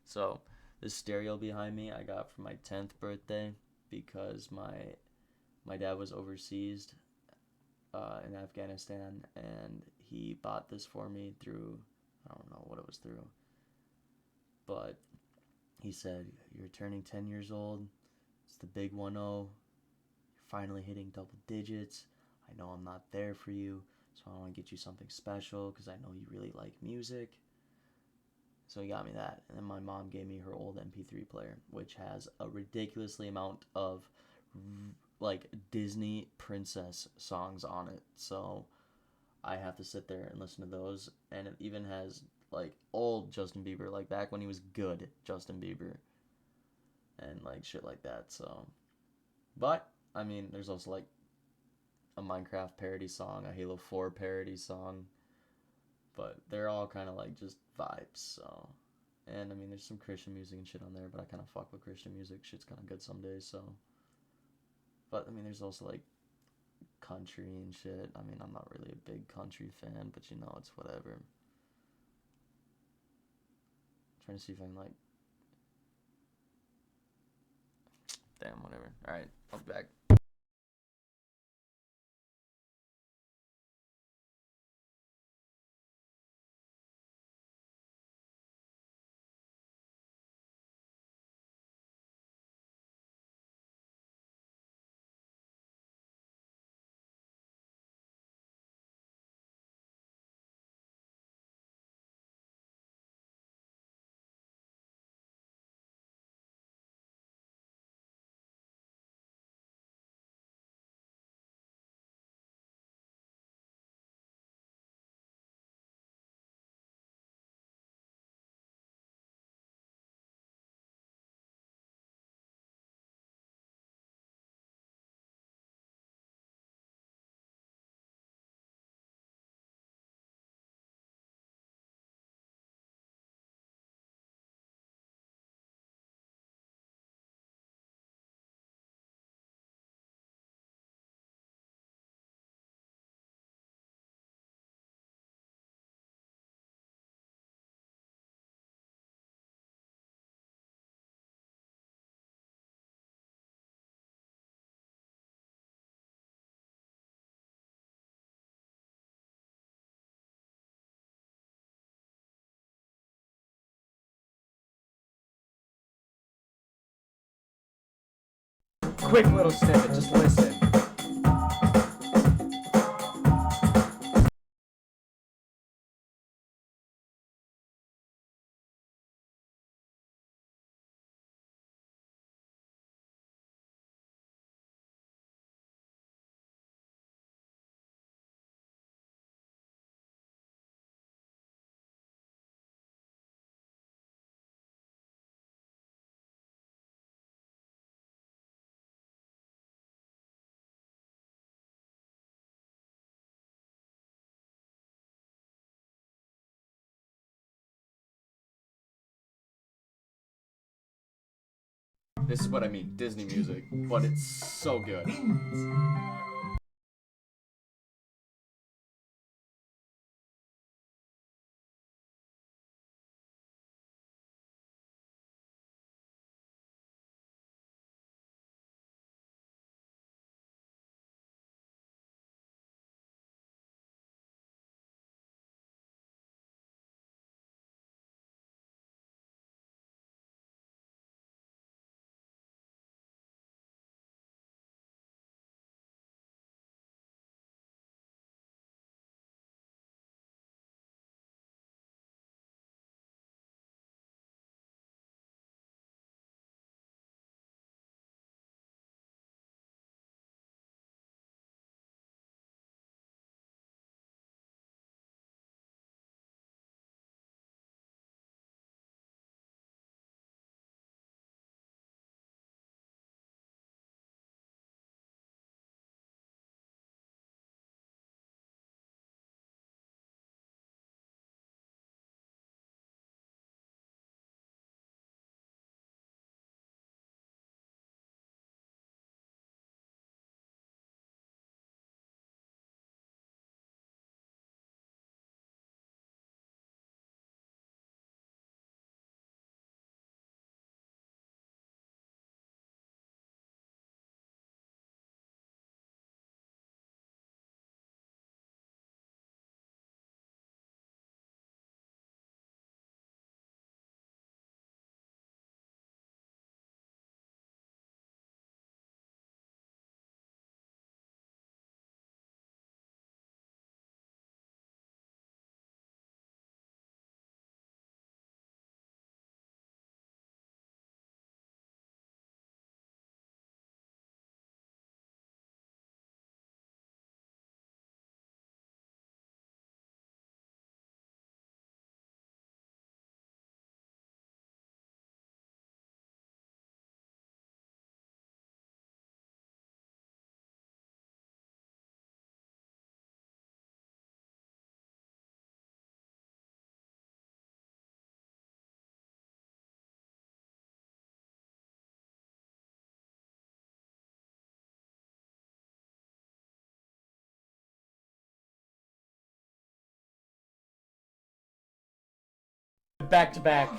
So, this stereo behind me I got for my 10th birthday because my dad was overseas in Afghanistan, and he bought this for me through, I don't know what it was through, but he said, "You're turning 10 years old. It's the big 1-0. You're finally hitting double digits. I know I'm not there for you, so I want to get you something special because I know you really like music." So he got me that, and then my mom gave me her old MP3 player, which has a ridiculously amount of like Disney princess songs on it. So I have to sit there and listen to those, and it even has like old Justin Bieber, like back when he was good Justin Bieber, and like shit like that. So, but I mean, there's also like a Minecraft parody song, a Halo 4 parody song, but they're all kind of like just vibes. So, and I mean, there's some Christian music and shit on there, but I kind of fuck with Christian music. Shit's kind of good some days. So, but I mean, there's also like country and shit. I mean, I'm not really a big country fan, but you know, it's whatever. I'm trying to see if I can like, damn, whatever. All right, I'll be back. Quick little snippet, just listen. This is what I mean, Disney music, but it's so good. it back to back.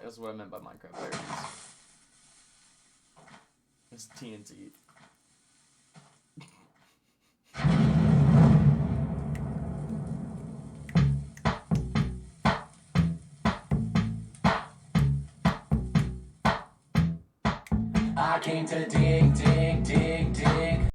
That's what I meant by Minecraft parodies. It's TNT. I came to dig, dig, dig, dig.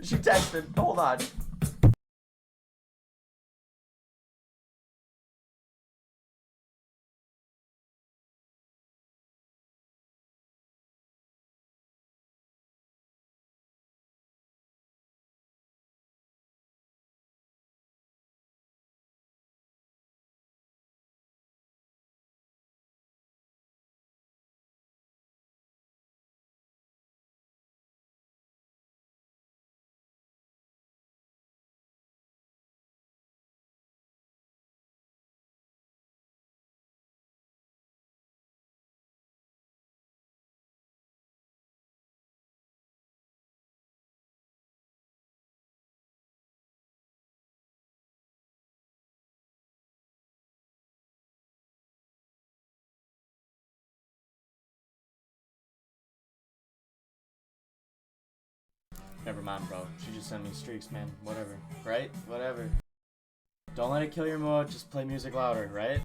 She texted. Hold on. Never mind, bro. She just sent me streaks, man. Whatever. Right? Whatever. Don't let it kill your mood. Just play music louder, right?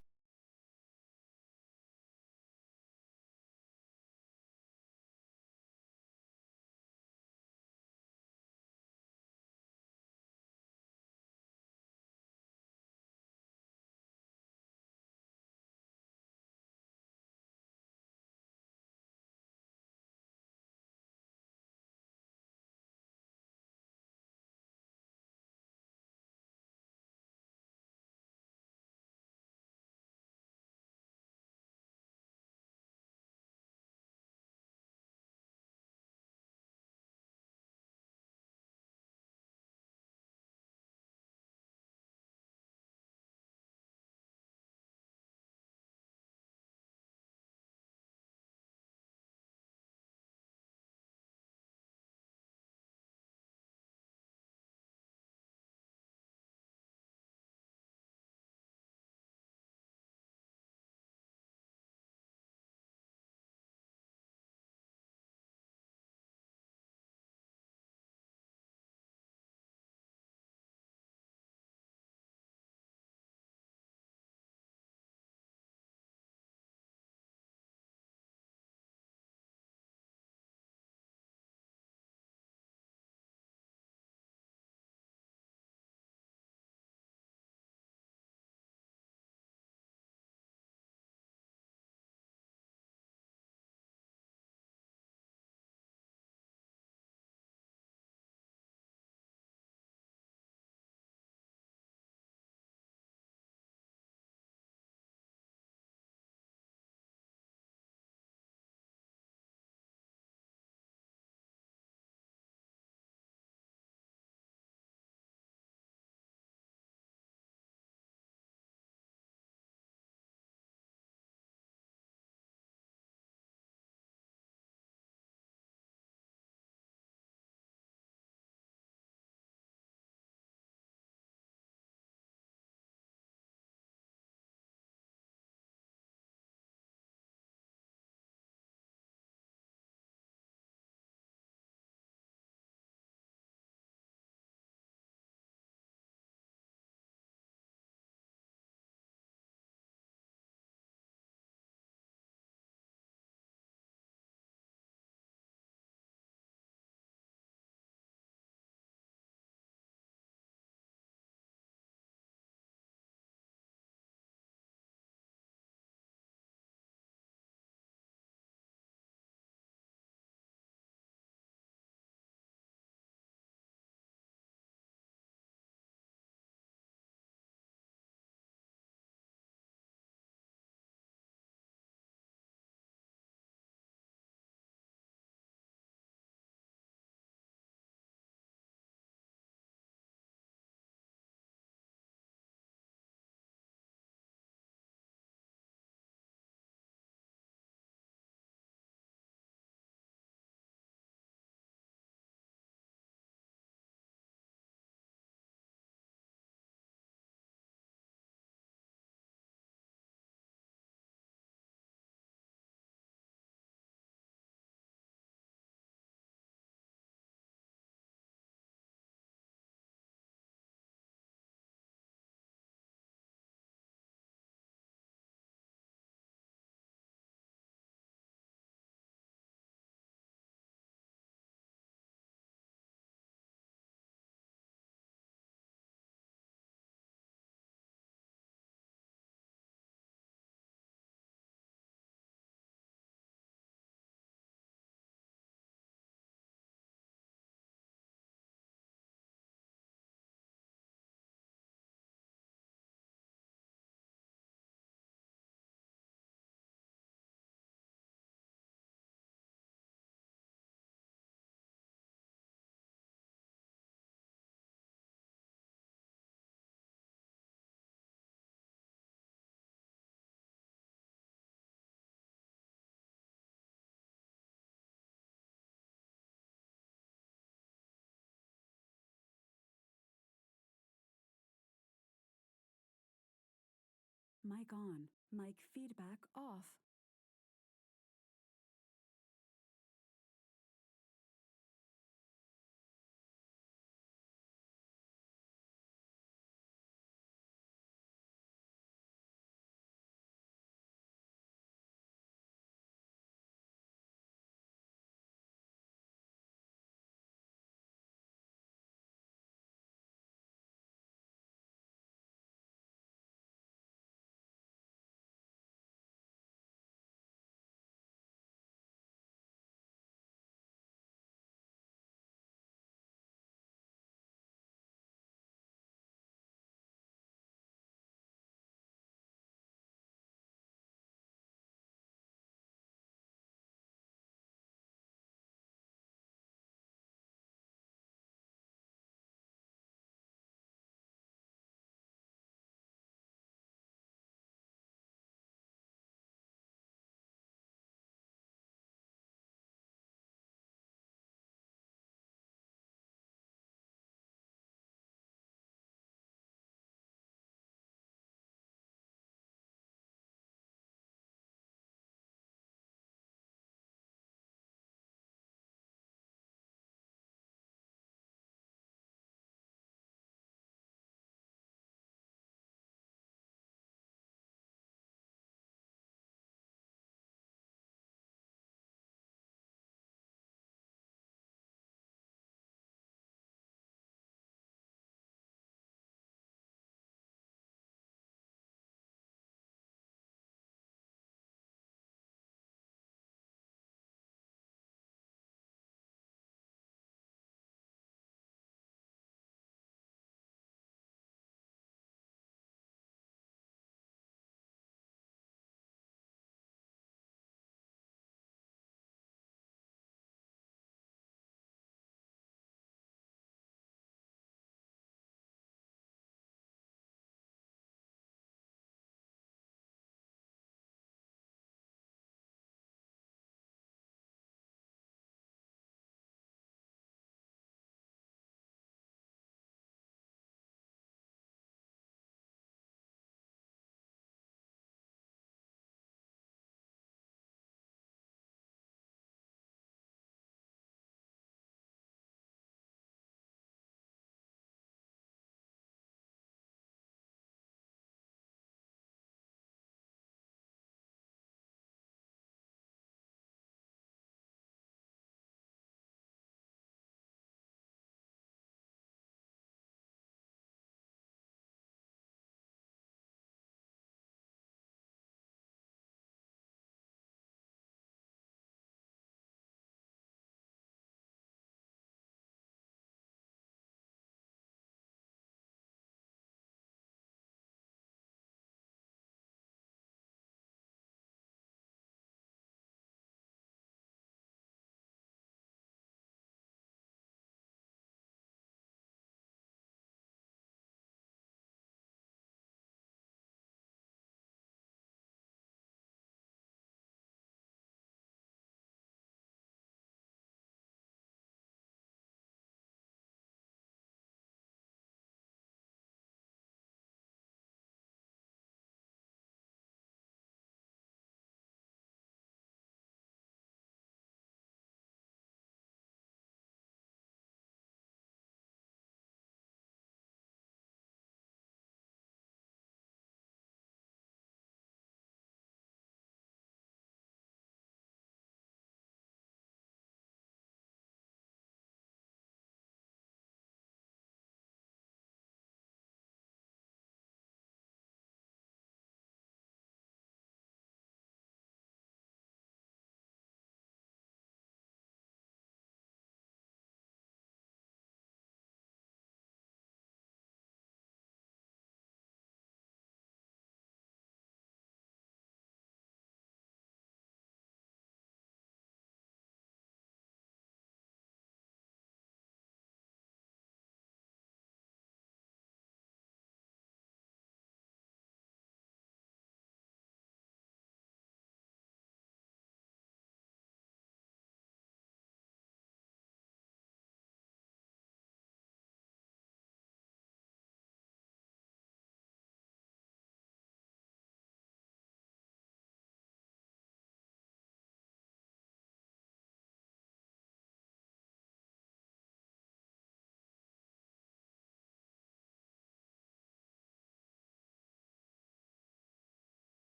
Mic on. Mic feedback off.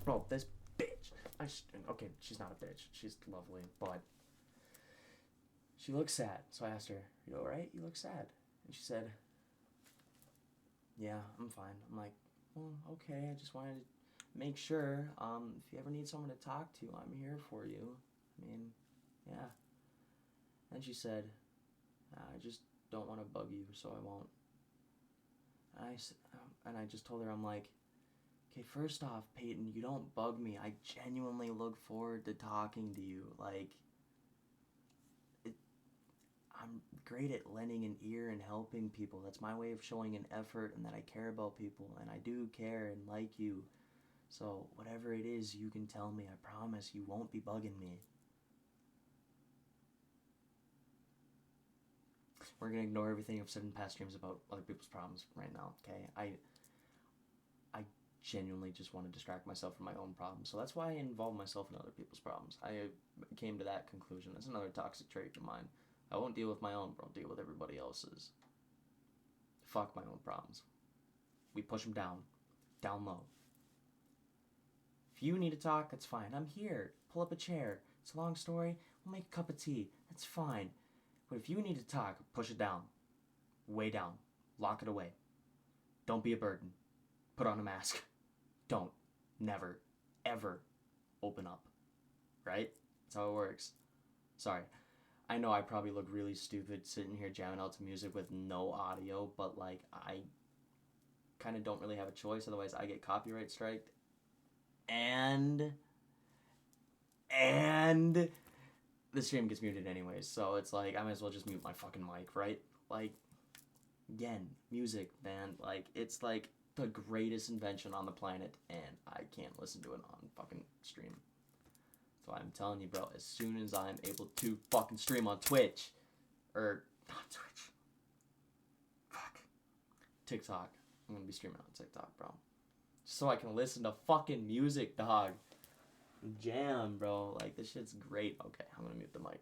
bro, this bitch. Okay, she's not a bitch. She's lovely, but she looks sad. So I asked her, "You all right? You look sad." And she said, "Yeah, I'm fine." I'm like, "Well, okay. I just wanted to make sure. If you ever need someone to talk to, I'm here for you. I mean, yeah." And she said, "I just don't want to bug you, so I won't." And I just told her, I'm like, "Okay, first off, Peyton, you don't bug me. I genuinely look forward to talking to you. Like, I'm great at lending an ear and helping people. That's my way of showing an effort and that I care about people, and I do care and like you. So whatever it is, you can tell me. I promise you won't be bugging me." We're gonna ignore everything I've said in past streams about other people's problems right now, okay? I genuinely just want to distract myself from my own problems. So that's why I involve myself in other people's problems. I came to that conclusion. That's another toxic trait of mine. I won't deal with my own, but I'll deal with everybody else's. Fuck my own problems. We push them down low. If you need to talk, that's fine. I'm here. Pull up a chair. It's a long story. We'll make a cup of tea. That's fine. But if you need to talk, push it down. Way down. Lock it away. Don't be a burden. Put on a mask. Don't. Never. Ever. Open up. Right? That's how it works. Sorry. I know I probably look really stupid sitting here jamming out to music with no audio, but like, I kind of don't really have a choice, otherwise I get copyright striked. And the stream gets muted anyways, so it's like, I might as well just mute my fucking mic, right? Like, again, music, man, like, it's like the greatest invention on the planet, and I can't listen to it on fucking stream. So I'm telling you, bro, as soon as I'm able to fucking stream on Twitch, or not Twitch, fuck, TikTok, I'm gonna be streaming on TikTok, bro, just so I can listen to fucking music, dog. Jam, bro, like, this shit's great. Okay, I'm gonna mute the mic.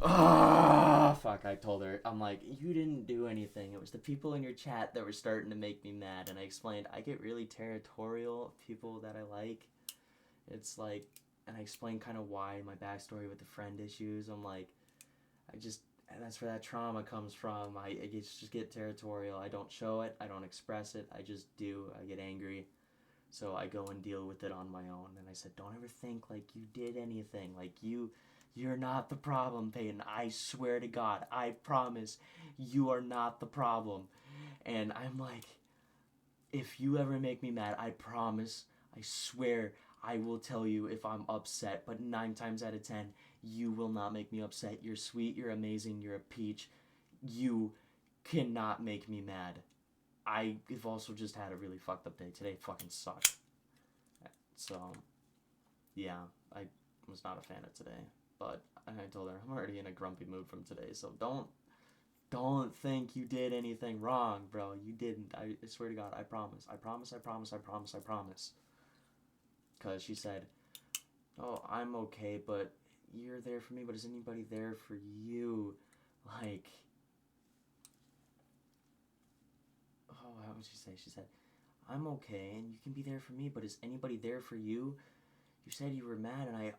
Ah, fuck, I told her. I'm like, you didn't do anything. It was the people in your chat that were starting to make me mad. And I explained, I get really territorial of people that I like. It's like, and I explained kind of why, my backstory with the friend issues. I'm like, and that's where that trauma comes from. I just get territorial. I don't show it. I don't express it. I just do. I get angry. So I go and deal with it on my own. And I said, don't ever think like you did anything. Like, you're not the problem, Peyton. I swear to God, I promise you are not the problem. And I'm like, if you ever make me mad, I promise, I swear, I will tell you if I'm upset, but 9 times out of 10, you will not make me upset. You're sweet, you're amazing, you're a peach. You cannot make me mad. I've also just had a really fucked up day. Today fucking sucked. So, yeah, I was not a fan of today. But I told her, I'm already in a grumpy mood from today, so don't think you did anything wrong, bro. You didn't. I swear to God, I promise. I promise, I promise, I promise, I promise. Because she said, oh, I'm okay, but you're there for me, but is anybody there for you? Like, oh, how would she say? She said, I'm okay, and you can be there for me, but is anybody there for you? You said you were mad, and I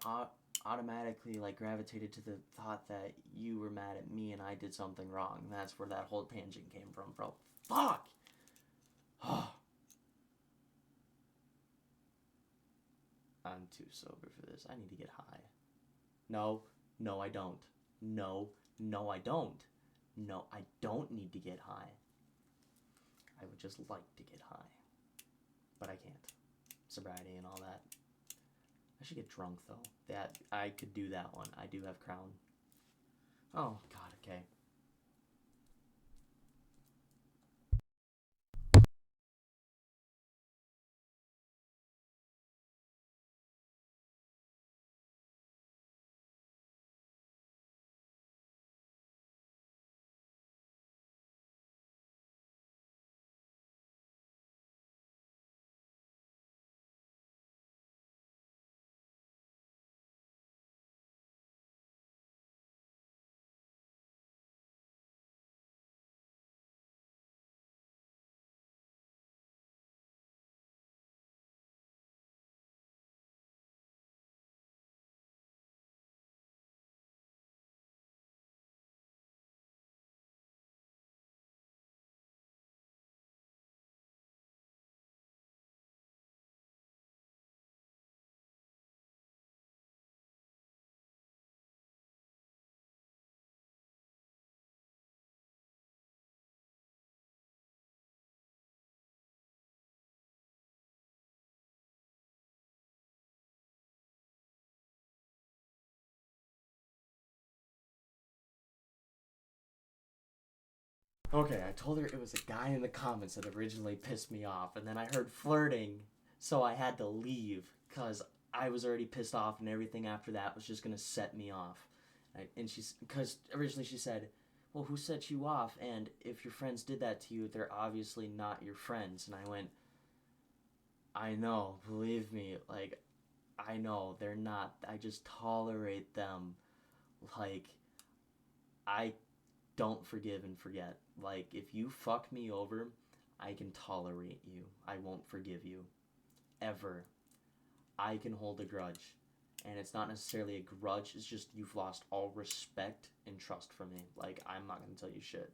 automatically, like, gravitated to the thought that you were mad at me and I did something wrong. And that's where that whole tangent came from, bro. Fuck! I'm too sober for this. I need to get high. No, I don't. No, I don't. No, I don't need to get high. I would just like to get high. But I can't. Sobriety and all that. I should get drunk, though. That I could do that one. I do have Crown. Oh, God, okay. Okay, I told her it was a guy in the comments that originally pissed me off, and then I heard flirting, so I had to leave, because I was already pissed off, and everything after that was just going to set me off. Because originally she said, well, who set you off? And if your friends did that to you, they're obviously not your friends. And I went, I know, believe me, like, I know, they're not. I just tolerate them. Like, I don't forgive and forget. Like, if you fuck me over, I can tolerate you. I won't forgive you. Ever. I can hold a grudge. And it's not necessarily a grudge, it's just you've lost all respect and trust for me. Like, I'm not gonna tell you shit.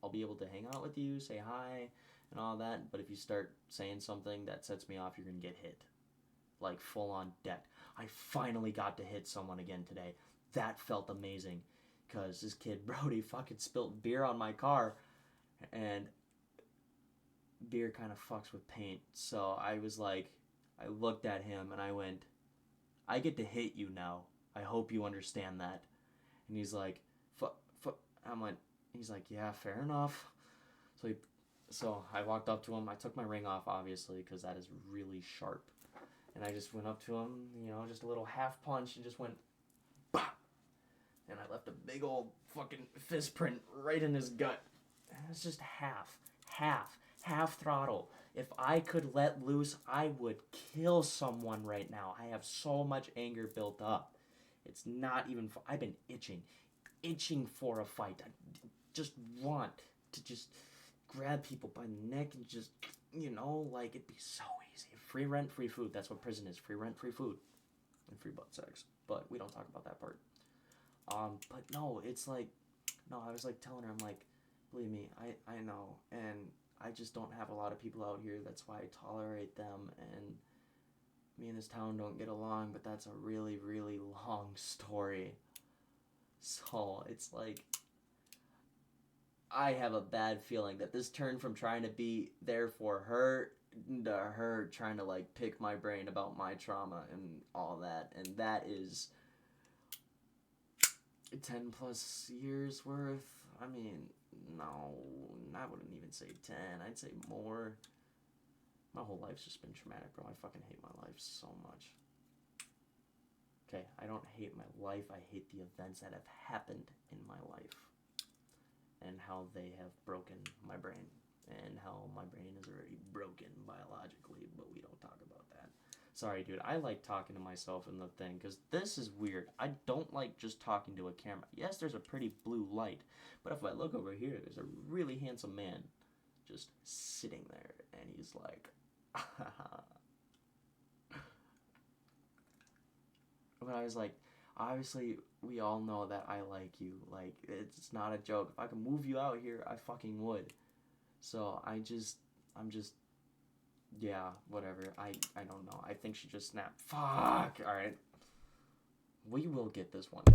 I'll be able to hang out with you, say hi, and all that, but if you start saying something that sets me off, you're gonna get hit. Like, full on decked. I finally got to hit someone again today. That felt amazing. Because this kid, Brody, fucking spilt beer on my car, and beer kind of fucks with paint. So I was like, I looked at him and I went, I get to hit you now. I hope you understand that. And he's like, I'm like, he's like, yeah, fair enough. So I walked up to him. I took my ring off, obviously, because that is really sharp. And I just went up to him, just a little half punch, and just went, bah! And I left a big old fucking fist print right in his gut. And it's just half throttle. If I could let loose, I would kill someone right now. I have so much anger built up. It's not even, I've been itching for a fight. I just want to just grab people by the neck and just, like, it'd be so easy. Free rent, free food. That's what prison is. Free rent, free food. And free butt sex. But we don't talk about that part. But no, it's like, no, I was like telling her, I'm like, believe me, I know, and I just don't have a lot of people out here, that's why I tolerate them, and me and this town don't get along, but that's a really, really long story. So, it's like, I have a bad feeling that this turned from trying to be there for her into her trying to like pick my brain about my trauma and all that, and that is 10 plus years worth. I mean, no, I wouldn't even say 10. I'd say more. My whole life's just been traumatic, bro. I fucking hate my life so much. Okay, I don't hate my life. I hate the events that have happened in my life and how they have broken my brain and how my brain is already broken biologically, but we don't talk about that. Sorry, dude. I like talking to myself in the thing because this is weird. I don't like just talking to a camera. Yes, there's a pretty blue light, but if I look over here, there's a really handsome man just sitting there, and he's like, but I was like, obviously, we all know that I like you. Like, it's not a joke. If I could move you out here, I fucking would. So I'm just, yeah, whatever. I don't know. I think she just snapped. Fuck! Alright. We will get this one day.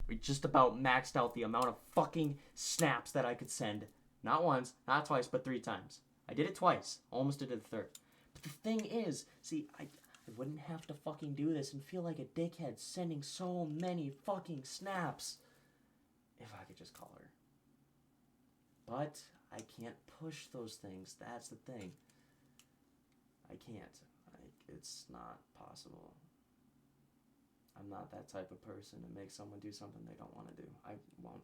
We just about maxed out the amount of fucking snaps that I could send. Not once, not twice, but 3 times. I did it twice. Almost did it the third. But the thing is, see, I wouldn't have to fucking do this and feel like a dickhead sending so many fucking snaps if I could just call her. But I can't push those things. That's the thing. I can't. It's not possible. I'm not that type of person to make someone do something they don't want to do. I won't.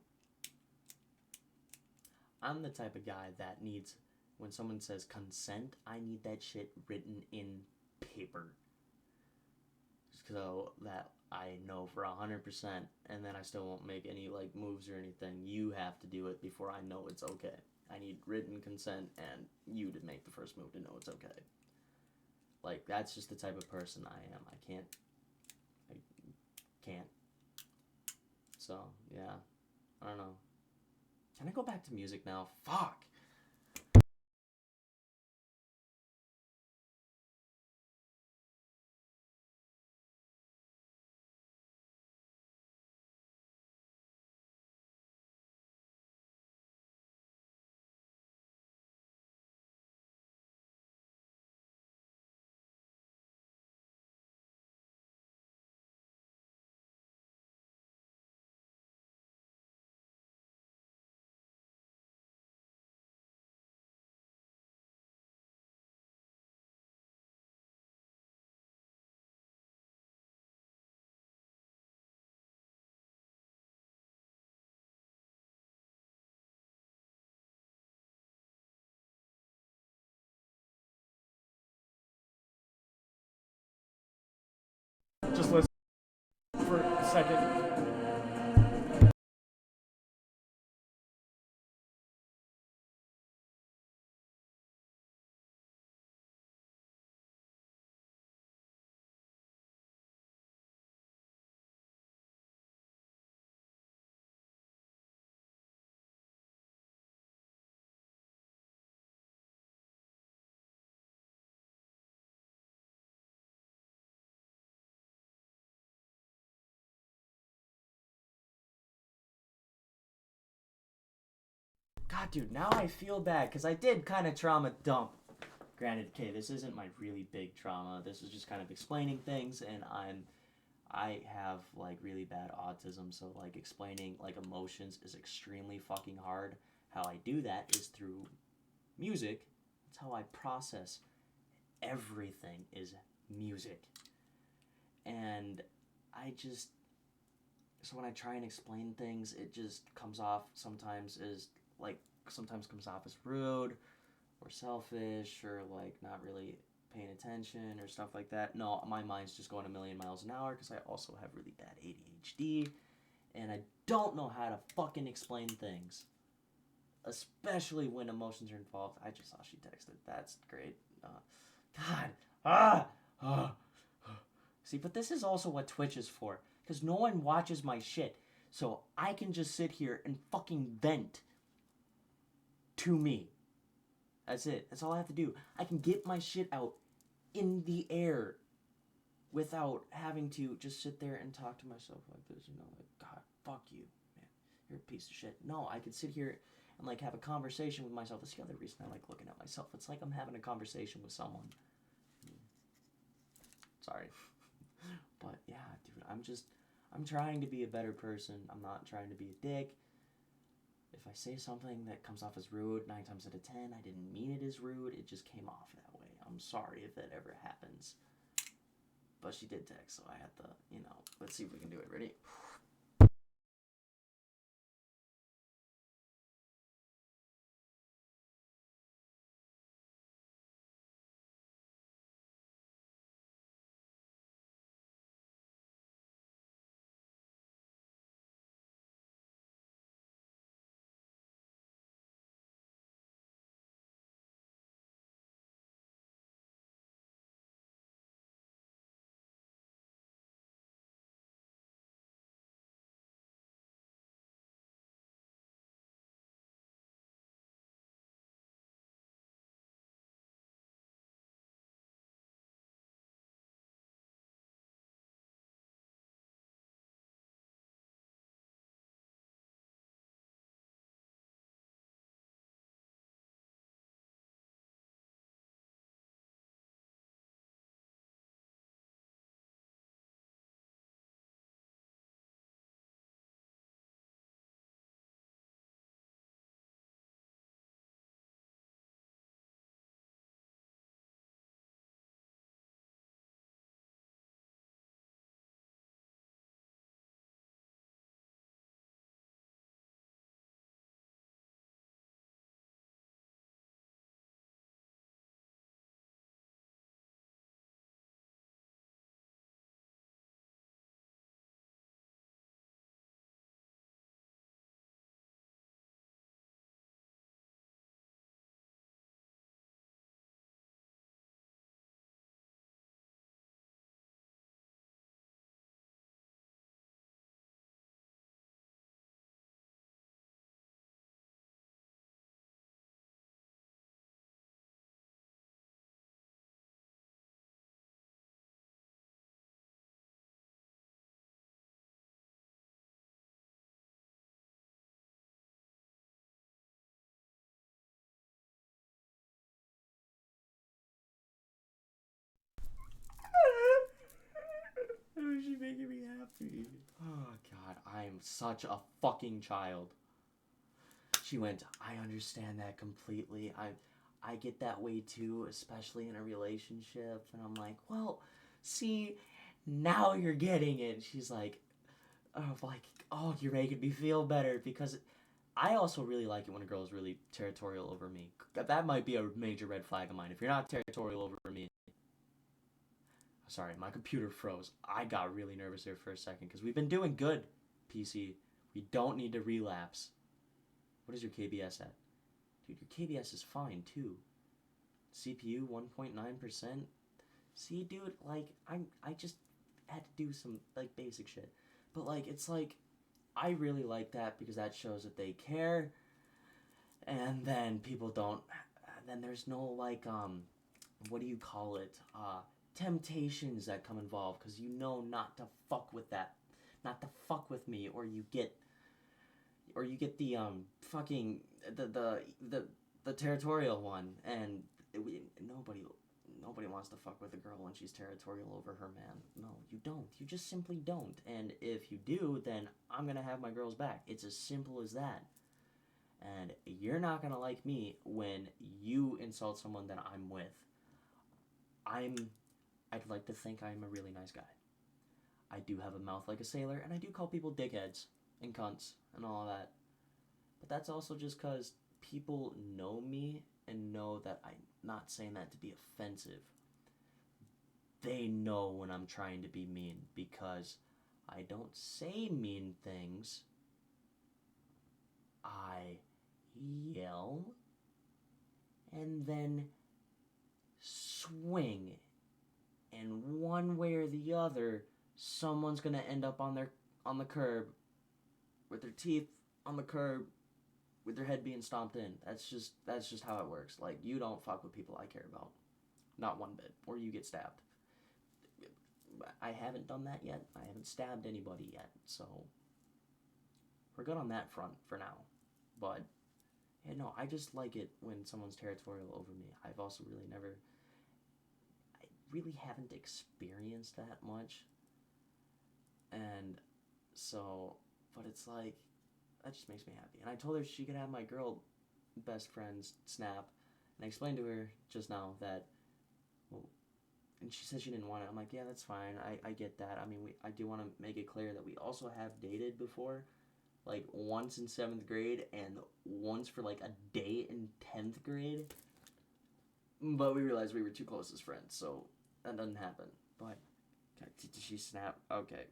I'm the type of guy that needs when someone says consent, I need that shit written in paper. So that I know for 100%, and then I still won't make any like moves or anything. You have to do it before I know it's okay. I need written consent and you to make the first move to know it's okay. Like, that's just the type of person I am. I can't. So, yeah. I don't know. Can I go back to music now? Fuck! Just listen for a second. God, dude, now I feel bad because I did kind of trauma dump. Granted, okay, this isn't my really big trauma. This is just kind of explaining things, and I have like really bad autism, so like explaining like emotions is extremely fucking hard. How I do that is through music. That's how I process everything is music. And I just so when I try and explain things, it just comes off sometimes as like sometimes comes off as rude or selfish or like not really paying attention or stuff like that. No, my mind's just going a million miles an hour because I also have really bad ADHD and I don't know how to fucking explain things, especially when emotions are involved. I just saw she texted. That's great. God. See, but this is also what Twitch is for, because no one watches my shit, so I can just sit here and fucking vent to me. That's it. That's all I have to do. I can get my shit out in the air without having to just sit there and talk to myself like this, you know, like, God, fuck you, man. You're a piece of shit. No, I could sit here and, like, have a conversation with myself. That's the other reason I like looking at myself. It's like I'm having a conversation with someone. Sorry. But, yeah, dude, I'm trying to be a better person. I'm not trying to be a dick. If I say something that comes off as rude, 9 times out of 10, I didn't mean it as rude. It just came off that way. I'm sorry if that ever happens. But she did text, so I had to, you know, let's see if we can do it. Ready? You're making me happy. Oh, God. I am such a fucking child. She went, I understand that completely. I get that way too, especially in a relationship. And I'm like, well, see, now you're getting it. She's like, oh, you're making me feel better, because I also really like it when a girl is really territorial over me. That might be a major red flag of mine. If you're not territorial over me... Sorry, my computer froze. I got really nervous there for a second, because we've been doing good, PC. We don't need to relapse. What is your KBS at? Dude, your KBS is fine, too. CPU, 1.9%. See, dude, like, I just had to do some, like, basic shit. But, like, it's like, I really like that because that shows that they care. And then people don't... Then there's no, like, what do you call it? Temptations that come involved, because you know not to fuck with that. Not to fuck with me, or you get the fucking the territorial one, and nobody wants to fuck with a girl when she's territorial over her man. No, you don't. You just simply don't. And if you do, then I'm gonna have my girl's back. It's as simple as that. And you're not gonna like me when you insult someone that I'm with. I'd like to think I'm a really nice guy. I do have a mouth like a sailor, and I do call people dickheads and cunts and all of that. But that's also just because people know me and know that I'm not saying that to be offensive. They know when I'm trying to be mean, because I don't say mean things. I yell and then swing. And one way or the other, someone's gonna end up on the curb with their teeth on the curb, with their head being stomped in. That's just how it works. Like, you don't fuck with people I care about. Not one bit. Or you get stabbed. I haven't done that yet. I haven't stabbed anybody yet. So, we're good on that front for now. But, yeah, no, I just like it when someone's territorial over me. I've also I really haven't experienced that much. And so, but it's like, that just makes me happy. And I told her she could have my girl best friend's snap, and I explained to her just now that, well, and she said she didn't want it. I'm like, yeah, that's fine. I get that. I mean, I do want to make it clear that we also have dated before, like once in 7th grade and once for like a day in 10th grade. But we realized we were too close as friends, so that doesn't happen. But, did she snap? Okay.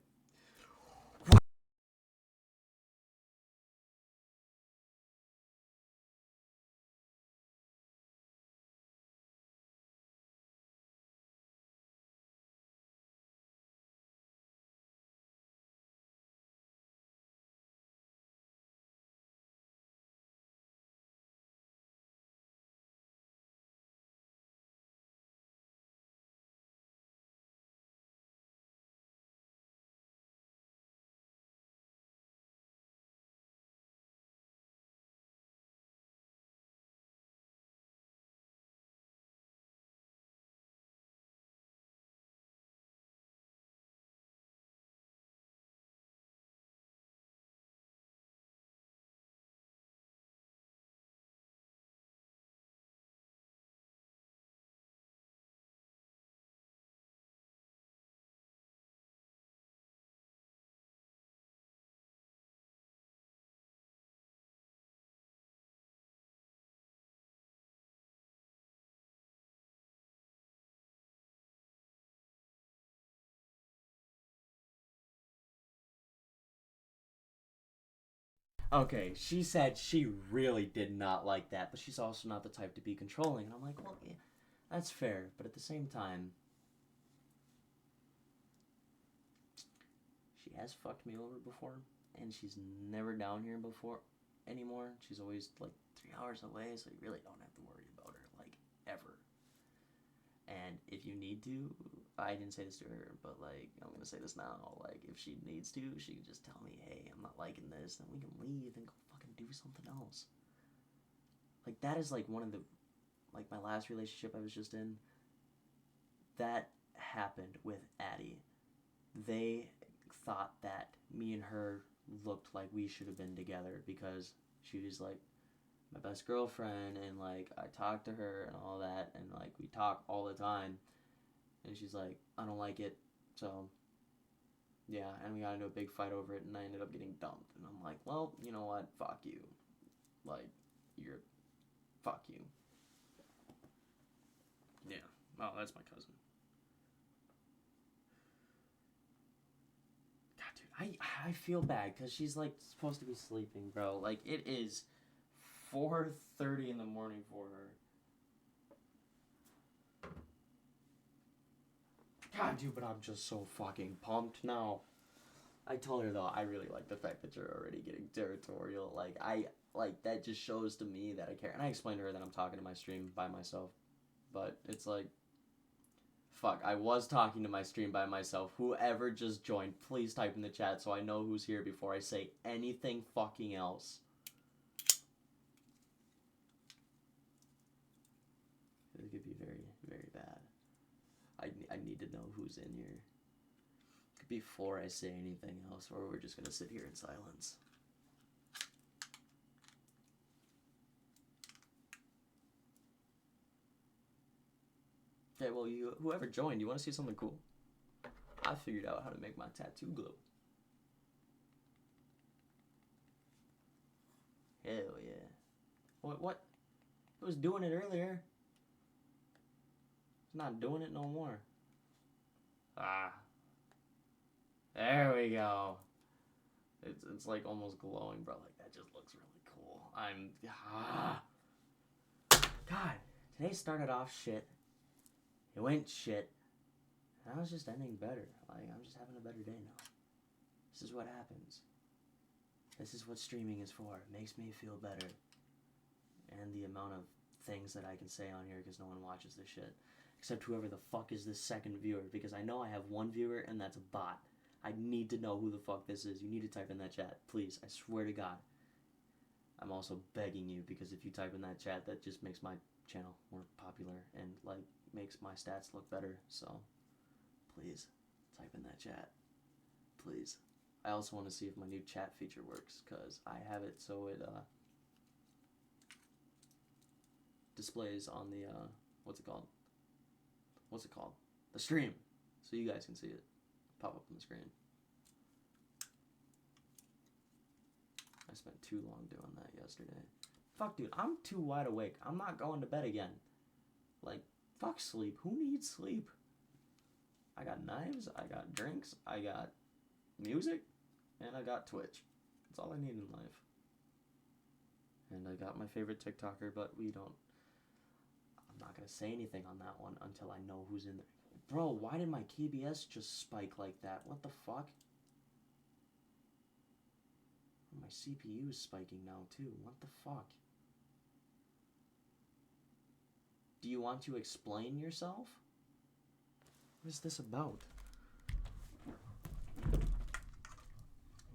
Okay, she said she really did not like that, but she's also not the type to be controlling. And I'm like, well, yeah, that's fair. But at the same time, she has fucked me over before, and she's never down here before anymore. She's always like 3 hours away, so you really don't have to worry about her, like, ever. And if you need to, I didn't say this to her, but, like, I'm gonna say this now. Like, if she needs to, she can just tell me, hey, I'm not liking this, then we can leave and go fucking do something else. Like, that is, like, one of the, like, my last relationship I was just in, that happened with Addie. thought that me and her looked like we should have been together because she was like my best girlfriend, and like I talked to her and all that, and like we talk all the time, and she's like, I don't like it, so yeah, and we got into a big fight over it, and I ended up getting dumped, and I'm like, well, you know what, fuck you, like, fuck you. Yeah, oh, that's my cousin. God, dude, I feel bad, because she's, like, supposed to be sleeping, bro. Like, it is 4:30 in the morning for her. God, dude, but I'm just so fucking pumped now. I told her, though, I really like the fact that you're already getting territorial. Like, that just shows to me that I care. And I explained to her that I'm talking to my stream by myself. But it's like, fuck, I was talking to my stream by myself. Whoever just joined, please type in the chat so I know who's here before I say anything fucking else. It could be very, very bad. I need to know who's in here before I say anything else, or we're just gonna sit here in silence. Okay, well, whoever joined, you want to see something cool? I figured out how to make my tattoo glow. Hell yeah. What? I was doing it earlier. It's not doing it no more. Ah. There we go. It's like almost glowing, bro. Like, that just looks really cool. God, today started off shit. It went shit. Now it's just ending better. Like, I'm just having a better day now. This is what happens. This is what streaming is for. It makes me feel better. And the amount of things that I can say on here because no one watches this shit. Except whoever the fuck is this second viewer. Because I know I have one viewer and that's a bot. I need to know who the fuck this is. You need to type in that chat. Please. I swear to God. I'm also begging you, because if you type in that chat, that just makes my channel more popular and, like, makes my stats look better. So, please, type in that chat. Please. I also want to see if my new chat feature works, because I have it so it, displays on the, what's it called? The stream. So you guys can see it pop up on the screen. I spent too long doing that yesterday. Fuck, dude, I'm too wide awake. I'm not going to bed again. Like, fuck sleep. Who needs sleep? I got knives, I got drinks, I got music, and I got Twitch. That's all I need in life. And I got my favorite TikToker, but I'm not going to say anything on that one until I know who's in there. Bro, why did my KBS just spike like that? What the fuck? My CPU is spiking now, too. What the fuck? Do you want to explain yourself? What is this about?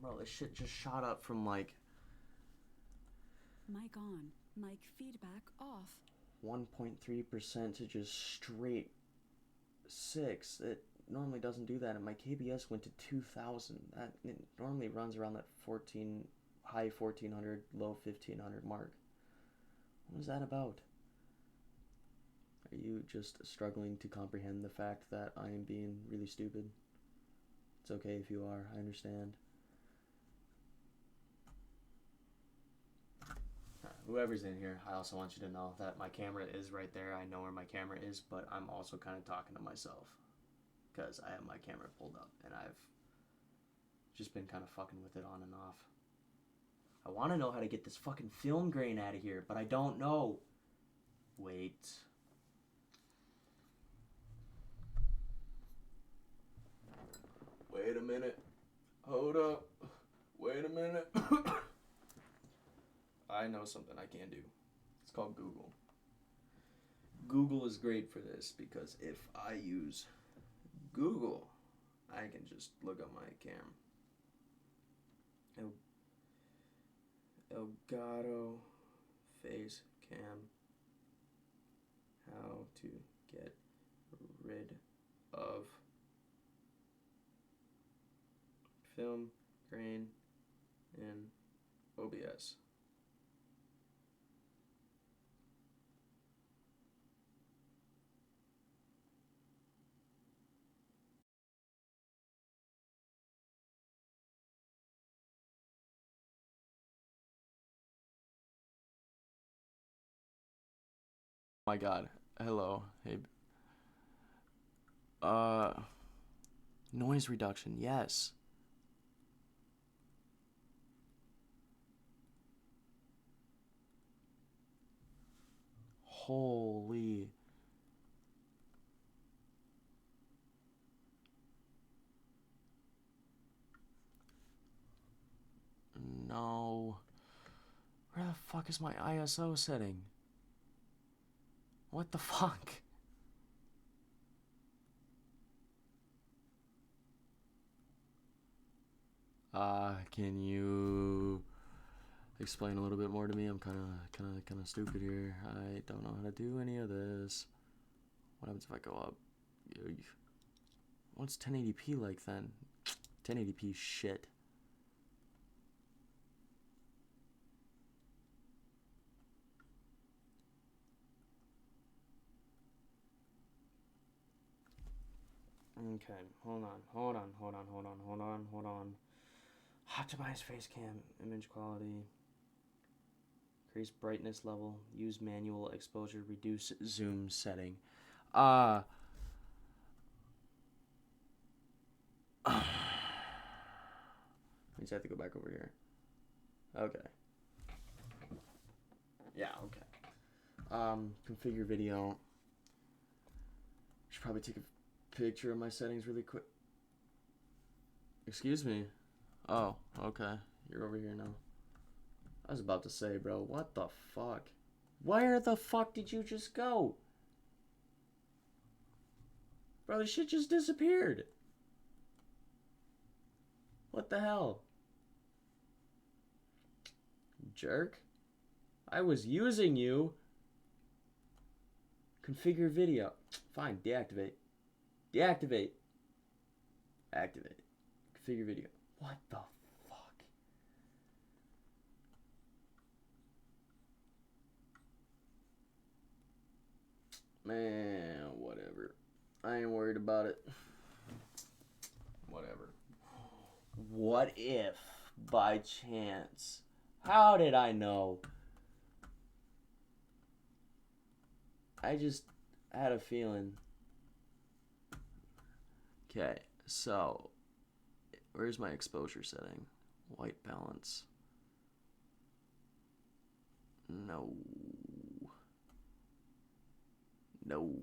Bro, this shit just shot up from, like... Mic on. Mic feedback off. 1.3% to just straight 6. It normally doesn't do that, and my KBS went to 2,000. It normally runs around that high 1400, low 1500 mark. What is that about? Are you just struggling to comprehend the fact that I am being really stupid? It's okay if you are, I understand. Whoever's in here, I also want you to know that my camera is right there. I know where my camera is, but I'm also kind of talking to myself, because I have my camera pulled up, and I've just been kind of fucking with it on and off. I want to know how to get this fucking film grain out of here, but I don't know. Wait. Wait a minute. Hold up. Wait a minute. I know something I can do. It's called Google. Google is great for this, because if I use Google, I can just look up my cam. Elgato face cam. How to get rid of film, grain, and OBS. Oh my god. Hello. Hey. Noise reduction. Yes. Holy. No. Where the fuck is my ISO setting? What the fuck? Can you explain a little bit more to me? I'm kind of stupid here. I don't know how to do any of this. What happens if I go up? What's 1080p like then? 1080p shit. Okay, hold on. Optimize face cam, image quality, increase brightness level, use manual exposure, reduce zoom setting. I just have to go back over here. Okay. Yeah, okay. Configure video. Should probably take a picture of my settings really quick. Excuse me. Oh, okay. You're over here now. I was about to say, bro, what the fuck? Where the fuck did you just go? Bro, this shit just disappeared. What the hell? Jerk. I was using you. Configure video. Fine, deactivate. Deactivate. Activate. Configure video. What the fuck? Man, whatever. I ain't worried about it. Whatever. What if, by chance? How did I know? I just had a feeling. Okay, so where's my exposure setting? White balance. No. No.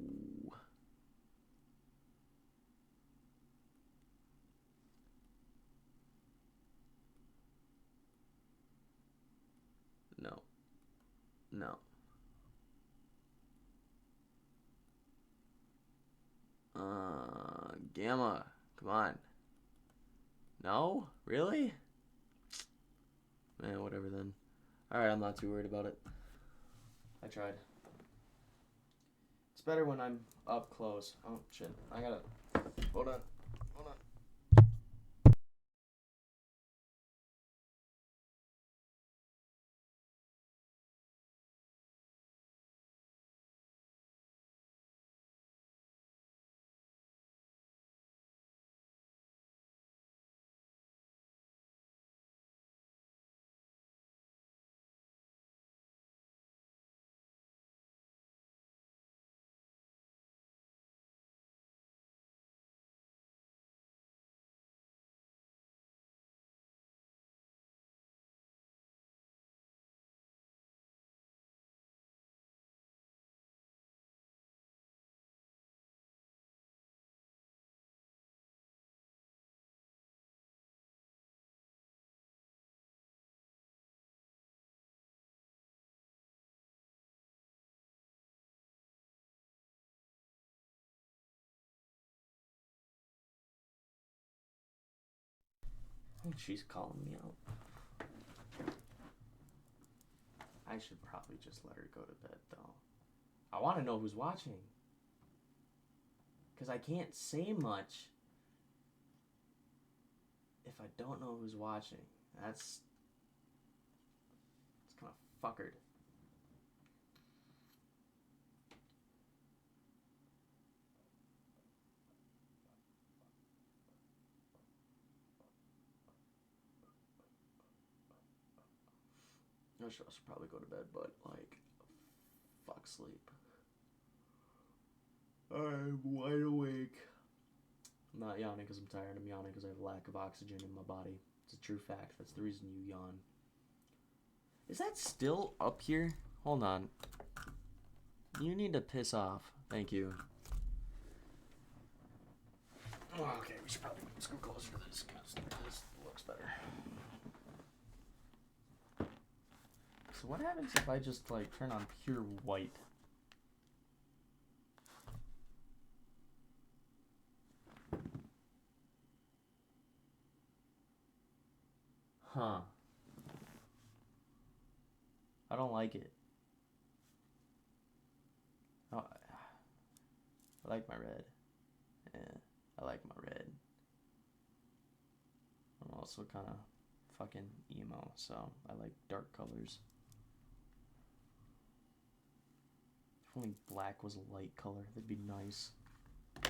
No. No. Gamma. Come on. No? Really? Man, whatever then. Alright, I'm not too worried about it. I tried. It's better when I'm up close. Oh, shit. I gotta... Hold on. Hold on. She's calling me out. I should probably just let her go to bed, though. I want to know who's watching. Because I can't say much if if I don't know who's watching, it's kind of fuckered. I should probably go to bed, but like, fuck sleep. I'm wide awake. I'm not yawning because I'm tired. I'm yawning because I have a lack of oxygen in my body. It's a true fact. That's the reason you yawn. Is that still up here? Hold on. You need to piss off. Thank you. Okay, we should probably go closer to this because this looks better. So what happens if I just like turn on pure white? Huh. I don't like it. Oh, I like my red. Yeah, I like my red. I'm also kind of fucking emo, so I like dark colors. If only black was a light color, that'd be nice. I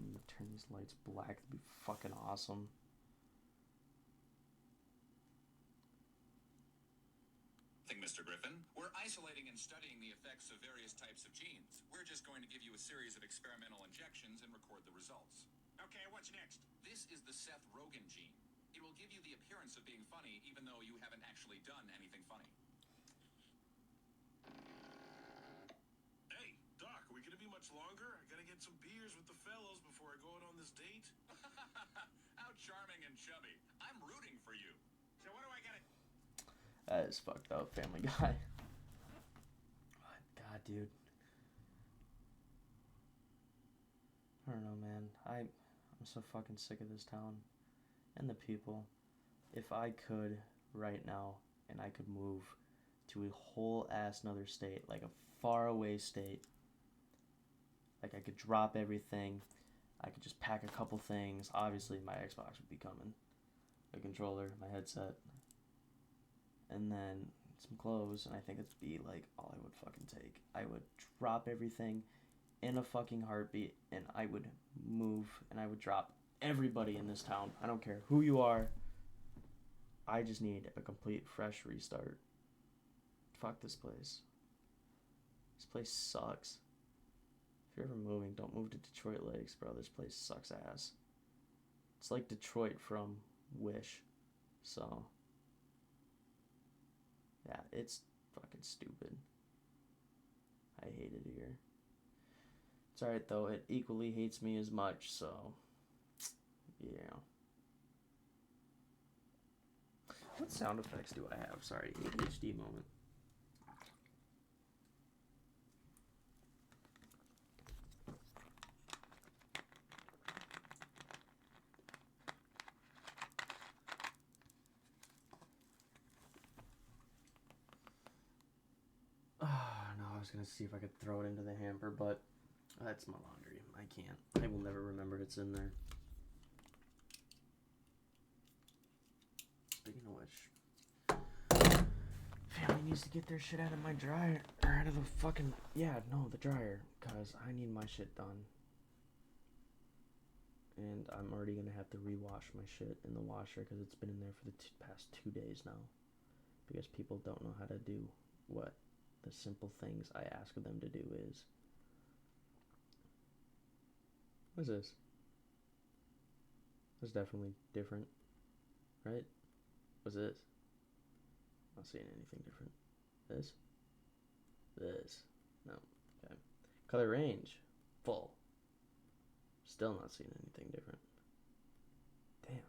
need to turn these lights black, that'd be fucking awesome. Mr. Griffin. We're isolating and studying the effects of various types of genes. We're just going to give you a series of experimental injections and record the results. Okay, what's next? This is the Seth Rogen gene. It will give you the appearance of being funny, even though you haven't actually done anything funny. Hey, Doc, are we gonna be much longer? I gotta get some beers with the fellows before I go out on this date. How charming and chubby. I'm rooting for you. So what do I gotta... That is fucked up, Family Guy. God, dude. I don't know, man. I'm so fucking sick of this town and the people. If I could right now and I could move to a whole ass another state, like a far away state, like I could drop everything, I could just pack a couple things. Obviously my Xbox would be coming, a controller, my headset, and then some clothes, and I think it'd be like all I would fucking take. I would drop everything in a fucking heartbeat, and I would move, and I would drop everybody in this town. I don't care who you are. I just need a complete fresh restart. Fuck this place. This place sucks. If you're ever moving, don't move to Detroit Lakes, bro. This place sucks ass. It's like Detroit from Wish. So, yeah, it's fucking stupid. I hate it here. It's alright though, it equally hates me as much, so, yeah. What sound effects do I have? Sorry, ADHD moment. No, I was gonna see if I could throw it into the hamper, but that's my laundry. I can't. I will never remember it's in there. Speaking of which, family needs to get their shit out of my dryer, or out of the fucking, the dryer, because I need my shit done. And I'm already gonna have to rewash my shit in the washer, because it's been in there for the past 2 days now. Because people don't know how to do what the simple things I ask them to do is. What's this? That's definitely different, right? What's this? I'm not seeing anything different. This? This? No. Okay. Color range. Full. Still not seeing anything different. Damn.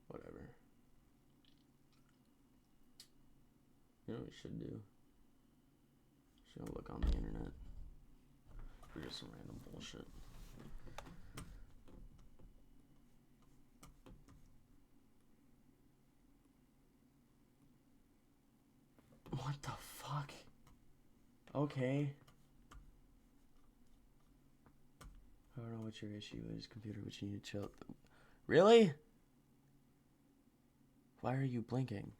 Whatever. You know what we should do? Should go look on the internet for just some random bullshit. What the fuck? Okay. I don't know what your issue is, computer, but you need to chill. Really? Why are you blinking?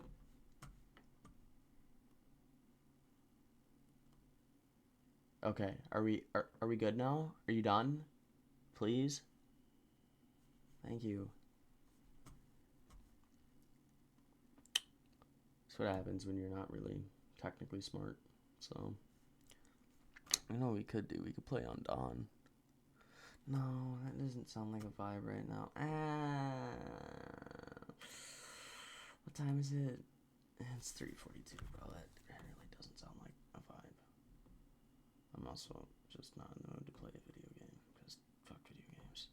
Okay, are we good now? Are you done? Please? Thank you. That's what happens when you're not really technically smart. So, I know what we could do. We could play on Dawn. No, that doesn't sound like a vibe right now. What time is it? It's 3:42, bro. That really doesn't sound like a vibe. I'm also just not in the mood to play a video game, because fuck video games.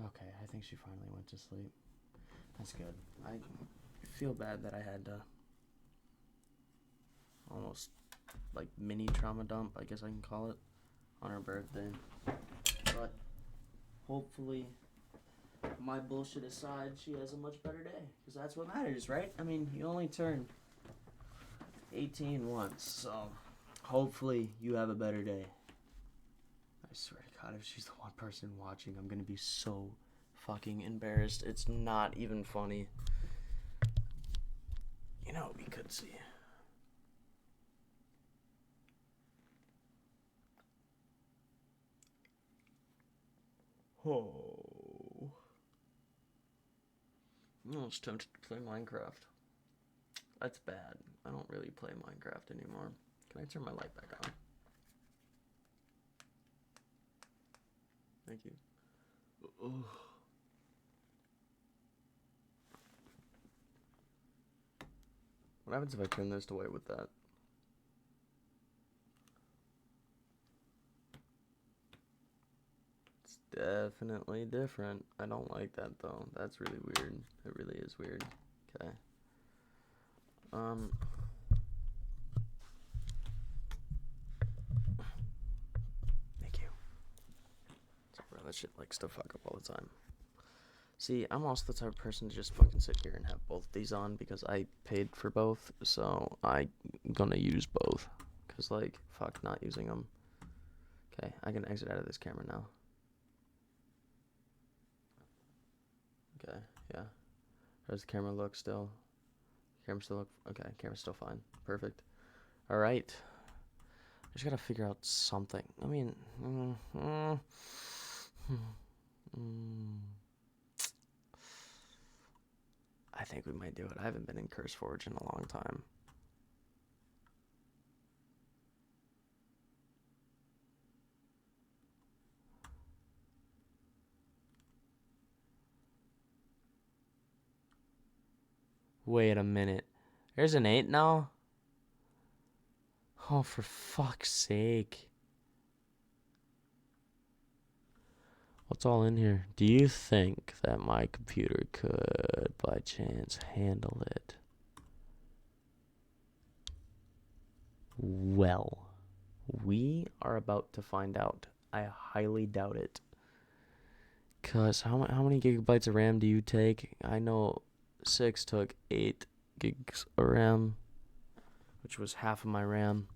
Okay, I think she finally went to sleep. That's good. I feel bad that I had to almost, like, mini trauma dump, I guess I can call it, on her birthday. But hopefully, my bullshit aside, she has a much better day, because that's what matters, right? I mean, you only turn 18 once, so hopefully you have a better day. I swear to God, if she's the one person watching, I'm gonna be so fucking embarrassed. It's not even funny. You know what we could see? Oh. No, it's tempted to play Minecraft. That's bad. I don't really play Minecraft anymore. Can I turn my light back on? Thank you. Ugh. What happens if I turn this to white with that? It's definitely different. I don't like that though. That's really weird. It really is weird. Okay. Thank you. So, bro, that shit likes to fuck up all the time. See, I'm also the type of person to just fucking sit here and have both these on because I paid for both, so I'm gonna use both. Cause like, fuck not using them. Okay, I can exit out of this camera now. Okay, yeah. How does the camera look still? Camera still look, okay, camera's still fine. Perfect. Alright. I just gotta figure out something. I mean, I think we might do it. I haven't been in CurseForge in a long time. Wait a minute. There's an 8 now? Oh, for fuck's sake. What's all in here? Do you think that my computer could, by chance, handle it? Well, we are about to find out. I highly doubt it. Cause how many gigabytes of RAM do you take? I know 6 took 8 gigs of RAM, which was half of my RAM.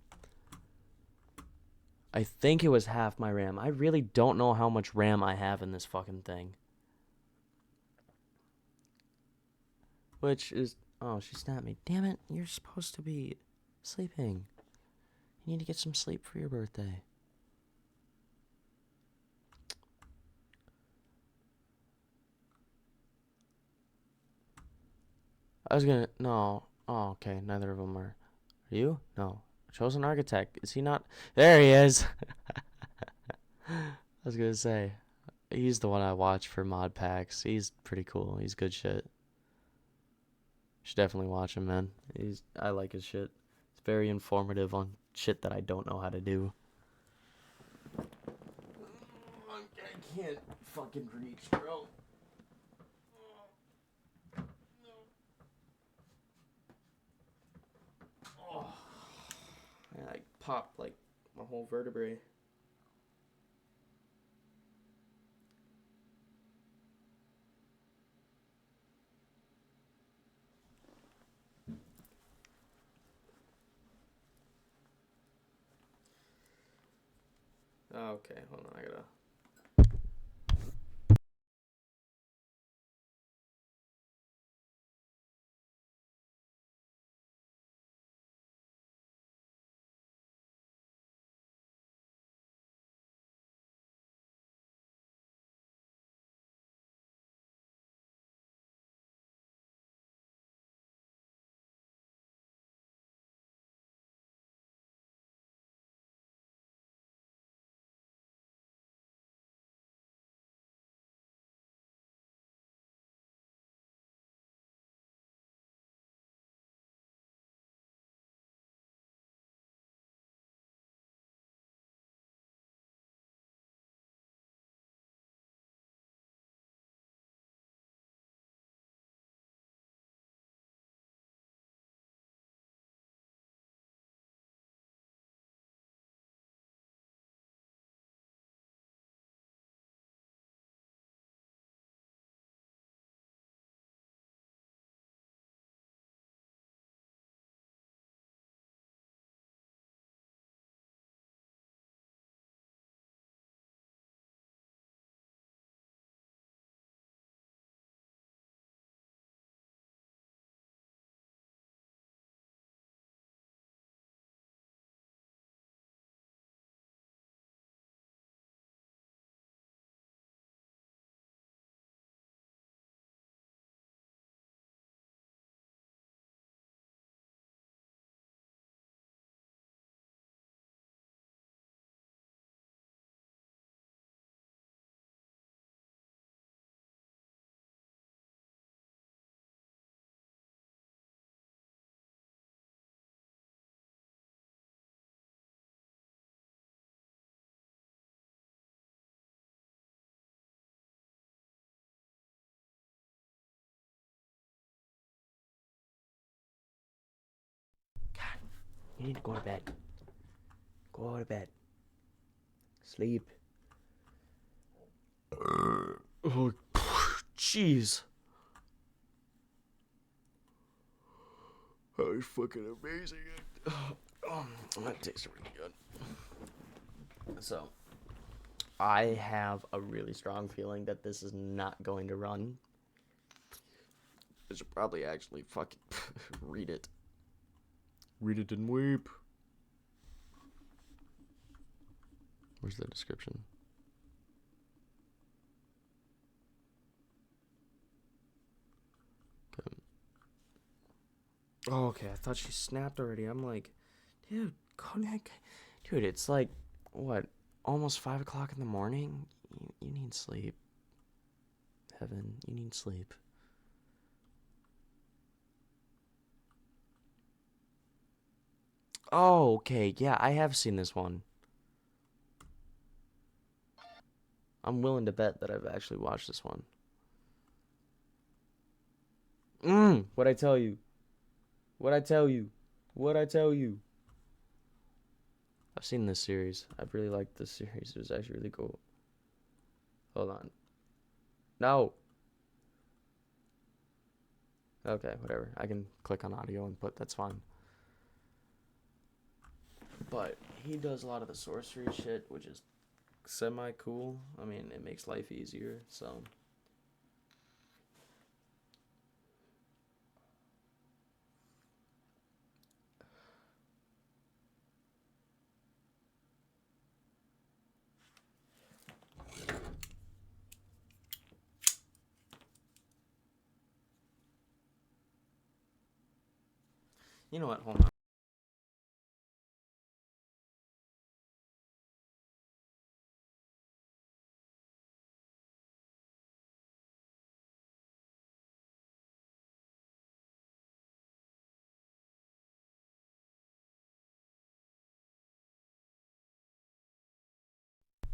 I think it was half my RAM. I really don't know how much RAM I have in this fucking thing. Which is... Oh, she snapped me. Damn it, you're supposed to be sleeping. You need to get some sleep for your birthday. I was gonna... No. Oh, okay, neither of them are... Are you? No. Chosen Architect. Is he not... There he is! I was gonna say... He's the one I watch for mod packs. He's pretty cool. He's good shit. Should definitely watch him, man. I like his shit. It's very informative on shit that I don't know how to do. I can't fucking reach, bro. Oh. I popped like my whole vertebrae. Okay, hold on, I gotta... You need to go to bed. Go to bed. Sleep. Oh, jeez. That was fucking amazing. That tastes really good. So, I have a really strong feeling that this is not going to run. I should probably actually fucking read it. Read it and weep. Where's the description? Okay. Oh, okay. I thought she snapped already. I'm like, dude, connect. Dude, it's like, what, almost 5 o'clock in the morning? You need sleep. Heaven, you need sleep. Oh, okay. Yeah, I have seen this one. I'm willing to bet that I've actually watched this one. What'd I tell you? What'd I tell you? What'd I tell you? I've seen this series. I really liked this series. It was actually really cool. Hold on. No. Okay, whatever. I can click on audio input. That's fine. But he does a lot of the sorcery shit, which is semi-cool. I mean, it makes life easier, so... You know what? Hold on.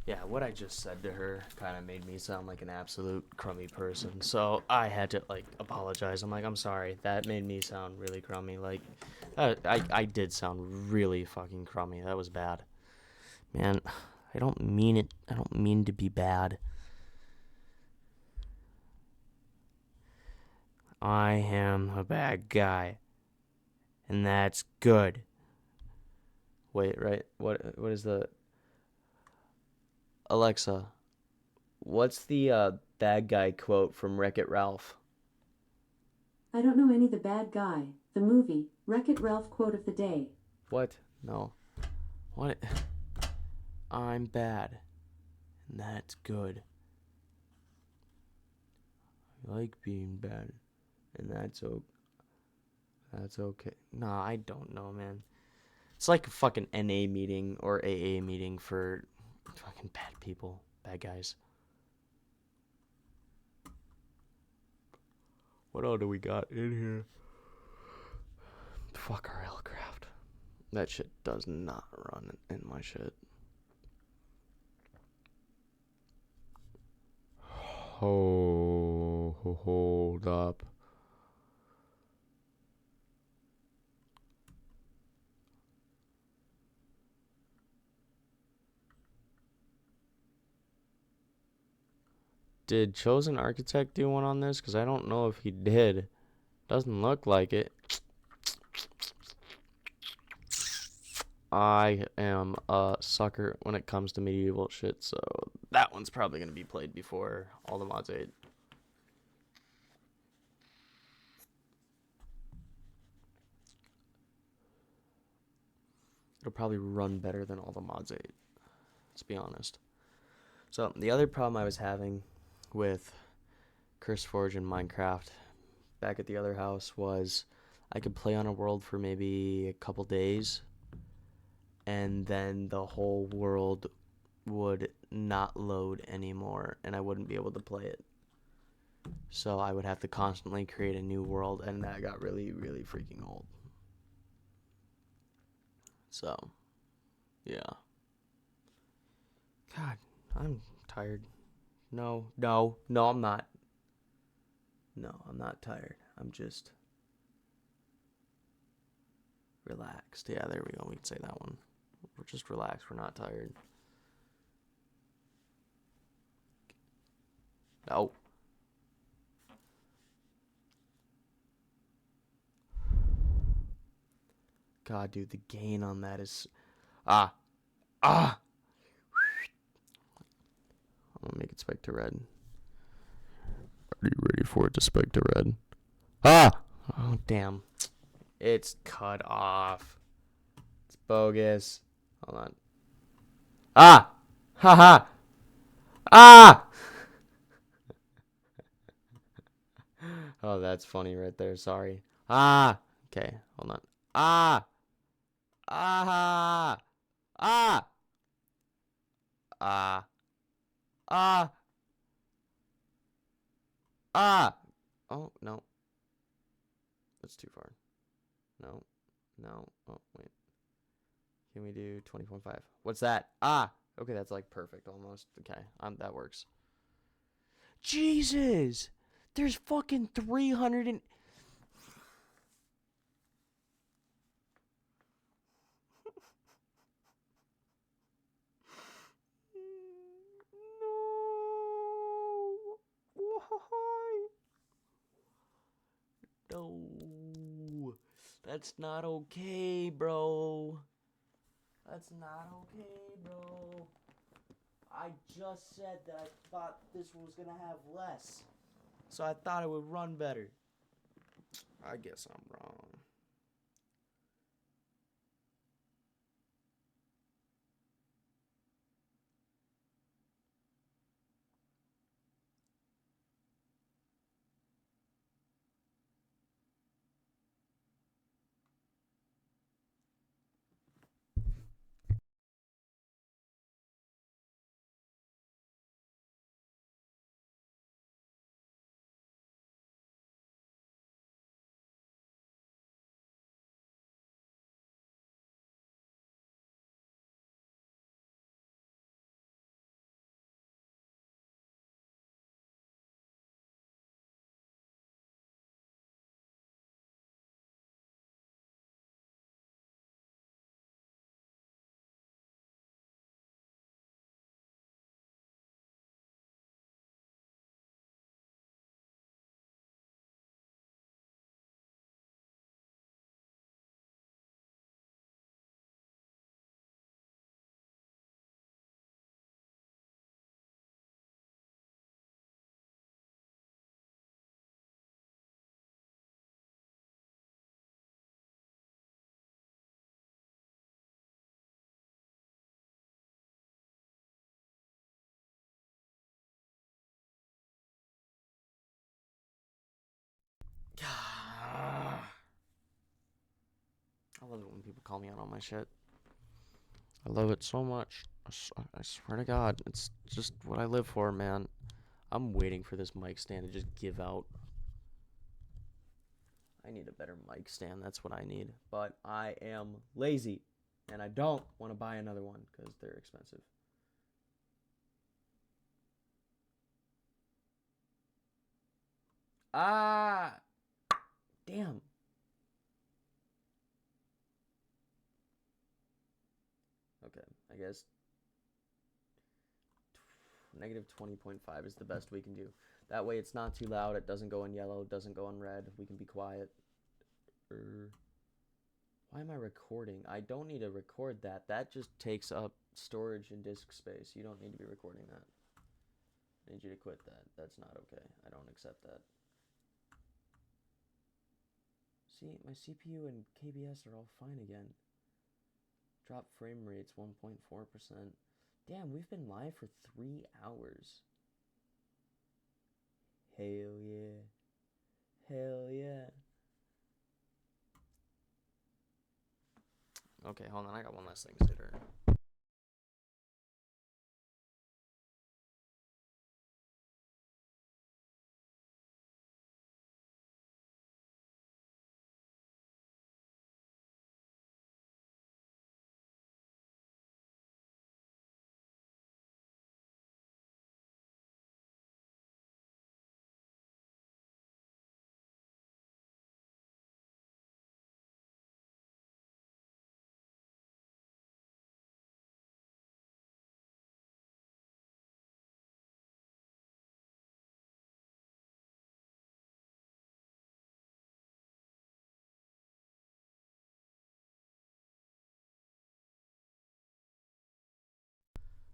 Yeah, what I just said to her kind of made me sound like an absolute crummy person. So I had to, like, apologize. I'm like, I'm sorry. That made me sound really crummy. Like, I did sound really fucking crummy. That was bad. Man, I don't mean it. I don't mean to be bad. I am a bad guy. And that's good. Wait, right? What is the... Alexa, what's the bad guy quote from Wreck-It Ralph? I don't know any the bad guy. The movie, Wreck-It Ralph quote of the day. What? No. What? I'm bad. And that's good. I like being bad. And that's okay. Nah, I don't know, man. It's like a fucking NA meeting or AA meeting for fucking bad people. Bad guys. What all do we got in here? Fuck our Hellcraft. That shit does not run in my shit. Hold up. Did Chosen Architect do one on this? Because I don't know if he did. Doesn't look like it. I am a sucker when it comes to medieval shit, so that one's probably going to be played before all the mods 8. It'll probably run better than all the mods 8. Let's be honest. So, the other problem I was having with CurseForge and Minecraft back at the other house was I could play on a world for maybe a couple days, and then the whole world would not load anymore, and I wouldn't be able to play it. So I would have to constantly create a new world, and that got really, really freaking old. So, yeah. God, I'm tired. No, I'm not. No, I'm not tired. I'm just relaxed. Yeah, there we go. We can say that one. We're just relaxed. We're not tired. No. God, dude, the gain on that is... I'm gonna make it spec to red. Are you ready for it to spec to red? Oh, damn. It's cut off. It's bogus. Hold on. Haha! Oh, that's funny right there. Sorry. Okay, hold on. Ah! Ah! Ah! Ah! Ah! Ah! Oh, no. That's too far. No. Oh, wait. Can we do 20.5? What's that? Okay, that's like perfect almost. Okay, that works. Jesus! There's fucking 300 and... No. Why? No. That's not okay, bro. That's not okay, bro. I just said that I thought this was gonna have less. So I thought it would run better. I guess I'm wrong. love it when people call me out on my shit. I love it so much. I swear to God, it's just what I live for, man. I'm waiting for this mic stand to just give out. I need a better mic stand. That's what I need. But I am lazy, and I don't want to buy another one because they're expensive. Ah! Damn. Okay, I guess negative 20.5 is the best we can do. That way it's not too loud, it doesn't go in yellow, it doesn't go in red, we can be quiet. Why am I recording? I don't need to record that. That just takes up storage and disk space. You don't need to be recording that. I need you to quit that. That's not okay. I don't accept that. See, my CPU and KBS are all fine again. Drop frame rates 1.4%. Damn, we've been live for 3 hours. Hell yeah. Hell yeah. Okay, hold on. I got one last thing to say to her.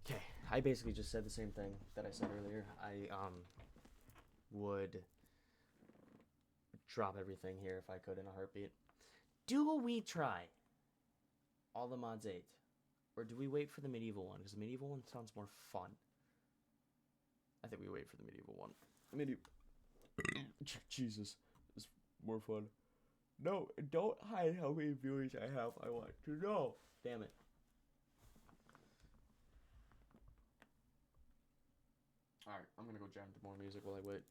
Okay, I basically just said the same thing that I said earlier. I would drop everything here if I could in a heartbeat. Do we try all the mods 8? Or do we wait for the medieval one? Because the medieval one sounds more fun. I think we wait for the medieval one. Jesus, it's more fun. No, don't hide how many viewers I have. I want to know. Damn it. Alright, I'm gonna go jam to more music while I wait.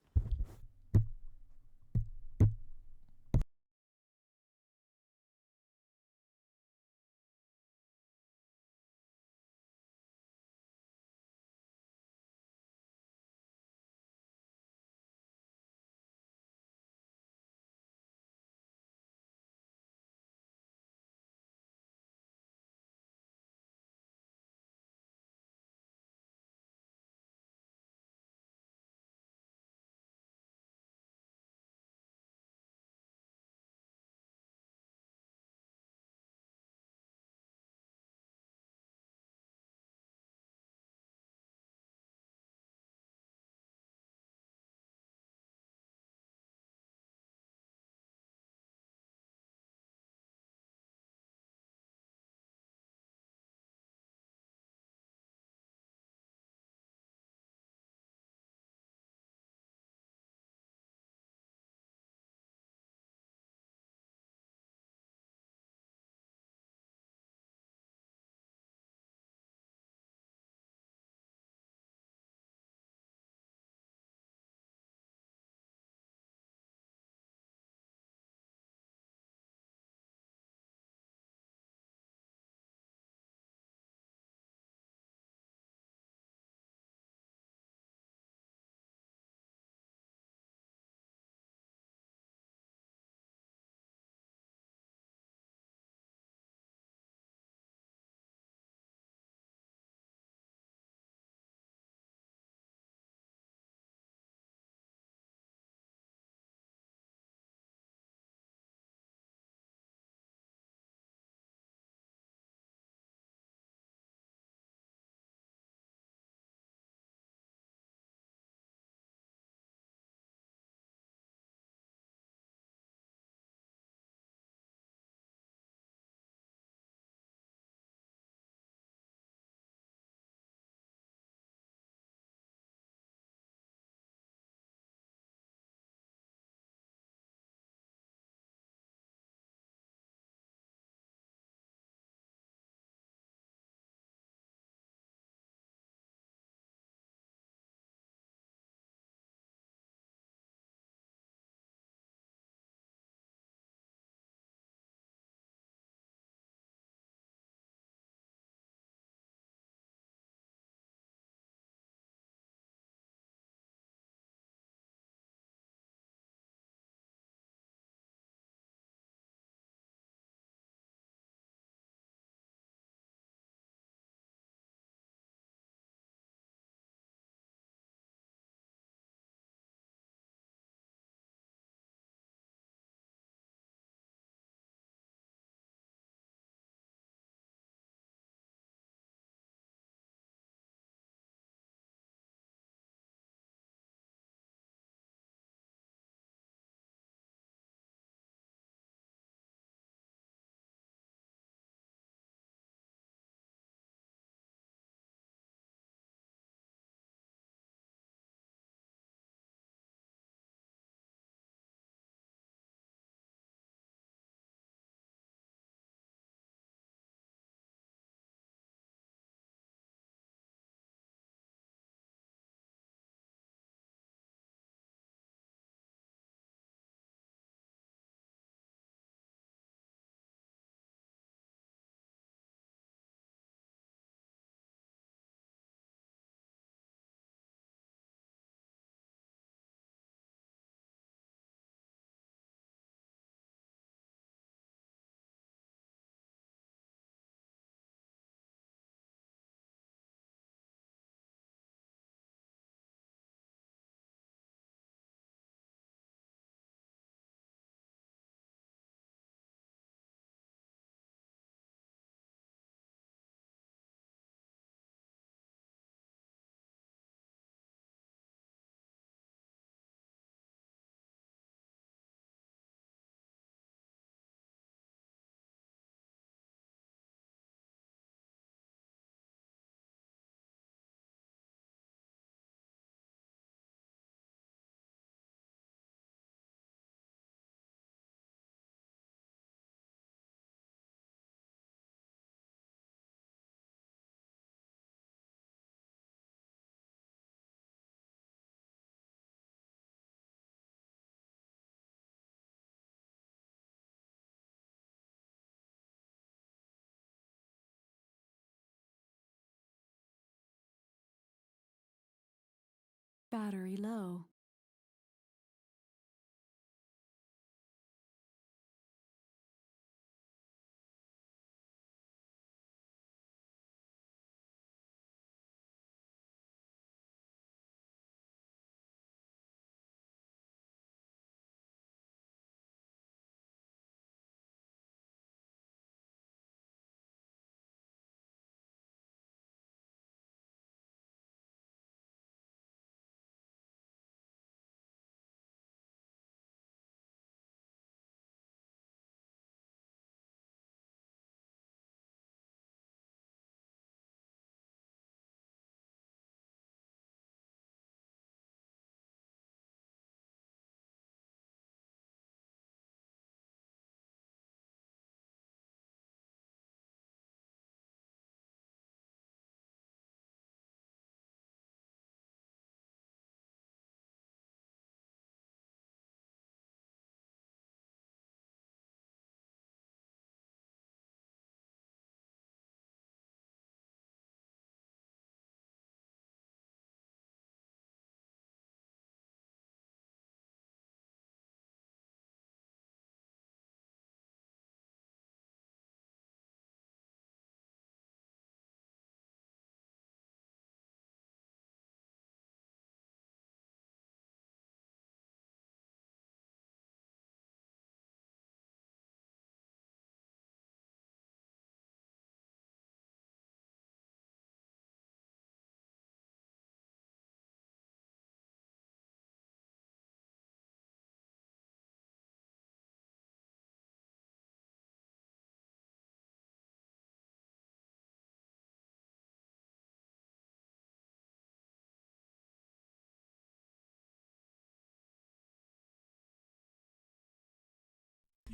Battery low.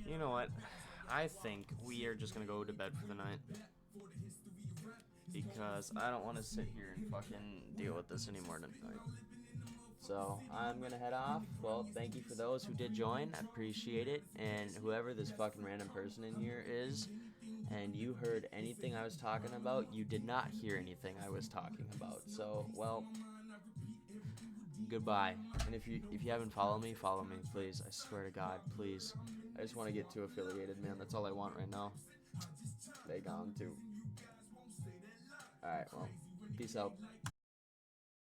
You know what? I think we are just gonna go to bed for the night. Because I don't want to sit here and fucking deal with this anymore tonight. So I'm gonna head off. Well, thank you for those who did join. I appreciate it. And whoever this fucking random person in here is, and you heard anything I was talking about, you did not hear anything I was talking about. So, well, goodbye. And if you haven't followed me, follow me, please. I swear to God, please. I just want to get too affiliated, man. That's all I want right now. They gone too. Alright, well, peace out.